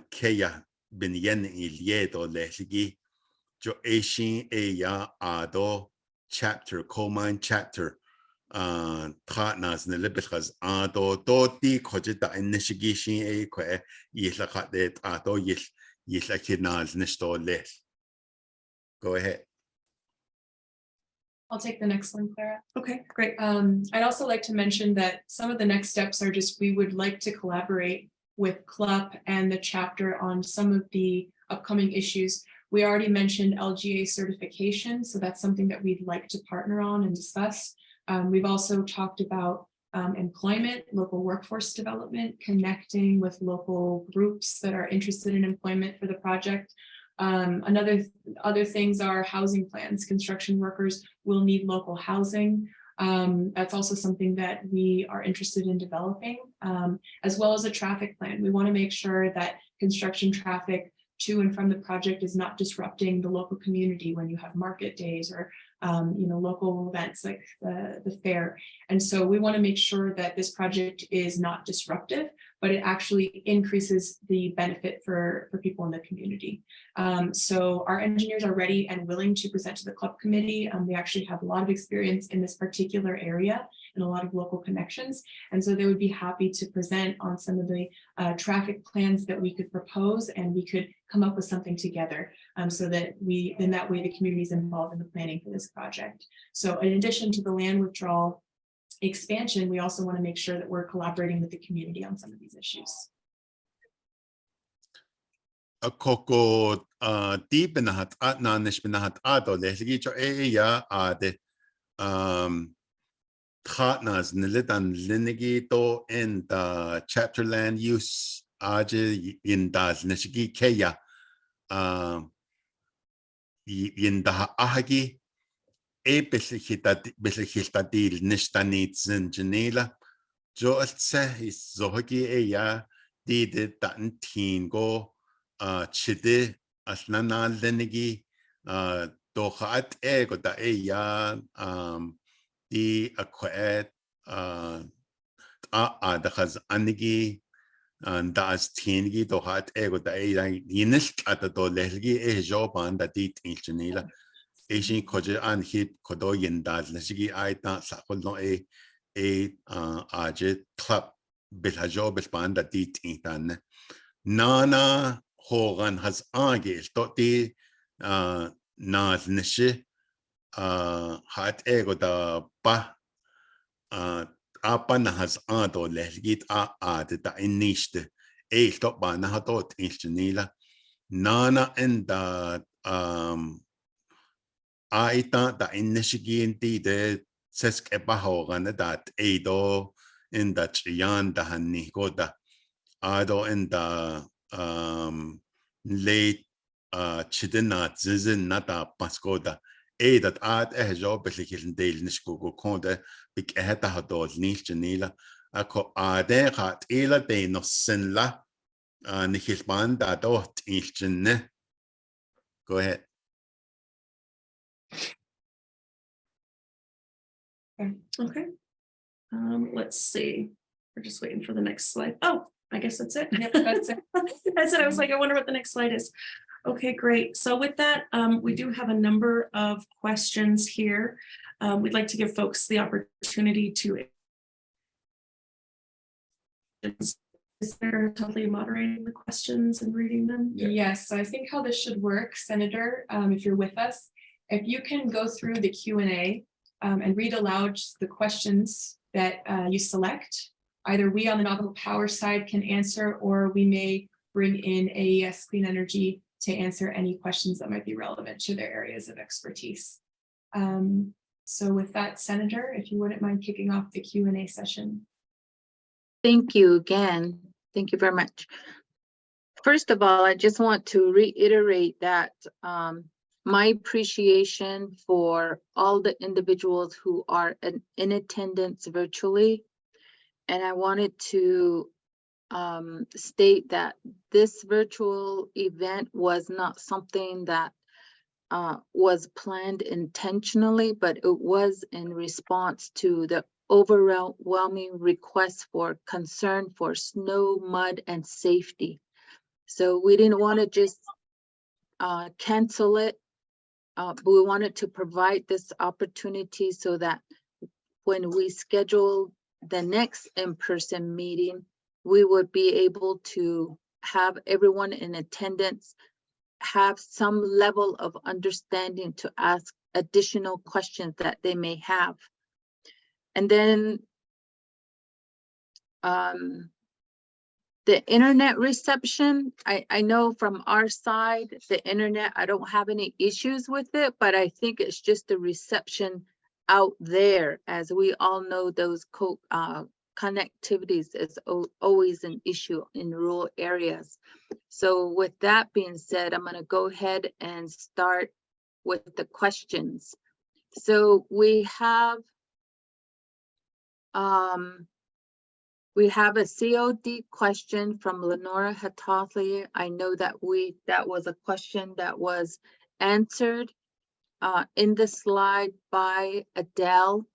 keya ben yen iliedo lesligi jo Asian ya ado chapter common chapter partners in the libras ado doti kojita initiation a kwe yisla that ado yisla kidnals nisto less. Go ahead. I'll take the next one, Clara. Okay, great. I'd also like to mention that some of the next steps are just, we would like to collaborate with CLUP and the chapter on some of the upcoming issues. We already mentioned LGA certification, so that's something that we'd like to partner on and discuss. We've also talked about employment, local workforce development, connecting with local groups that are interested in employment for the project. Other things are housing plans. Construction workers will need local housing. That's also something that we are interested in developing, as well as a traffic plan. We want to make sure that construction traffic to and from the project is not disrupting the local community when you have market days or local events like the fair. And so we want to make sure that this project is not disruptive, but it actually increases the benefit for people in the community. So our engineers are ready and willing to present to the club committee. They actually have a lot of experience in this particular area and a lot of local connections. And so they would be happy to present on some of the traffic plans that we could propose, and we could come up with something together so that in that way the community is involved in the planning for this project. So in addition to the land withdrawal expansion, we also want to make sure that we're collaborating with the community on some of these issues. A coco deep in the hat at nanish benahat ado lesligi cho ya ade partners nilitan linigi to in the chapter land use aje in das nishigi keya in the ahagi e beslichitadil nishtanit zinjanela jo altse is zohagi ya did that tingo chide asnana linigi dohat ego da ya di acquired the has anigi and das tingi dohat ego da yinist at the dolegi e job and the dit ingenila Asian koje an hip kodo yindaz lesigi aita sakol no aje club bilhajo bispan da dit intan nana hogan has agil toti naz nishi hat ego da pa apa na has ado lesgit da iniste stop ba na hatot ingenila nana and da aita da inishigi de sesk ebahogan that edo in the chian da hanni goda ado in the late chidina zizin nata paskoda that at a job belikil del nishko konde big ehta hadol nishnila ako ade hat ela de no sinla nihilban da dot ilchne. Go ahead. Okay. Let's see. We're just waiting for the next slide. Oh, I guess that's it. Yep, that's it. That's it. I was like, I wonder what the next slide is. Okay, great. So with that, we do have a number of questions here. We'd like to give folks the opportunity to. Is Senator Hatathlie moderating the questions and reading them? Yes, so I think how this should work, Senator, if you're with us, if you can go through the Q&A and read aloud the questions that you select. Either we on the Navajo Power side can answer, or we may bring in AES Clean Energy to answer any questions that might be relevant to their areas of expertise. So with that, Senator, if you wouldn't mind kicking off the Q&A session. Thank you again. Thank you very much. First of all, I just want to reiterate that my appreciation for all the individuals who are in attendance virtually. And I wanted to state that this virtual event was not something that was planned intentionally, but it was in response to the overwhelming request for concern for snow, mud, and safety. So we didn't want to just cancel it, but we wanted to provide this opportunity so that when we schedule the next in-person meeting, we would be able to have everyone in attendance have some level of understanding to ask additional questions that they may have. And then the internet reception, I know from our side, the internet, I don't have any issues with it, but I think it's just the reception out there. As we all know, those connectivities is always an issue in rural areas. So with that being said, I'm going to go ahead and start with the questions. So we have a COD question from Senator Hatathlie. I know that that was a question that was answered in the slide by Adele.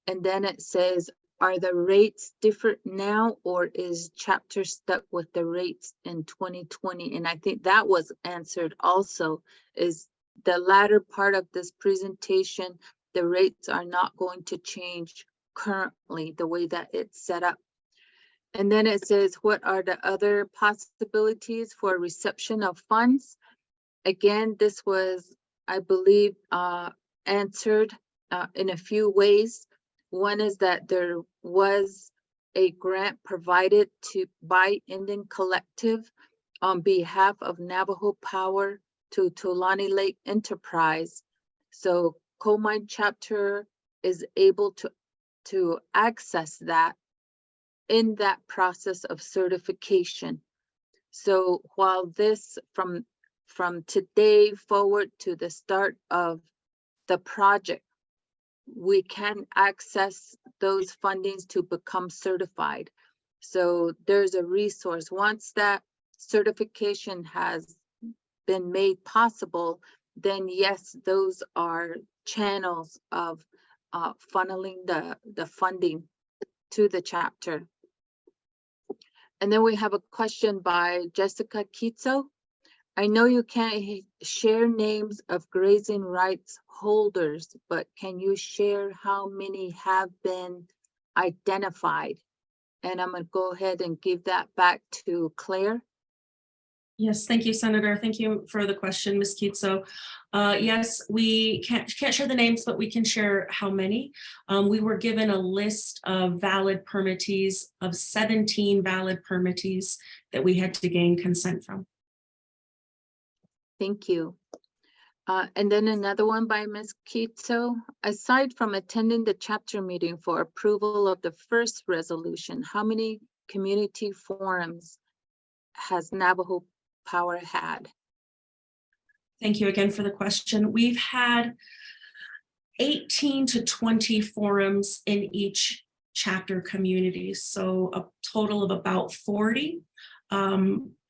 And then it says, are the rates different now, or is chapter stuck with the rates in 2020? And I think that was answered also, is the latter part of this presentation, the rates are not going to change currently the way that it's set up. And then it says, what are the other possibilities for reception of funds? Again, this was, I believe, answered in a few ways. One is that there was a grant provided by Indian Collective on behalf of Navajo Power to Tulani Lake Enterprise. So Coal Mine Chapter is able to access that in that process of certification. So while this from today forward to the start of the project, we can access those fundings to become certified. So there's a resource. Once that certification has been made possible, then yes, those are channels of funneling the funding to the chapter. And then we have a question by Jessica Kitso. I know you can't share names of grazing rights holders, but can you share how many have been identified? And I'm going to go ahead and give that back to Claire. Yes, thank you, Senator. Thank you for the question, Ms. Kitso. Yes, we can't share the names, but we can share how many. We were given a list of valid permittees, of 17 valid permittees that we had to gain consent from. Thank you. And then another one by Ms. Kitso. Aside from attending the chapter meeting for approval of the first resolution, how many community forums has Navajo Power had? Thank you again for the question. We've had 18 to 20 forums in each chapter community, so a total of about 40,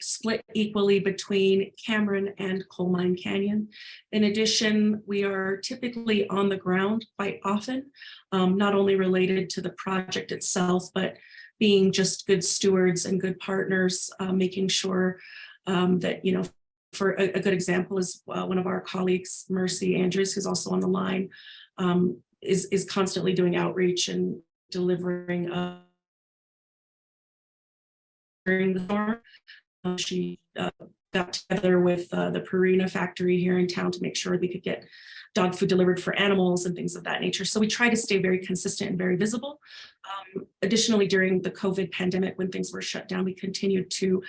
split equally between Cameron and Coal Mine Canyon. In addition, we are typically on the ground quite often, not only related to the project itself, but being just good stewards and good partners, making sure that, you know, for a good example is one of our colleagues, Mercy Andrews, who's also on the line, is constantly doing outreach and delivering during the storm. She got together with the Purina factory here in town to make sure we could get dog food delivered for animals and things of that nature. So we try to stay very consistent and very visible. Additionally, during the COVID pandemic, when things were shut down, we continued to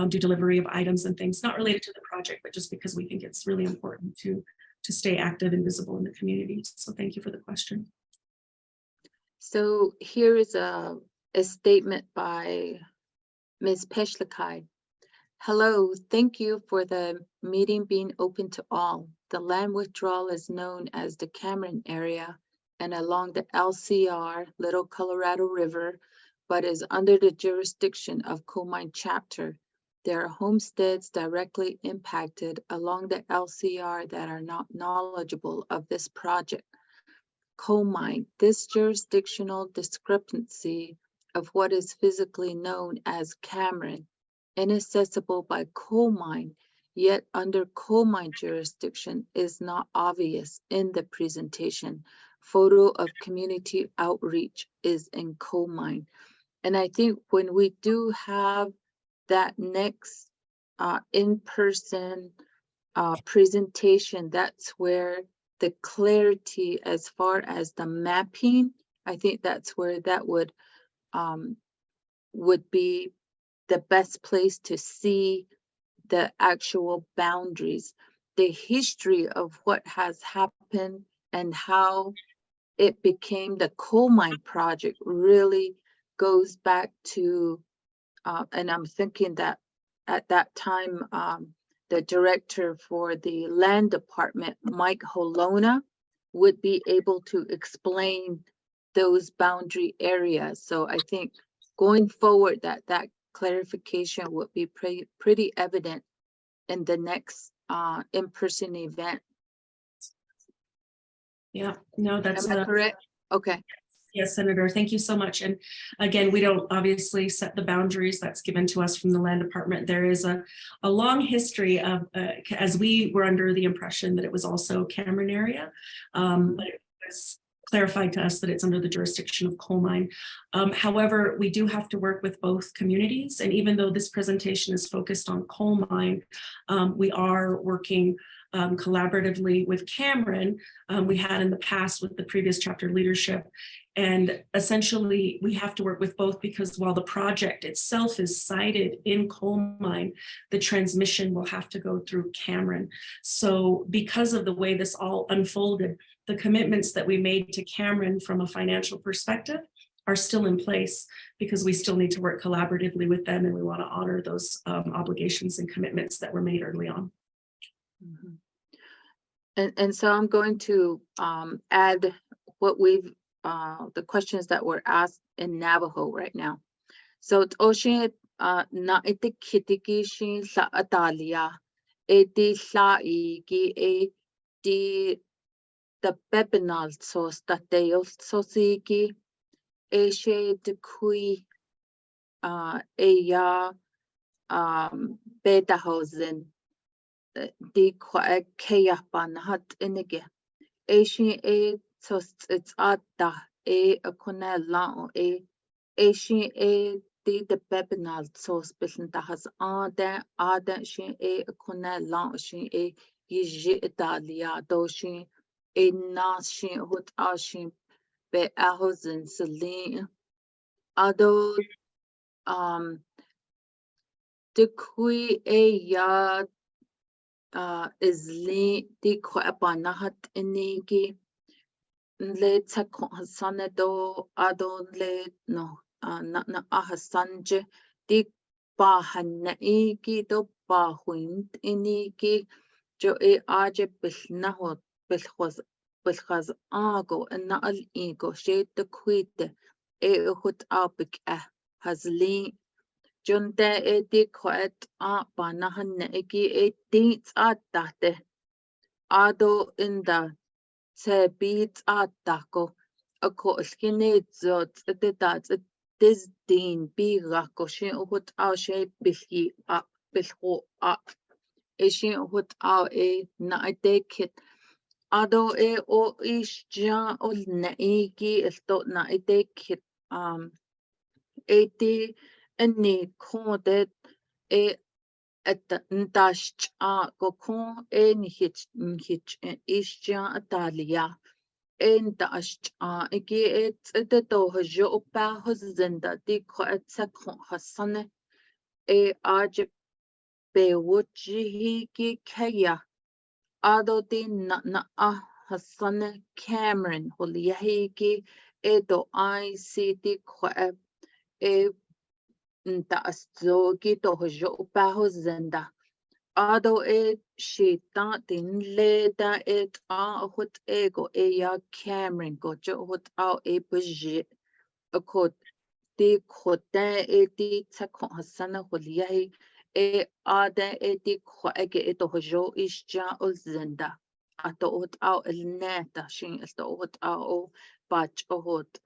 do delivery of items and things not related to the project, but just because we think it's really important to stay active and visible in the community. So thank you for the question. So here is a statement by Ms. Peshlakai. Hello, thank you for the meeting being open to all. The land withdrawal is known as the Cameron area and along the LCR, Little Colorado River, but is under the jurisdiction of Coal Mine Chapter. There are homesteads directly impacted along the LCR that are not knowledgeable of this project. Coal mine, this jurisdictional discrepancy of what is physically known as Cameron, inaccessible by coal mine, yet under coal mine jurisdiction is not obvious in the presentation. Photo of community outreach is in coal mine. And I think when we do have that next in-person presentation, that's where the clarity as far as the mapping, I think that's where that would be the best place to see the actual boundaries, the history of what has happened and how it became the coal mine project really goes back to, and I'm thinking that at that time, the director for the land department, Mike Holona, would be able to explain those boundary areas. So I think going forward that clarification would be pretty evident in the next in-person event. Yeah, no, that's Am I correct? Okay. Yes, Senator, thank you so much. And again, we don't obviously set the boundaries that's given to us from the land department. There is a long history of, as we were under the impression that it was also Cameron area, but it was clarified to us that it's under the jurisdiction of coal mine. However, we do have to work with both communities. And even though this presentation is focused on coal mine, we are working collaboratively with Cameron. We had in the past with the previous chapter leadership. And essentially, we have to work with both because while the project itself is sited in coal mine, the transmission will have to go through Cameron. So because of the way this all unfolded, the commitments that we made to Cameron from a financial perspective are still in place because we still need to work collaboratively with them, and we want to honor those obligations and commitments that were made early on. Mm-hmm. And so I'm going to add what we've the questions that were asked in Navajo right now. So Oshin na ite kitiki shin sa Hatathlie edi sa iki e di the bebinal so stateo sosiki e she de kui e ya beta hosen di kwa kaya pan hat inige e shin e so it's ada e akona la e shin e di the bebinal so spilin ta has ada shin e akona la shin e yiji Hatathlie do shin e na shin hot a shin be a hosen selin ado de kui e ya is li di kwa panahat inigi le tsako hasanedo ado le no na ahasanje di pa haniki do pa huint inigi jo e aje bilnaho bilkhaz ago na al ego she de kuite e hut apik hasli Junte e di kwet a panahan egi e dints a date ado inda se beats a dako a ko skine zot the dat this din bi rako shin hut a she bihi a bilho a e shin hut a e na de kit ado e o ish ja ol na egi esto na de kit e di Any coded ndash go kon en hit isja Atalia en dash ege et do jo pa hozenda di ko et sakon hasane aj bewuji ki kaya ado di na hasane Cameron holiahiki edo I see di ko e das so geht doch jo pa hozenda ado shita din leda hot ego ya Cameron go jo hot buji akot di khote di takon hasana holiahi ada di ko ege to jo isja zenda ato hot el neta shin esto hot bach hot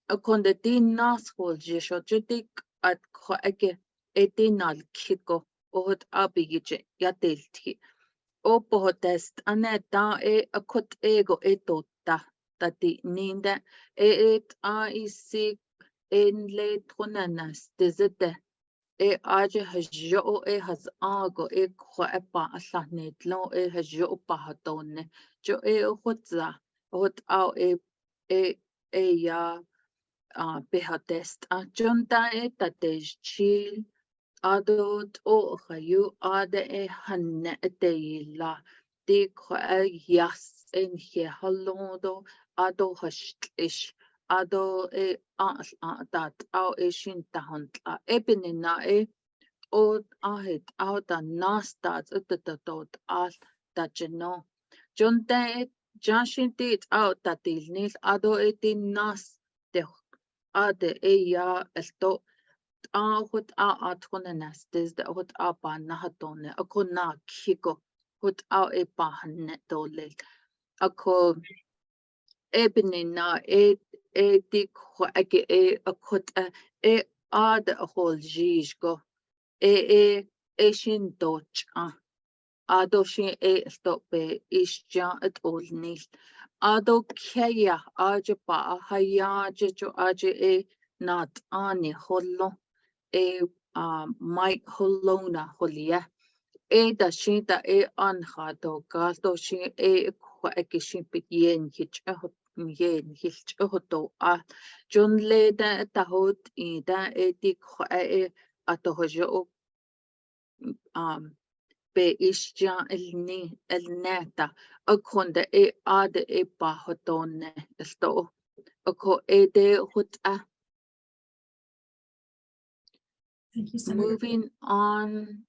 akonde di nas hol jesho judik at ko ege nal kiko hot abigije ya delti o pohotest aneta akot ego tota tati ninda isi en le tronanas dezete aje hajo has ago ko pa asanet lo hajo pa hatone jo hotza hot ya behotest jonta tatej chill adot o hayu ade hanne la de ko yas en he halodo ado hastish ado dat shin tahont ebenina o ahit da nastat dot da jeno jonte jashin dit out that il nil ado nas de ade ya esto hut athonanas des de hut pa nahatone akona kiko hut pa hanne dole ako ebenina di ko age akot ad hol jishgo shin doch ado shin stoppe isja at ol nil ado kaya aje pa haya jo aje not ani hollo Mike holona holia da shinta anhado gasto shin ko age shin yen hich yen hich hoto John leda tahot ida di ko atohojo be isja el neta akonda ade pa hotone sto ako de hut Thank you, Senator. Moving on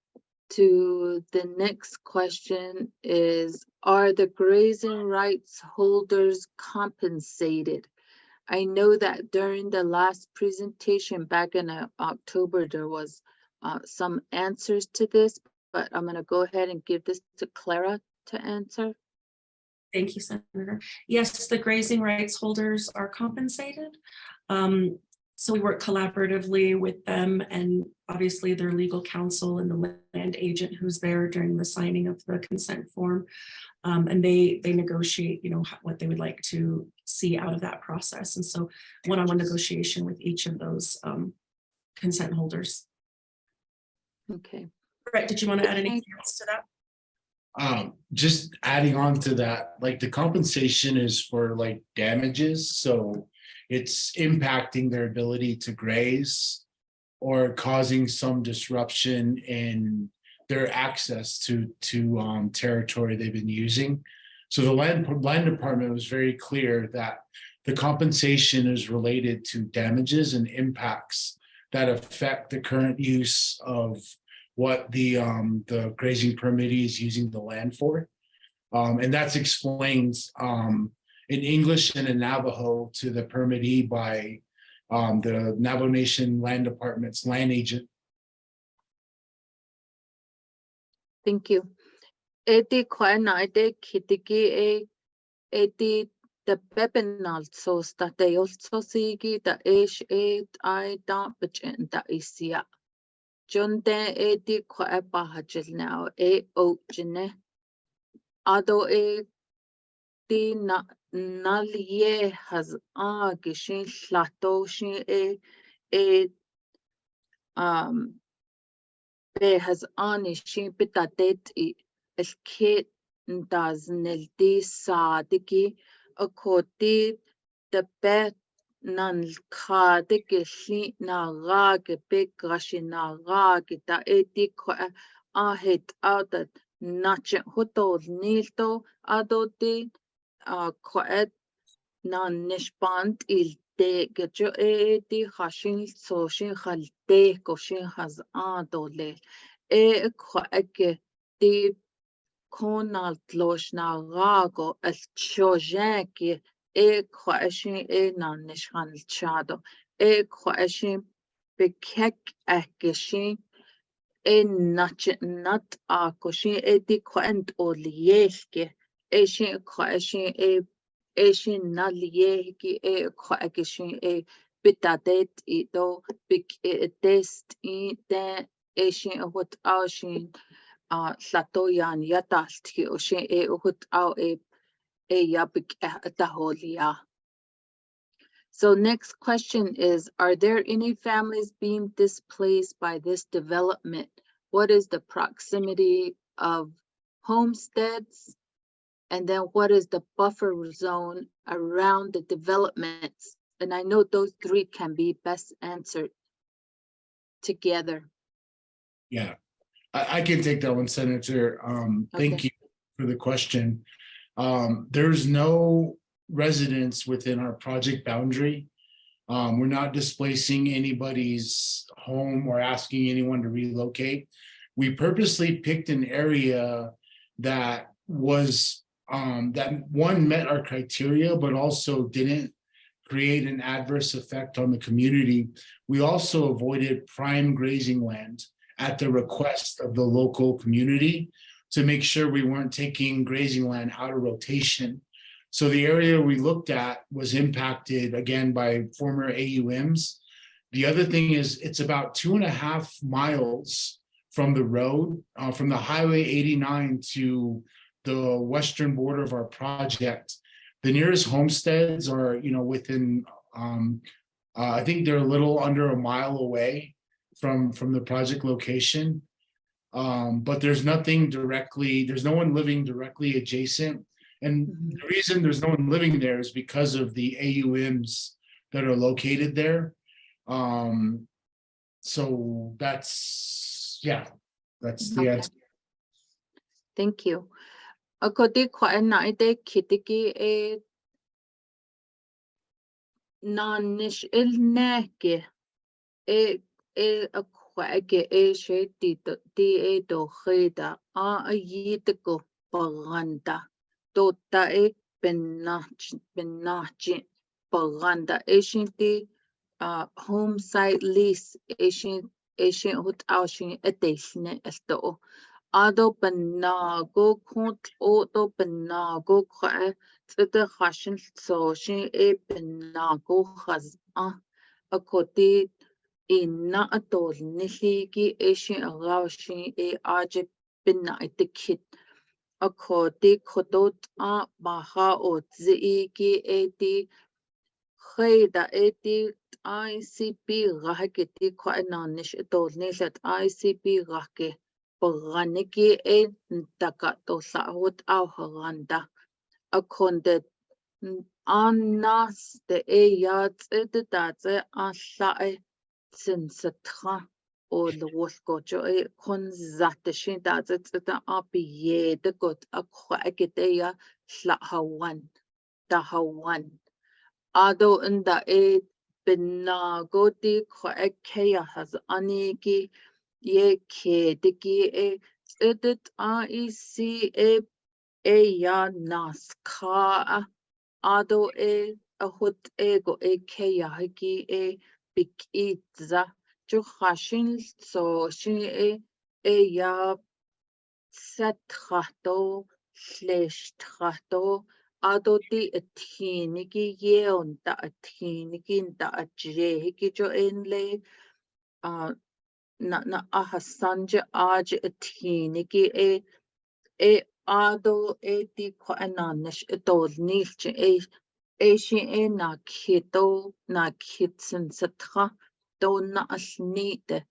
to the next question is, are the grazing rights holders compensated? I know that during the last presentation back in October, there was some answers to this, but I'm going to go ahead and give this to Clara to answer. Thank you, Senator. Yes, the grazing rights holders are compensated. So we work collaboratively with them and obviously their legal counsel and the land agent who's there during the signing of the consent form. And they negotiate, what they would like to see out of that process. And so one-on-one negotiation with each of those consent holders. Okay. Brett, did you want to add anything else to that? Just adding on to that, like the compensation is for like damages. So it's impacting their ability to graze or causing some disruption in their access to territory they've been using. So the land department was very clear that the compensation is related to damages and impacts that affect the current use of what the grazing permittee is using the land for. And that's explained in English and in Navajo to the permittee by the Navajo Nation Land Department's land agent. Thank you. Edi kwana ede kitiki edi the bebenal so that they also see the ish I don't between the isia. John de edi kwa bahajil now ojene. Ado di nalie has gishin slato shin be has ani shin pitatet el kit does neldi sadiki akoti the bet nan kade ke shi na ga ke be gashi na ga ke ta eti ko a het out that nache hoto nilto adoti ko nan nishpant il de que yo ti hashin so shin halte ko shin has adole que ti konal tlosh na rago el chojeki shin nan nishan chado shin bekek shin nat nat ko shin ti kwent olielke shin shin shin nalie ki shin bitadet do big test de shin what shin Latoyan Yatalti or she hut out a yapik taholia. So next question is, are there any families being displaced by this development? What is the proximity of homesteads? And then what is the buffer zone around the developments? And I know those three can be best answered together. Yeah, I can take that one, Senator. Thank Okay. you for the question. There's no residents within our project boundary. We're not displacing anybody's home or asking anyone to relocate. We purposely picked an area that was that one met our criteria, but also didn't create an adverse effect on the community. We also avoided prime grazing land at the request of the local community to make sure we weren't taking grazing land out of rotation. So the area we looked at was impacted again by former AUMs. The other thing is it's about 2.5 miles from the road, from the Highway 89 to the western border of our project. The nearest homesteads are, within, I think they're a little under a mile away from the project location. But there's nothing directly, there's no one living directly adjacent. And the reason there's no one living there is because of the AUMs that are located there. So that's the answer. Thank you. Akoti kwa na ite kitiki nanish ilneke akwa ke she ti do khida yitiko paganda to ta benach paganda shinti home site lease Asian hut aushin etesne esto Ado Banago Kunt Odo Banago Kwa the Hashin so she Benago has Akoti in not at all Nihigi Asian Raushi Arjip Benite the kid Akoti Kodot Baha or Ziki Edi Heda Edi ICP Rahaketi Kwananish Dol Nishat ICP Rake Paganiki Takato Sahut Auharanda Akonde Anas the Ayats Editaze Ashae Sinsatra or the Wascojo Konzatashin that's it the Api the good Aquaketea Slahawan Dahawan Ado in the Benagoti Kwakea has Aniki Ye Kediki edit IEC ya naska Ado a hut ego kea hiki big itza Juhashin so she ya set trato trato Ado di atiniki yeon da atiniki da ajehiki jo enle na ahasanja aj atiniki ado di kwanash etol nilche she na kito na kitsen satra do na asnite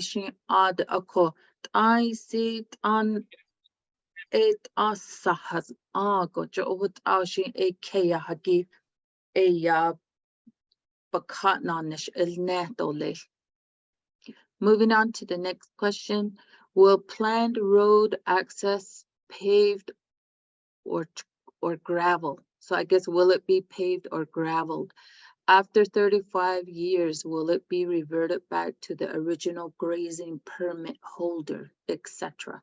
she ad ako I see on it asahas go jo what ashi a kaya hagi a bakatnanish il netole. Moving on to the next question. Will planned road access paved or gravel? So I guess will it be paved or graveled? After 35 years, will it be reverted back to the original grazing permit holder, etc.?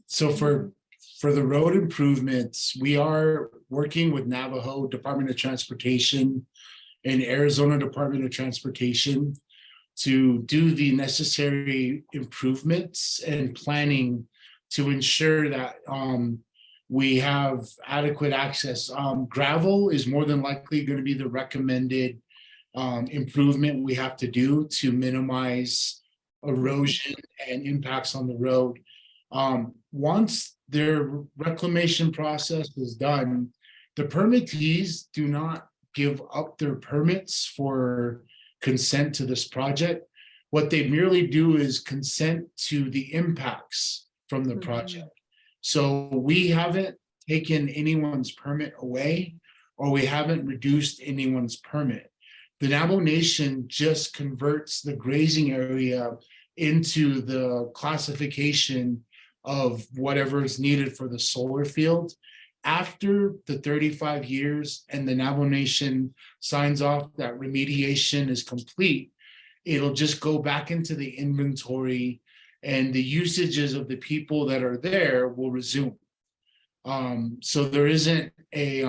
So for the road improvements, we are working with Navajo Department of Transportation and Arizona Department of Transportation to do the necessary improvements and planning to ensure that we have adequate access. Gravel is more than likely going to be the recommended improvement we have to do to minimize erosion and impacts on the road. Once their reclamation process is done, the permittees do not give up their permits for consent to this project. What they merely do is consent to the impacts from the project. So we haven't taken anyone's permit away, or we haven't reduced anyone's permit. The Navajo Nation just converts the grazing area into the classification of whatever is needed for the solar field. After the 35 years and the Navajo Nation signs off that remediation is complete, it'll just go back into the inventory and the usages of the people that are there will resume. So there isn't a,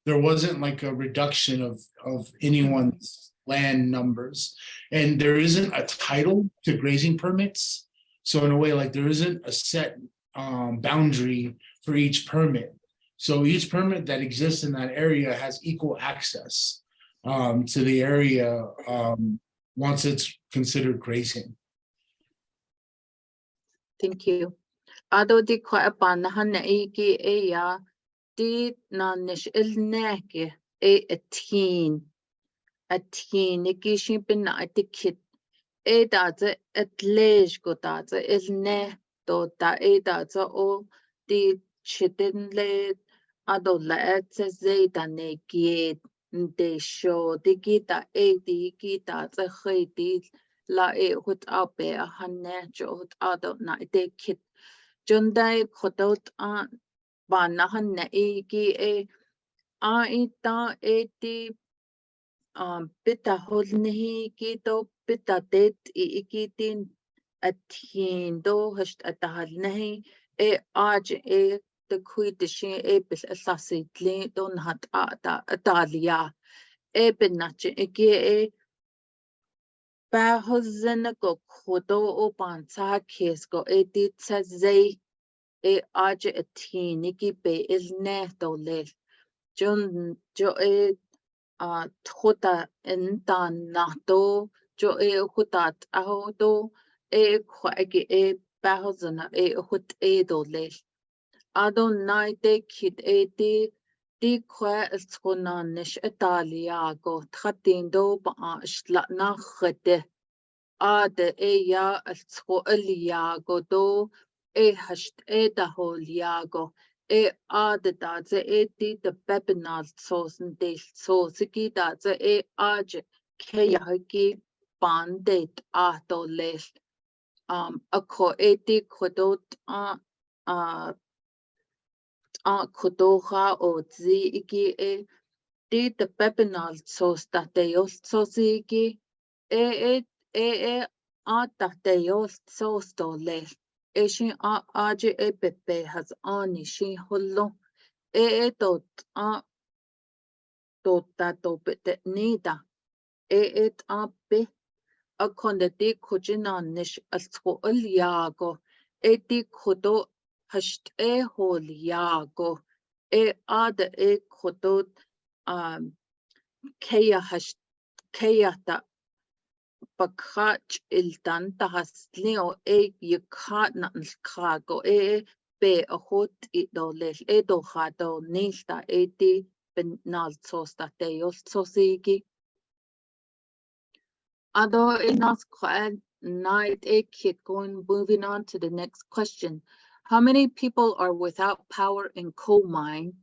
there wasn't like a reduction of anyone's land numbers. And there isn't a title to grazing permits. So in a way, like there isn't a set boundary for each permit. So each permit that exists in that area has equal access to the area once it's considered grazing. Thank you. Ado di kwa pan han iki e ya di na nish il neke e atin iki shimpin na atikit e da ze atlej go da ze il ne do da e da ze o di chitin le ado la et ze da ne gi de show di gita e di gita ze khoi di la e hut up be a hanne jo hut ado na de kit Jundai khotot a banahan na egi e a ita e ti pita holnehi ki to pita tet iki tin athin do hast atahal nahi e aj e the kuitishi e bis asasitli don hat ata atalia e binach eki e ba hozen go khodo o pansa kes go e ti tsazei e aj atini ki be is ne to le John jo e thota enta na to jo e hutat aho to e khwagi e bahozana e hut e do le adon naite kit e di kwa skona nish italia go khatin do ba shla na khade ade e ya sko elia go do e hasht e da holiago e ade da ze e di the pepinal sauce and de sauce ki da ze e aj ke ya ki bandet a to le a ko e di kodot a kodoha o zi ki e di the pepinal sauce da de yo sauce ki e a da de yo sauce to le Eshin aje e pepe has ani shin hollo e tot a tota to bete nida e a be a kondati kujina nish alsko ulyago e di kodo hasht e holyago e ad e kodo keya hasht keya ta Bakach ildan tahasleo e yukat na kago e be a hot do les e do hado nista e di benal sosta teos sosigi. Although it not quite night a kid going moving on to the next question. How many people are without power in coal mine?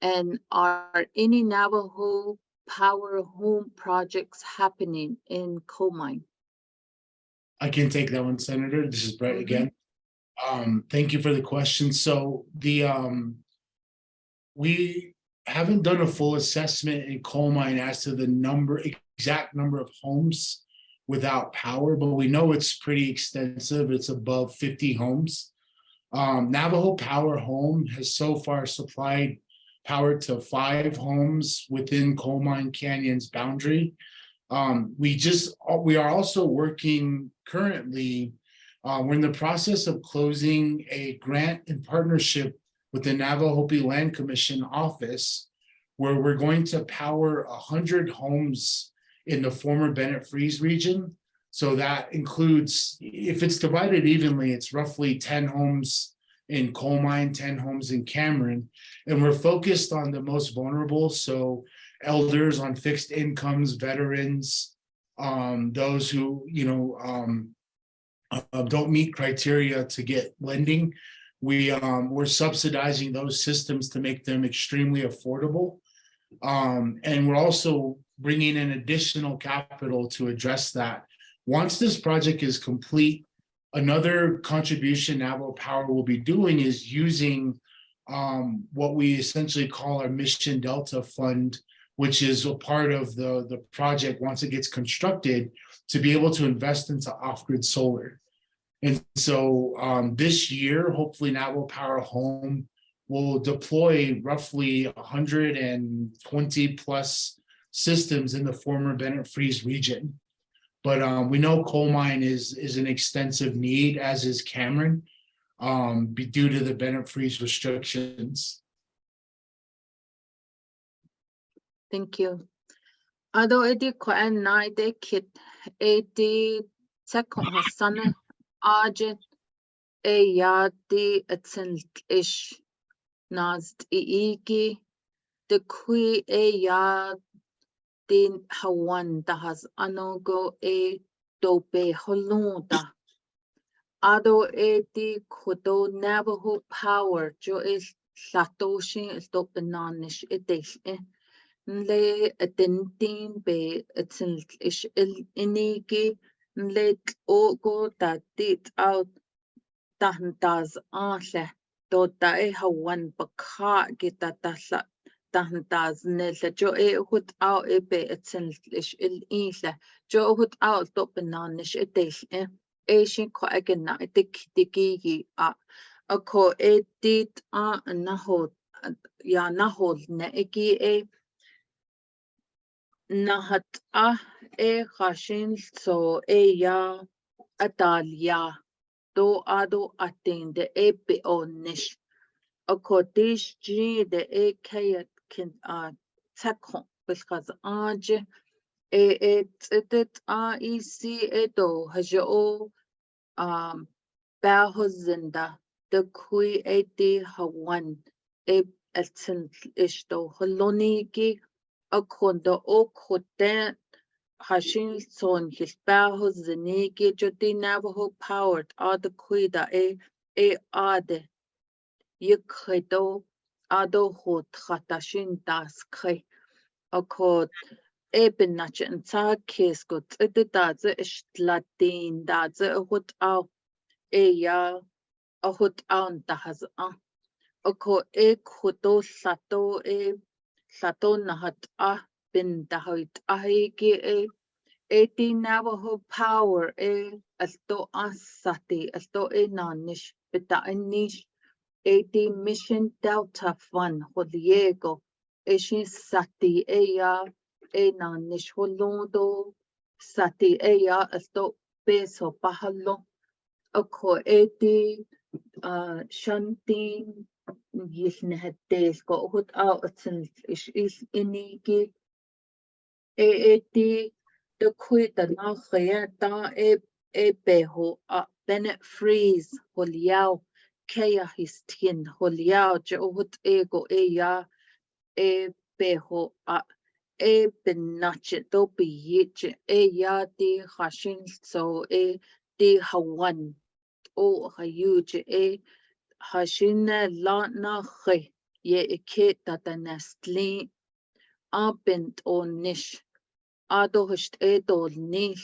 And are any Navajo power home projects happening in coal mine? I can take that one, Senator. This is Brett again. Thank you for the question. So we haven't done a full assessment in coal mine as to the exact number of homes without power, but we know it's pretty extensive. It's above 50 homes. Navajo Power Home has so far supplied power to 5 homes within Coal Mine Canyon's boundary. We are also working currently, we're in the process of closing a grant in partnership with the Navajo Land Commission office, where we're going to power 100 homes in the former Bennett Freeze region. So that includes, if it's divided evenly, it's roughly 10 homes in Coal Mine, 10 homes in Cameron. And we're focused on the most vulnerable. So elders on fixed incomes, veterans, those who, don't meet criteria to get lending. We're subsidizing those systems to make them extremely affordable. And we're also bringing in additional capital to address that. Once this project is complete, another contribution Navajo Power will be doing is using what we essentially call our Mission Delta Fund, which is a part of the project once it gets constructed, to be able to invest into off-grid solar. And so this year, hopefully Navajo Power Home will deploy roughly 120 plus systems in the former Bennett Freeze region. But we know coal mine is an extensive need, as is Cameron, due to the Bennett Freeze restrictions. Thank you. Although it is quite night a kid, it second Hassan Arjet a yadi at ish Nazd Iki the Kui a yard din Hawan dahas anogo a dope holunda. Ado e di kudo Navajo Power jo is Satoshin is dopenanish edish nle atentin be etsin ish iniki nle ogo that dit out dahntaz anle do dae Hawan baka gita tasla dahntaz nelle jo e hut out e be etsin ish inle jo hut out dopenanish edish Asian ko agena diki a ko edit naho ya naho ne eki nahat hashin so ya atalia do ado atende be onish a ko dish g the kayat kin takon because anje it's easy edo hajo Bahozinda the Kui eti Hawan etin ishto Holoniki a kondo o kote Hashin son his Bahoziniki Jodi Navajo powered are the Kuida ade Yikhedo ado hot hatashin das khe a kod Eben and Sakis got the Latin that's a hot out ya a hot out that has a ko kudo sato sato nahat bin the height ahiki eti Navajo Power asto asati asto nanish bita nish eti Mission Delta Fund Hodiego Eshin Sati ya nanish holodo sati ya asto peso pahalo ako eti shantin yisnehates ko hut out is iniki eti the kuita na khaya ta beho Bennett Freeze holiao kaya histin holiao jo hut ego ya beho benachet do biyich ya di hashin so di hawan o hayuj hashin la na khe ye ke tatanastli abent o nish ado hist do nil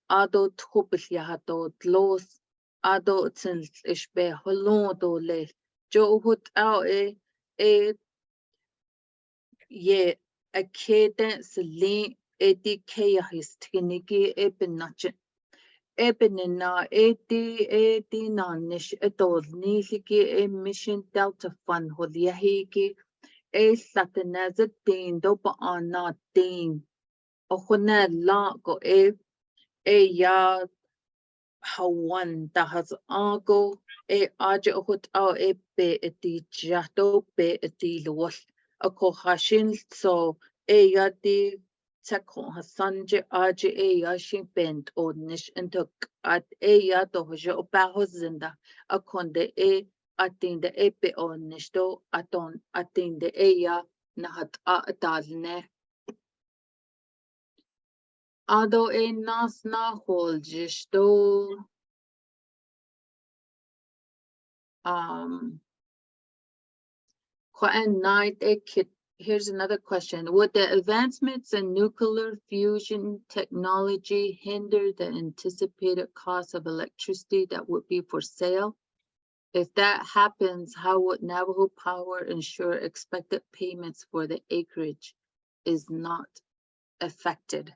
ado tkhupil ya do los ado tsil ishbe holon do le jo hut au ye a kede sli edi kaya histiniki ebenache ebenina edi na nish etol niliki mission delta fun holiahiki satanaz din do pa ana din ochuna la go ya hawan da has ago aja hut au be edi jato be edi lwal ako hashin so ya di takon hasanje aja ya shin bent o nish entok at ya to hoje o pa hozinda akonde atinde be o nishto aton atinde ya nahat dalne ado nas na holjisto here's another question. Would the advancements in nuclear fusion technology hinder the anticipated cost of electricity that would be for sale? If that happens, how would Navajo Power ensure expected payments for the acreage is not affected?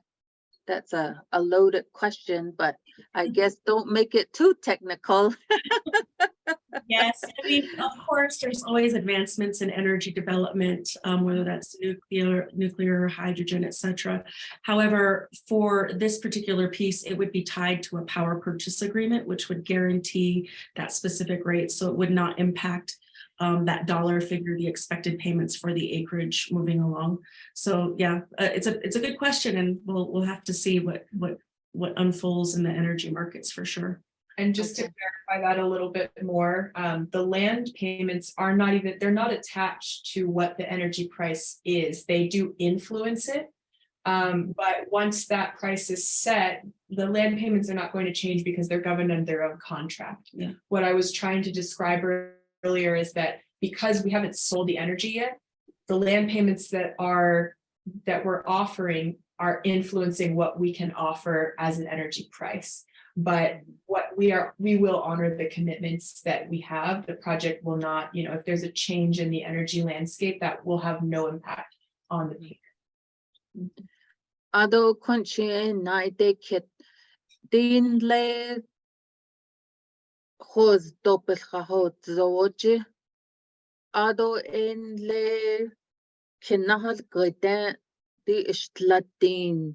That's a loaded question, but I guess don't make it too technical. Yes, I mean, of course, there's always advancements in energy development, whether that's nuclear, hydrogen, etc. However, for this particular piece, it would be tied to a power purchase agreement, which would guarantee that specific rate. So it would not impact that dollar figure, the expected payments for the acreage moving along. So yeah, it's a good question, and we'll have to see what unfolds in the energy markets for sure. And just to clarify that a little bit more, the land payments are they're not attached to what the energy price is. They do influence it. But once that price is set, the land payments are not going to change because they're governed under their own contract. Yeah. What I was trying to describe earlier is that because we haven't sold the energy yet, the land payments that we're offering are influencing what we can offer as an energy price. But what we will honor the commitments that we have. The project will not, if there's a change in the energy landscape, that will have no impact on the payment. Ado kunchi naide kit din le hoz doppel gehot zoje ado in le kinahal gden di ishtlatin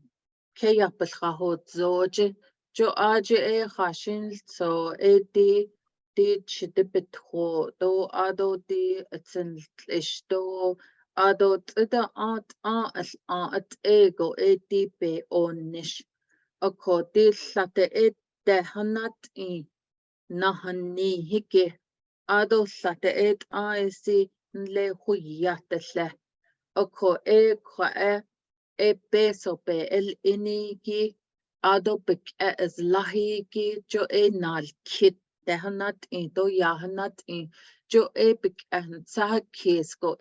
kayapel gehot zoje jo aje hashin so di chidibetho do ado di etzel ishto ado tida at ego di be onish ako di late dehanat nahani hike ado late isi le huyatle ako kwa beso be el inigi ado bek as lahi ki jo nal kit dehanat do yahanat jo bek an sa kes go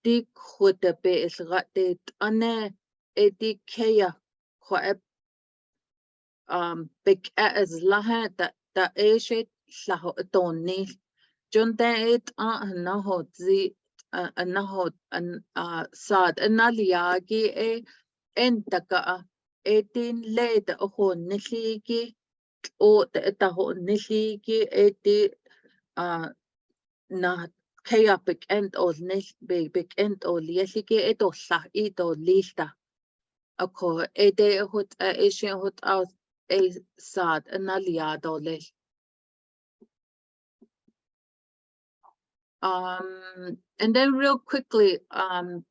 di khute be is rate ane di kaya kwa bek as laha da she laho toni jon da naho zi naho sad analiagi entaka etin led ho niligi o ta ho niligi eti na kaya big end o nil big end o lieligi eto sa ito lista ako ede hot ishe hot out sad analiado le and then real quickly,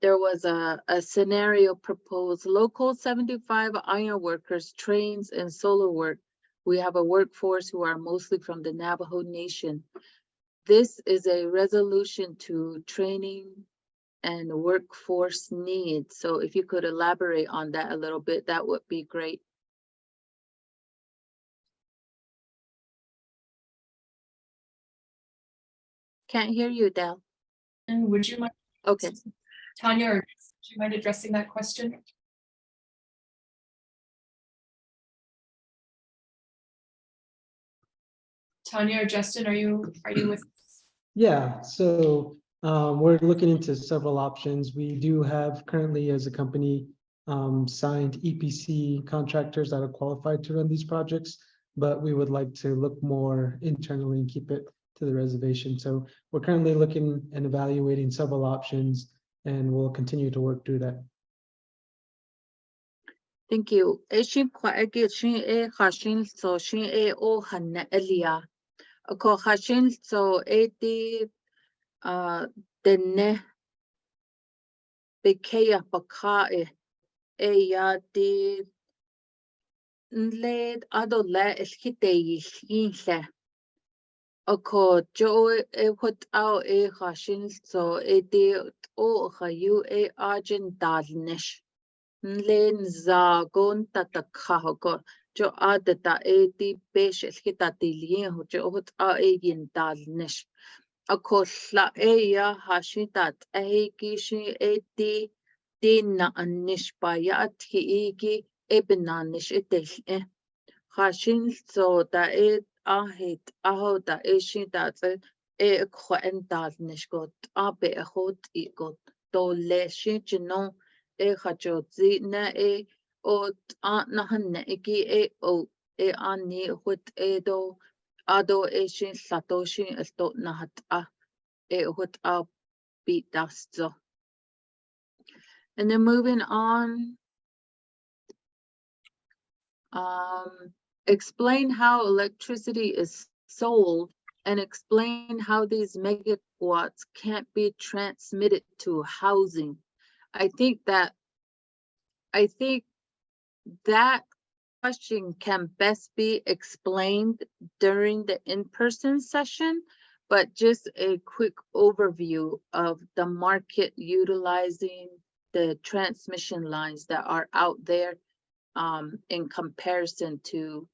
there was a scenario proposed, local 75 iron workers, trains and solar work. We have a workforce who are mostly from the Navajo Nation. This is a resolution to training and workforce needs. So if you could elaborate on that a little bit, that would be great. Can't hear you, Del. And would you mind, Okay. Tanya, or would you mind addressing that question? Tanya or Justin, are you with? Yeah, so we're looking into several options. We do have currently as a company signed EPC contractors that are qualified to run these projects, but we would like to look more internally and keep it to the reservation. So we're currently looking and evaluating several options, and we'll continue to work through that. Thank you. Eshin kwaege shin e khashin so shin e o hanna elia. Ako khashin so e di denne bekeya baka e ya di nled ado la eskite yinhle. Ako jo e what out e khashin so e di o khayu e argent dalnish. Nlen zagon tatakahogo jo adata e di besh eskitatilien ho jo hot a e yindalnish. Akolla e ya hashitat e kishi e di na anish baya atki igi e benanish etel e. Hashin so da e ahit aho da e shitat e khoendalnish got abe e hot I got do le shijino e hajozi na e o na hanne igi e o e ani hut e do ado e shin satoshi esto na hat e hut a beat dasto. And then moving on, explain how electricity is sold and explain how these megawatts can't be transmitted to housing. I think that question can best be explained during the in-person session, but just a quick overview of the market utilizing the transmission lines that are out there in comparison to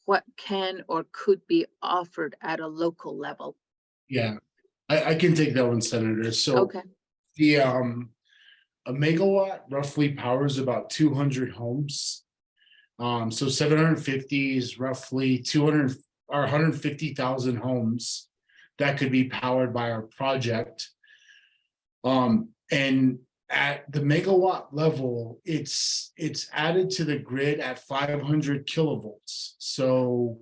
what can or could be offered at a local level. Yeah, I can take that one, Senator. So Okay. the a megawatt roughly powers about 200 homes. So 750 is roughly 200 or 150,000 homes that could be powered by our project. And at the megawatt level, it's added to the grid at 500 kilovolts. So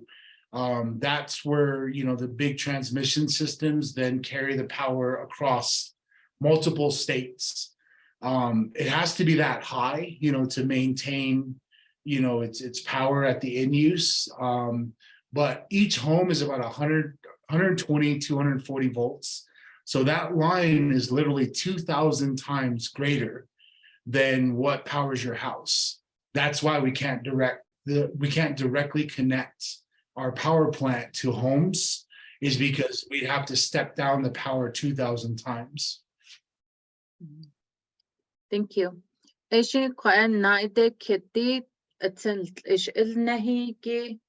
that's where, you know, the big transmission systems then carry the power across multiple states. It has to be that high, you know, to maintain, you know, its power at the end use. But each home is about 120, 240 volts. So that line is literally 2,000 times greater than what powers your house. That's why we can't directly connect our power plant to homes, is because we'd have to step down the power 2,000 times. Thank you. Eshi kwan naide kiti atsen ish ilnahigi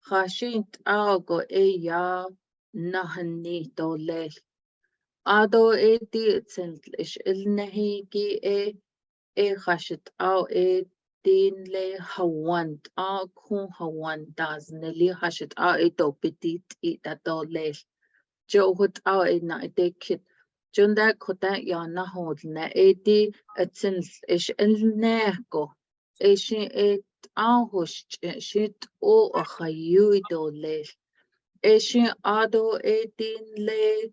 khashint ago eya nahani dole. Ado edi atsen ish ilnahigi e khashit ao din le hawand kun hawand dazneli khashit do petit that dole. Jo hut ao naide kit. Junda kota ya na hold na edi atsin ish elneko ishi et ahosh shit o ahayu dole ishi ado edin le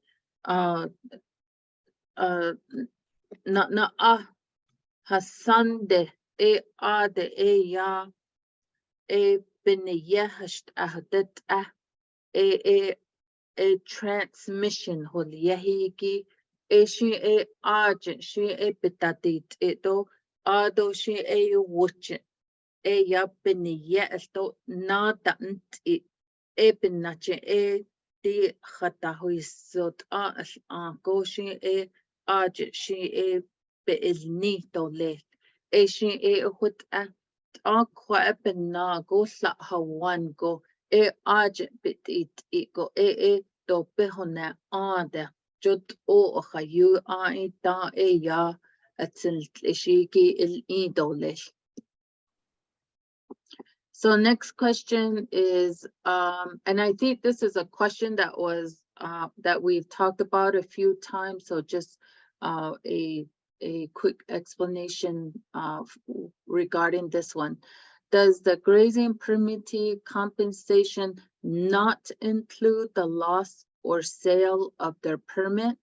na hasande e ade e ya e beniye hasht ahdet a transmission hol yahigi she a argent she a betatit eto ado she a watch e yapini yesto nata e benache e di khata huisot go she aje she e be is ni to le e she e hut a kwa na go sa hawan go e aje bit it go e to be hona ade jut o khayu a ta e ya atsil she ki il I dole. So next question is, and I think this is a question that was that we've talked about a few times. So just a quick explanation regarding this one. Does the grazing permittee compensation not include the loss or sale of their permit?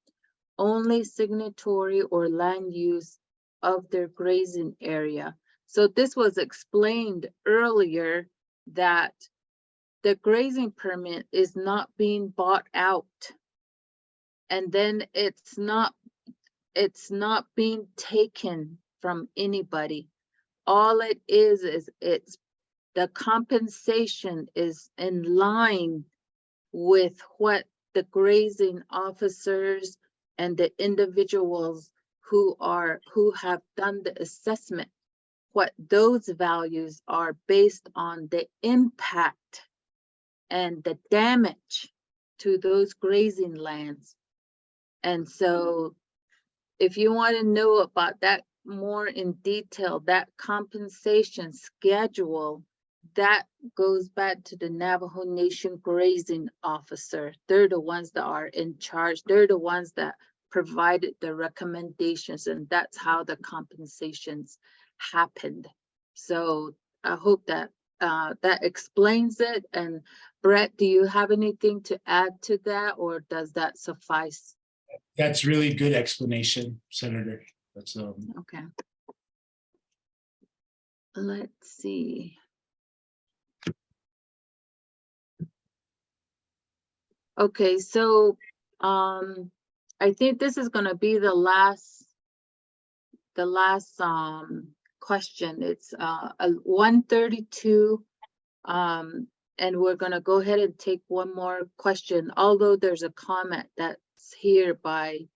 Only signatory or land use of their grazing area. So this was explained earlier that the grazing permit is not being bought out. And then it's not being taken from anybody. All it is it's the compensation is in line with what the grazing officers and the individuals who have done the assessment, what those values are based on the impact and the damage to those grazing lands. And so if you want to know about that more in detail, that compensation schedule, that goes back to the Navajo Nation grazing officer. They're the ones that are in charge. They're the ones that provided the recommendations, and that's how the compensations happened. So I hope that that explains it. And Brett, do you have anything to add to that, or does that suffice? That's really good explanation, Senator. That's Okay. Let's see. Okay, so I think this is going to be the last question. It's 1:32, and we're going to go ahead and take one more question, although there's a comment that's here by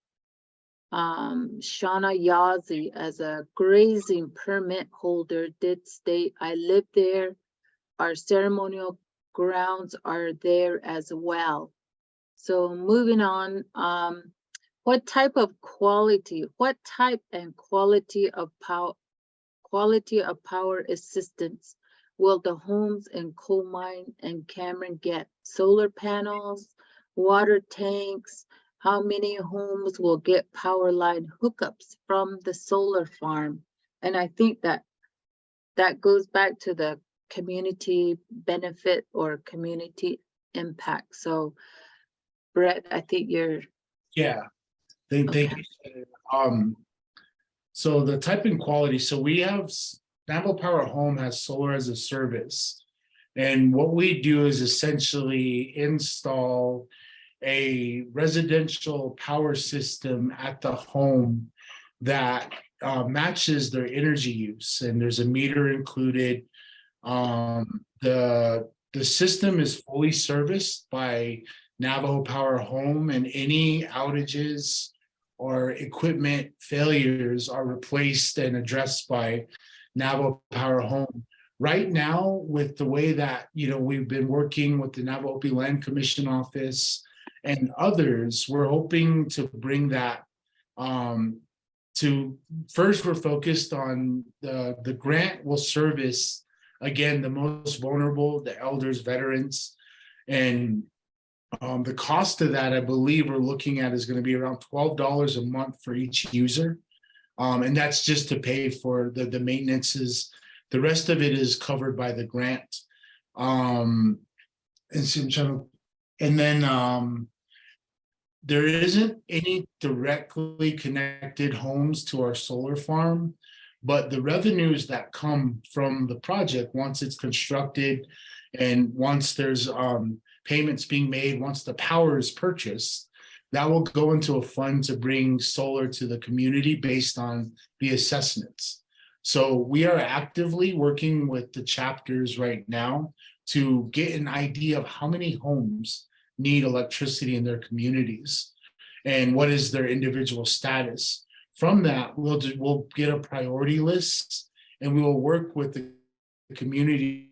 Shauna Yazi as a grazing permit holder did state, I live there. Our ceremonial grounds are there as well. So moving on, what type and quality of power assistance will the homes in Coal Mine and Cameron get? Solar panels, water tanks? How many homes will get power line hookups from the solar farm? And I think that goes back to the community benefit or community impact. So Brett, I think you're. yeah. Thank you. So the type and quality. So we have Navajo Power Home has solar as a service, and what we do is essentially install a residential power system at the home that matches their energy use, and there's a meter included. The system is fully serviced by Navajo Power Home, and any outages or equipment failures are replaced and addressed by Navajo Power Home. Right now, with the way that we've been working with the Navajo Land Commission office and others, we're hoping to bring that to first. We're focused on the grant will service again the most vulnerable, the elders, veterans, and the cost of that, I believe we're looking at, is going to be around $12 a month for each user. And that's just to pay for the maintenances. The rest of it is covered by the grant. And then there isn't any directly connected homes to our solar farm, but the revenues that come from the project, once it's constructed and once there's payments being made, once the power is purchased, that will go into a fund to bring solar to the community based on the assessments. So we are actively working with the chapters right now to get an idea of how many homes need electricity in their communities. and what is their individual status. From that, we'll get a priority list, and we will work with the community.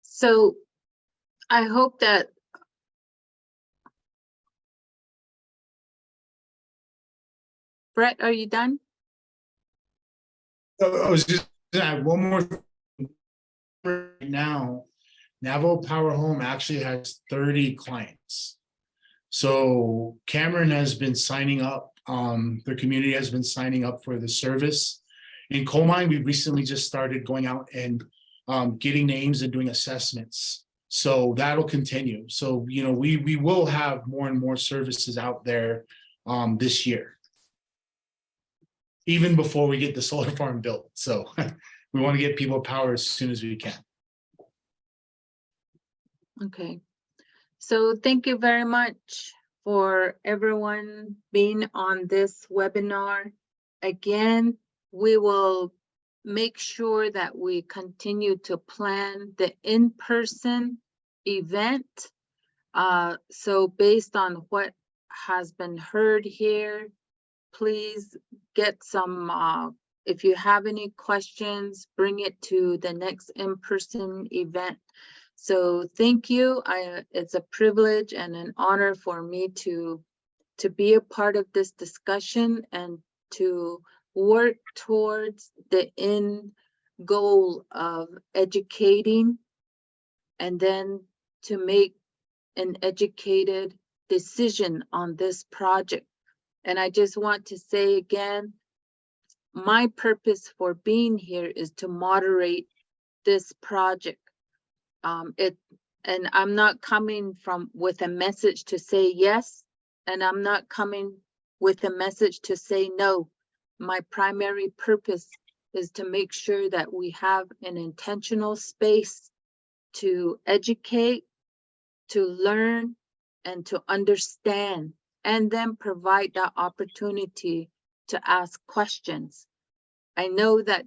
So I hope that Brett, are you done? I was just gonna add one more thing. Right now, Navajo Power Home actually has 30 clients. So Cameron has been signing up, the community has been signing up for the service. In coal mine, we recently just started going out and getting names and doing assessments. So that'll continue. So, you know, we will have more and more services out there this year, even before we get the solar farm built. So we want to get people power as soon as we can. Okay. So thank you very much for everyone being on this webinar. Again, we will make sure that we continue to plan the in-person event. So based on what has been heard here, please get some, if you have any questions, bring it to the next in-person event. So thank you. It's a privilege and an honor for me to be a part of this discussion and to work towards the end goal of educating and then to make an educated decision on this project. And I just want to say again, my purpose for being here is to moderate this project. And I'm not coming with a message to say yes, and I'm not coming with a message to say no. My primary purpose is to make sure that we have an intentional space to educate, to learn, and to understand, and then provide that opportunity to ask questions. I know that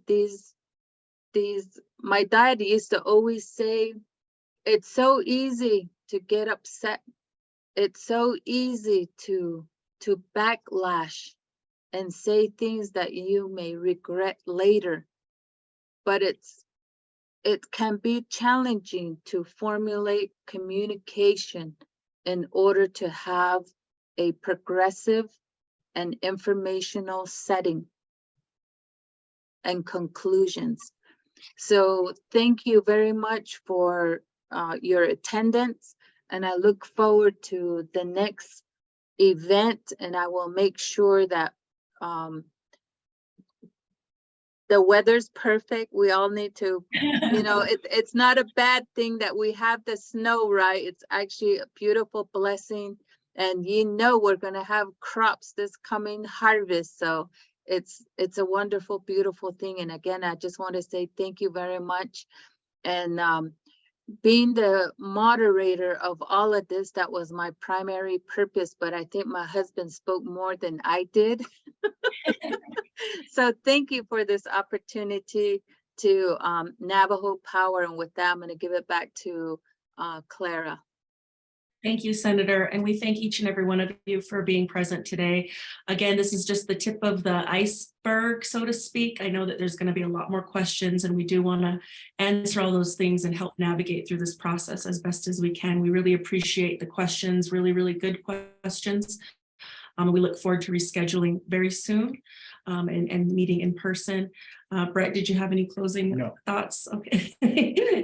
my dad used to always say, it's so easy to get upset. It's so easy to backlash and say things that you may regret later. But it can be challenging to formulate communication in order to have a progressive and informational setting and conclusions. So thank you very much for your attendance, and I look forward to the next event, and I will make sure that the weather's perfect. We all need to, you know, it's not a bad thing that we have the snow, right? It's actually a beautiful blessing, and you know we're gonna have crops this coming harvest, so it's a wonderful, beautiful thing. And again, I just want to say thank you very much. And being the moderator of all of this, that was my primary purpose, but I think my husband spoke more than I did. So thank you for this opportunity to Navajo Power. And with that, I'm going to give it back to Clara. Thank you, Senator. And we thank each and every one of you for being present today. Again, this is just the tip of the iceberg, so to speak. I know that there's going to be a lot more questions, and we do want to answer all those things and help navigate through this process as best as we can. We really appreciate the questions, really, really good questions. We look forward to rescheduling very soon and meeting in person. Brett, did you have any closing thoughts? Okay,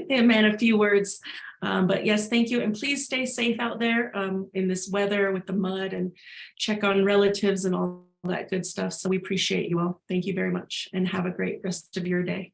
man, a few words. But yes, thank you. And please stay safe out there in this weather with the mud, and check on relatives and all that good stuff. So we appreciate you all. Thank you very much, and have a great rest of your day.